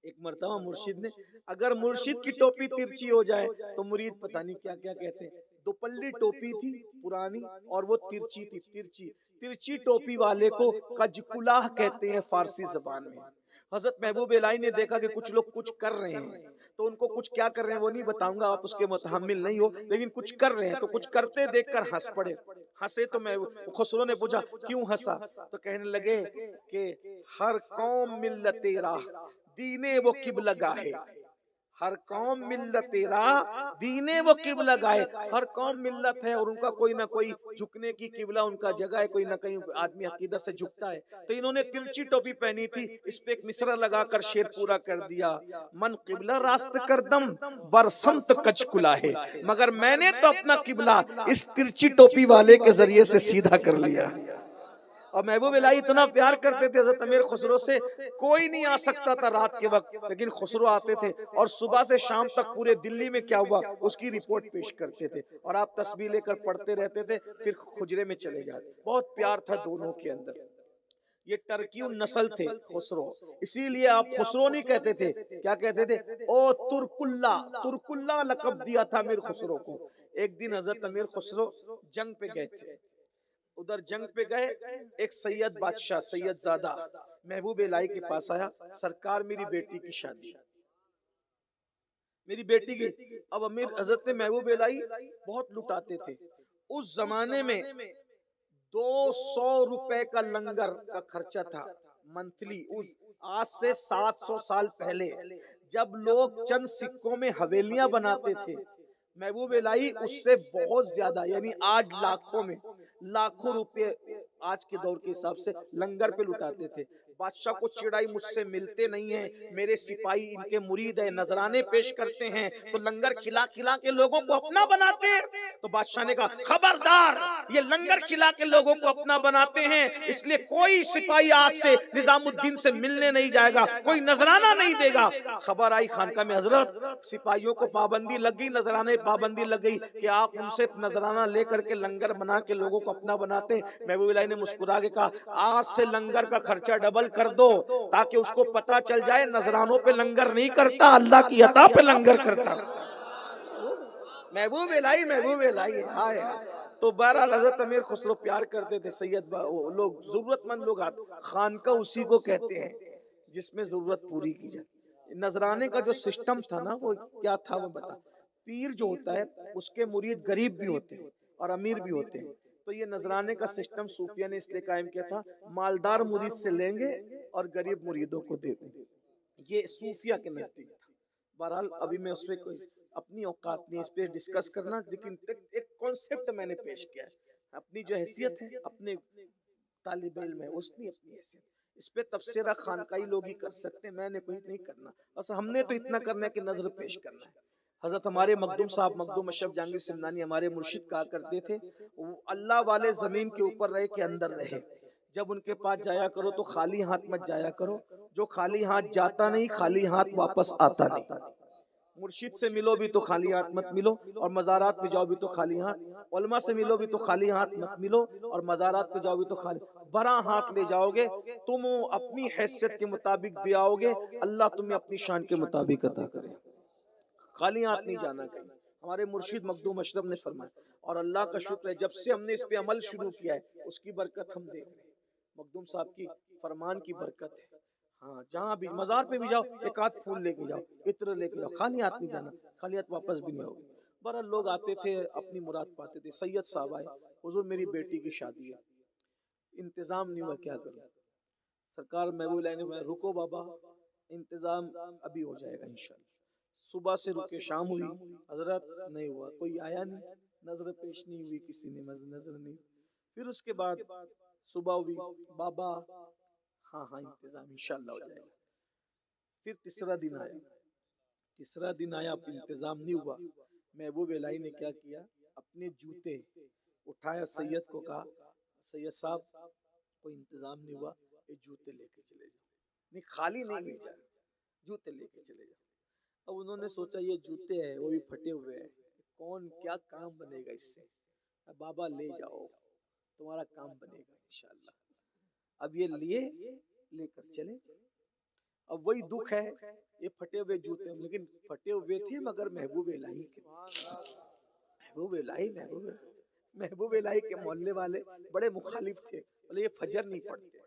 ایک مرتبہ مرشد نے، اگر مرشد کی ٹوپی ترچھی ہو جائے تو مرید پتہ نہیں کیا کیا کہتے ہیں، دوپلی ٹوپی تھی پرانی اور وہ ترچھی تھی، ترچھی ٹوپی والے کو کجکلاہ کہتے ہیں فارسی زبان میں۔ حضرت محبوب الہی نے دیکھا کہ کچھ لوگ کچھ کر رہے ہیں، تو ان کو کچھ کیا کر رہے ہیں وہ نہیں بتاؤں گا، آپ اس کے متحمل نہیں ہو، لیکن کچھ کر رہے ہیں، تو کچھ کرتے دیکھ کر ہنس پڑے۔ ہنسے تو میں خسرو نے پوچھا کیوں ہنسا؟ تو کہنے لگے کہ ہر قوم ملت راہ دینے وہ قبلہ گاہے، ہر قوم ملت راہ دینے وہ قبلہ گاہے، ہر قوم ملت ہے اور ان کا کوئی نہ کوئی جھکنے کی قبلہ ان کا جگہ ہے، کوئی نہ کہیں آدمی عقیدت سے جھکتا ہے۔ تو انہوں نے ترچی ٹوپی پہنی تھی، اس پہ ایک مصرع لگا کر شعر پورا کر دیا، من قبلہ راست کردم برسمت کچ کلا ہے، مگر میں نے تو اپنا قبلہ اس ترچی ٹوپی والے کے ذریعے سے سیدھا کر لیا۔ اور محبوب الہی اتنا پیار کرتے تھے حضرت امیر خسرو سے، کوئی نہیں آ سکتا تھا رات کے وقت، لیکن خسرو آتے تھے اور صبح سے شام تک پورے دلی میں کیا ہوا اس کی رپورٹ پیش کرتے تھے، اور آپ تسبیح لے کر پڑھتے رہتے تھے، پھر حجرے میں چلے جاتے۔ بہت پیار تھا دونوں کے اندر۔ یہ ٹرکیوں نسل تھے خسرو، اسی لیے آپ خسرو نہیں کہتے تھے، کیا کہتے تھے؟ او ترک اللہ، ترک اللہ لقب دیا تھا امیر خسرو کو۔ ایک دن حضرت امیر خسرو جنگ پہ گئے تھے، ادھر جنگ پہ گئے، ایک سید بادشاہ سید زادہ محبوب الہی کے پاس آیا، سرکار میری بیٹی کی شادی، میری بیٹی کی۔ اب امیر حضرت محبوب الہی بہت لٹاتے تھے، اس زمانے میں 200 روپے کا لنگر کا خرچہ تھا منتھلی، آج سے 700 سال پہلے جب لوگ چند سکوں میں حویلیاں بناتے تھے، محبوب الہی اس سے بہت زیادہ، یعنی آج لاکھوں میں لاکھوں روپے آج کے دور کے حساب سے لنگر پہ لٹاتے تھے۔ بادشاہ کو چڑائی مجھ سے ملتے نہیں ہیں، میرے سپاہی ان کے مرید ہیں، نذرانے پیش کرتے ہیں تو لنگر کھلا کھلا کے لوگوں کو اپنا بناتے ہیں۔ تو بادشاہ نے کہا خبردار، یہ لنگر کھلا کے لوگوں کو اپنا بناتے ہیں، اس لیے کوئی سپاہی آج سے نظام الدین سے ملنے نہیں جائے گا، کوئی نذرانہ نہیں دے گا۔ خبر آئی خانقاہ میں، حضرت سپاہیوں کو پابندی لگ گئی، نذرانے پابندی لگ گئی کہ آپ ان سے نذرانہ لے کر کے لنگر بنا کے لوگوں کو اپنا بناتے ہیں۔ محبوب الہی نے مسکرا کے کہا آج سے لنگر کا خرچہ ڈبل کر دو، تاکہ اس کو پتا چل جائے نذرانوں پہ لنگر نہیں کرتا، اللہ کی عطا پہ لنگر کرتا۔ محبوب الہی، محبوب الہی آئے۔ تو بہرحال حضرت امیر خسرو پیار کرتے تھے سید لوگ، ضرورت مند لوگ آتے، خانقاہ اسی کو کہتے ہیں جس میں ضرورت پوری کی جائے۔ نذرانے کا جو سسٹم تھا نا، وہ کیا تھا وہ بتا، پیر جو ہوتا ہے اس کے مرید غریب بھی ہوتے ہیں اور امیر بھی ہوتے ہیں، تو یہ نذرانے کا سسٹم صوفیہ نے اس لیے قائم کیا تھا، مالدار مرید سے لیں گے اور غریب مریدوں کو دے دیں گے، یہ صوفیہ کے نزدیک تھا۔ بہرحال ابھی میں اس پہ کوئی اپنی اوقات نہیں اس پہ ڈسکس کرنا، لیکن ایک کانسیپٹ میں نے پیش کیا ہے، اپنی جو حیثیت ہے، اپنے طالب علم ہے اس نے اپنی حیثیت، اس پہ تبصرہ خانقاہی لوگ ہی کر سکتے ہیں، میں نے کوئی نہیں کرنا، بس ہم نے تو اتنا کرنا ہے کہ نظر پیش کرنا ہے۔ حضرت ہمارے مخدوم صاحب مخدوم اشرف جہانگیر سمنانی ہمارے مرشد کہا کرتے تھے، اللہ والے زمین کے اوپر رہے کہ اندر رہے، جب ان کے پاس جایا کرو تو خالی ہاتھ مت جایا کرو، جو خالی ہاتھ جاتا نہیں خالی ہاتھ واپس آتا نہیں۔ مرشد سے ملو بھی تو خالی ہاتھ مت ملو، اور مزارات میں جاؤ بھی تو خالی ہاتھ، علماء سے ملو بھی تو خالی ہاتھ مت ملو، اور مزارات پہ جاؤ بھی تو خالی، برا ہاتھ لے جاؤ گے، تم اپنی حیثیت کے مطابق دے آؤ گے، اللہ تمہیں اپنی شان کے مطابق عطا کرے، خالی ہاتھ نہیں جانا کہیں۔ ہمارے مرشد مخدوم اشرف نے فرمایا، اور اللہ کا شکر ہے جب سے ہم نے اس پہ عمل شروع کیا ہے اس کی برکت ہم دیکھ رہے ہیں، مخدوم صاحب کی فرمان کی برکت ہے۔ ہاں جہاں بھی مزار پہ بھی جاؤ ایک ہاتھ پھول لے کے جاؤ، عطر لے کے جاؤ، خالی ہاتھ نہیں جانا، خالی ہاتھ واپس بھی نہیں ہوگی۔ بہرحال لوگ آتے تھے اپنی مراد پاتے تھے۔ سید صاحب آئے، حضور میری بیٹی کی شادی ہے، انتظام نہیں ہوا، کیا کروں؟ سرکار محبوب الہی نے فرمایا رکو بابا، انتظام ابھی ہو جائے گا انشاءاللہ۔ صبح سے رکے، شام ہوئی، حضرت نہیں ہوا، کوئی آیا نہیں، نظر پیش نہیں ہوئی، کسی نے نظر نہیں۔ پھر اس کے بعد صبح ہوئی، بابا ہاں ہاں انتظام انشاءاللہ ہو جائے گا۔ پھر تیسرا دن آیا، انتظام نہیں ہوا۔ محبوب الہی نے کیا کیا، اپنے جوتے اٹھایا، سید کو کہا سید صاحب کوئی انتظام نہیں ہوا، یہ جوتے لے کے چلے جاؤ، نہیں خالی نہیں بھیجا، جوتے لے کے چلے جاؤ۔ اب انہوں نے سوچا یہ جوتے ہیں وہ بھی پھٹے ہوئے ہیں، کون کیا کام بنے گا اس سے، بابا لے جاؤ تمہارا کام بنے گا انشاءاللہ۔ اب یہ لے کر چلے۔ اب وہی دکھ ہے، یہ پھٹے ہوئے جوتے، لیکن پھٹے ہوئے تھے مگر محبوب الہی کے، محبوب الہی کے محلے والے بڑے مخالف تھے، بولے یہ فجر نہیں پڑھتے،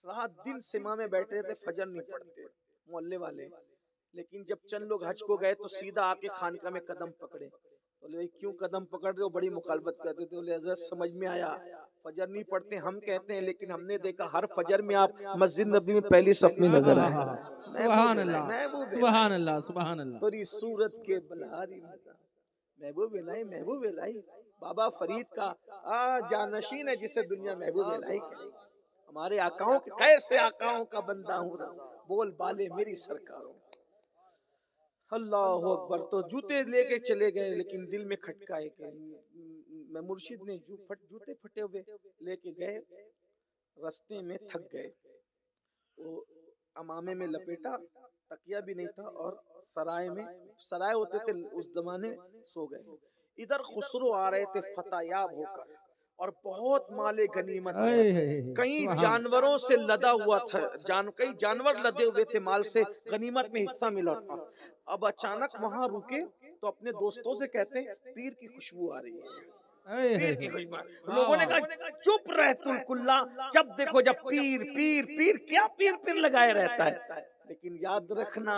رات دن سما میں بیٹھے تھے، فجر نہیں پڑھتے محلے والے۔ لیکن جب چند لوگ حج کو گئے تو سیدھا آ کے خانقاہ میں قدم پکڑے، بولے بھائی کیوں قدم پکڑ رہے ہو؟ بڑی مخالفت کرتے تھے. بولے حضرت سمجھ میں آیا, فجر نہیں پڑھتے ہم کہتے ہیں, لیکن ہم نے دیکھا ہر فجر میں آپ مسجد نبی میں پہلی صف میں نظر آئے. سبحان اللہ سبحان اللہ سبحان اللہ. پری صورت کے بلہاری محبوب الہی, محبوب الہی بابا فرید کا جانشین ہے جسے دنیا محبوب الہی کہے. ہمارے آقاؤں کے کیسے آقاؤں کا بندہ ہوں رضا, بول بالے میری سرکاروں. اللہ اکبر. تو جوتے لے کے چلے گئے, لیکن دل میں کھٹکائے کہ میں مرشد نے جوتے پھٹے ہوئے لے کے گئے, رستے میں تھک گئے. وہ امامے میں لپیٹا, تکیہ بھی نہیں تھا, اور سرائے ہوتے تھے اس زمانے, سو گئے. ادھر خسرو آ رہے تھے فتح یاب ہو کر, اور بہت مال غنیمت ہے. کئی جانوروں سے لدا ہوا تھا, کئی جانور لدے ہوئے تھے مال سے, غنیمت میں حصہ ملا تھا. اب اچانک وہاں رکے تو اپنے دوستوں سے کہتے ہیں پیر کی خوشبو آ رہی ہے, پیر کی خوشبو. لوگوں نے کہا چپ رہ تلکلا, جب دیکھو جب پیر پیر پیر, کیا پیر پیر لگائے رہتا ہے. لیکن یاد رکھنا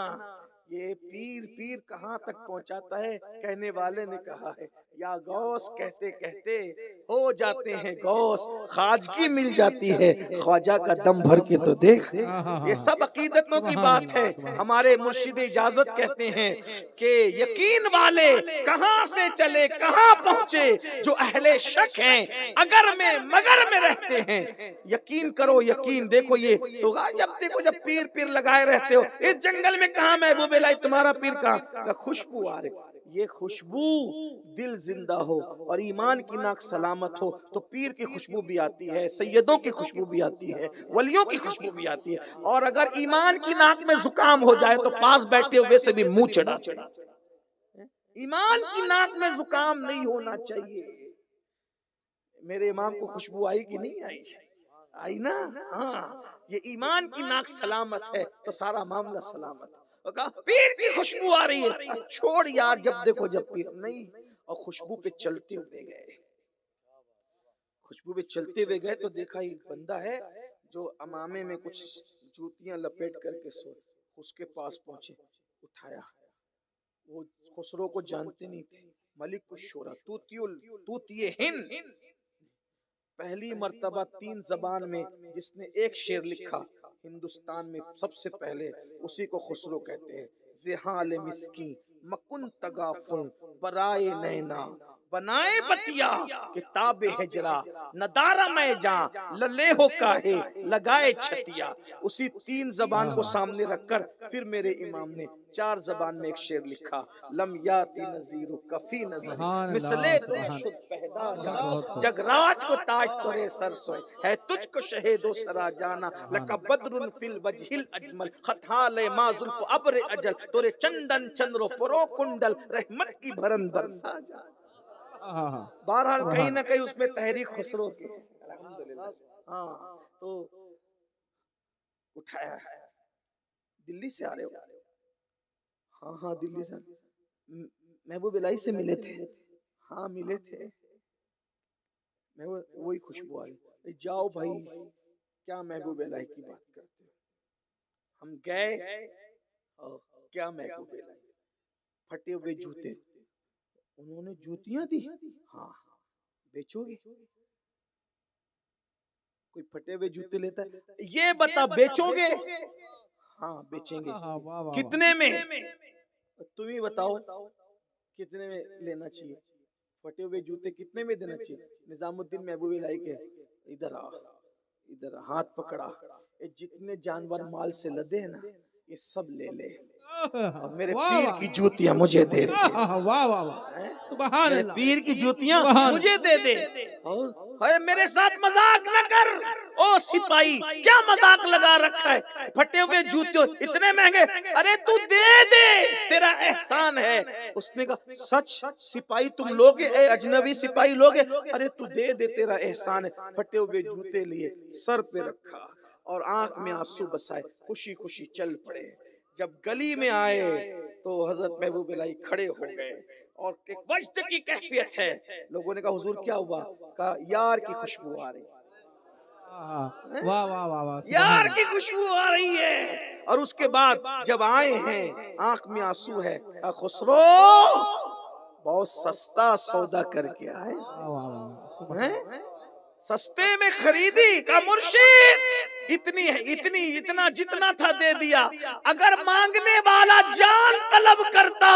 یہ پیر پیر کہاں تک پہنچاتا ہے. کہنے والے نے کہا ہے یا غوث کہتے کہتے ہو جاتے ہیں غوث, خواجگی مل جاتی ہے خواجہ کا دم بھر کے تو دیکھ. یہ سب عقیدتوں کی بات ہے. ہمارے مرشد اجازت کہتے ہیں کہ یقین والے کہاں سے چلے کہاں پہنچے, جو اہل شک ہیں اگر میں مگر میں رہتے ہیں. یقین کرو یقین. دیکھو یہ تو جب دیکھو جب پیر پیر لگائے رہتے ہو اس جنگل میں, کہاں محبوب الہی تمہارا پیر کہاں, خوشبو آ رہی. یہ خوشبو دل زندہ ہو اور ایمان کی ناک سلامت ہو تو پیر کی خوشبو بھی آتی ہے, سیدوں کی خوشبو بھی آتی ہے, ولیوں کی خوشبو بھی آتی ہے. اور اگر ایمان کی ناک میں زکام ہو جائے تو پاس بیٹھے ہوئے سے بھی منہ چڑھا. ایمان کی ناک میں زکام نہیں ہونا چاہیے. میرے امام کو خوشبو آئی کہ نہیں آئی؟ آئی نا. ہاں, یہ ایمان کی ناک سلامت ہے تو سارا معاملہ سلامت. پیر کی خوشبو آ رہی ہے, چھوڑ یار, جب دیکھو جب پیر نہیں. اور خوشبو پہ چلتے ہوئے گئے, خوشبو پہ چلتے ہوئے گئے تو دیکھا ایک بندہ ہے جو امامے میں کچھ جوتیاں لپیٹ کر کے سو. اس کے پاس پہنچے, اٹھایا. وہ خسرو کو جانتے نہیں تھے. ملک الشورى توتی ہند, پہلی مرتبہ 3 زبان میں جس نے ایک شعر لکھا ہندوستان میں سب سے پہلے, اسی کو خسرو کہتے ہیں. زحال مسکین مکن تغافل برائے نینا, بنائے بتیا کتاب ہجرا, ندارہ میں جان للے ہو کاہے لگائے چھتیا. اسی 3 زبان کو سامنے رکھ کر پھر میرے امام نے 4 زبان میں ایک شعر لکھا. لم یاتی نظیر کفی نظر مثلے تو شد پیدا جان, جگراج کو تاج تورے سر سوئے ہے تجھ کو شہید و سرا جانا. لکا بدر فی الوجہ الاجمل خطحال ما زلف ابر اجل, تورے چندن چندرو پرو کنڈل رحمت کی بھرن برسا جا. بہرحال کہیں نہ کہیں اس میں تحریک خسرو کی. ہاں تو اٹھایا ہے. دلی سے آ رہے ہو؟ ہاں ہاں دلی سے. محبوب الہی سے ملے تھے؟ ہاں ملے تھے. وہی خوشبو آ رہی. جاؤ بھائی, کیا محبوب الہی کی بات کرتے ہو. ہم گئے, کیا محبوب الہی, پھٹے ہوئے جوتے. انہوں نے جوتیاں دی. ہاں, بیچو گے؟ کوئی پھٹے ہوئے جوتے لیتا ہے؟ یہ بتا بیچو گے؟ ہاں بیچیں گے. کتنے میں؟ تم ہی بتاؤ کتنے میں لینا چاہیے. پھٹے ہوئے جوتے کتنے میں دینا چاہیے؟ نظام الدین محبوب الہی کے ادھر آ, ادھر ہاتھ پکڑا. جتنے جانور مال سے لدے ہیں نا یہ سب لے لے, اور میرے پیر کی جوتیاں مجھے دے دے. میرے پیر کی جوتیاں مجھے دے دے. میرے ساتھ مذاق نہ کر او سپاہی, کیا مذاق لگا رکھا ہے. پھٹے ہوئے جوتے اتنے مہنگے, ارے تو دے دے, تیرا احسان ہے. اس نے کہا سچ سپاہی تم لوگے, اے اجنبی سپاہی لوگے؟ ارے تو دے دے, تیرا احسان ہے. پھٹے ہوئے جوتے لیے, سر پہ رکھا اور آنکھ میں آنسو بسائے, خوشی خوشی چل پڑے. جب گلی میں آئے تو حضرت محبوب الہی کھڑے ہو گئے اور ایک وجد کی کیفیت ہے. لوگوں نے کہا حضور کیا ہوا؟ کہا یار کی خوشبو آ رہی, یار کی خوشبو آ رہی ہے. اور اس کے بعد جب آئے ہیں آنکھ میں آنسو ہے, خسرو بہت سستا سودا کر کے آئے ہیں، سستے میں خریدی کا مرشد اتنا جتنا تھا دے دیا. اگر مانگنے والا جان طلب کرتا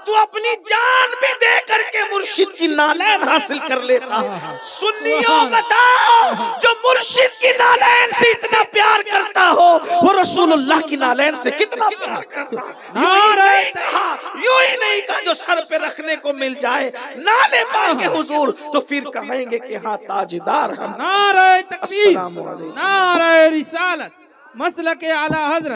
تو اپنی جان بھی دے کر کے مرشد کی نالین حاصل کر لیتا. سنیوں بتاؤ، جو مرشد کی نالین سے اتنا پیار کرتا ہو وہ رسول اللہ کی نالین سے کتنا پیار کرتا. یوں ہی نہیں کہا جو سر پہ رکھنے کو مل جائے نالے پاک حضور تو پھر کہیں گے کہ ہاں تاجدار ہم. نعرہ تکبیر، السلام علیکم. نعرہ رسالت، مسلک اعلی حضرت.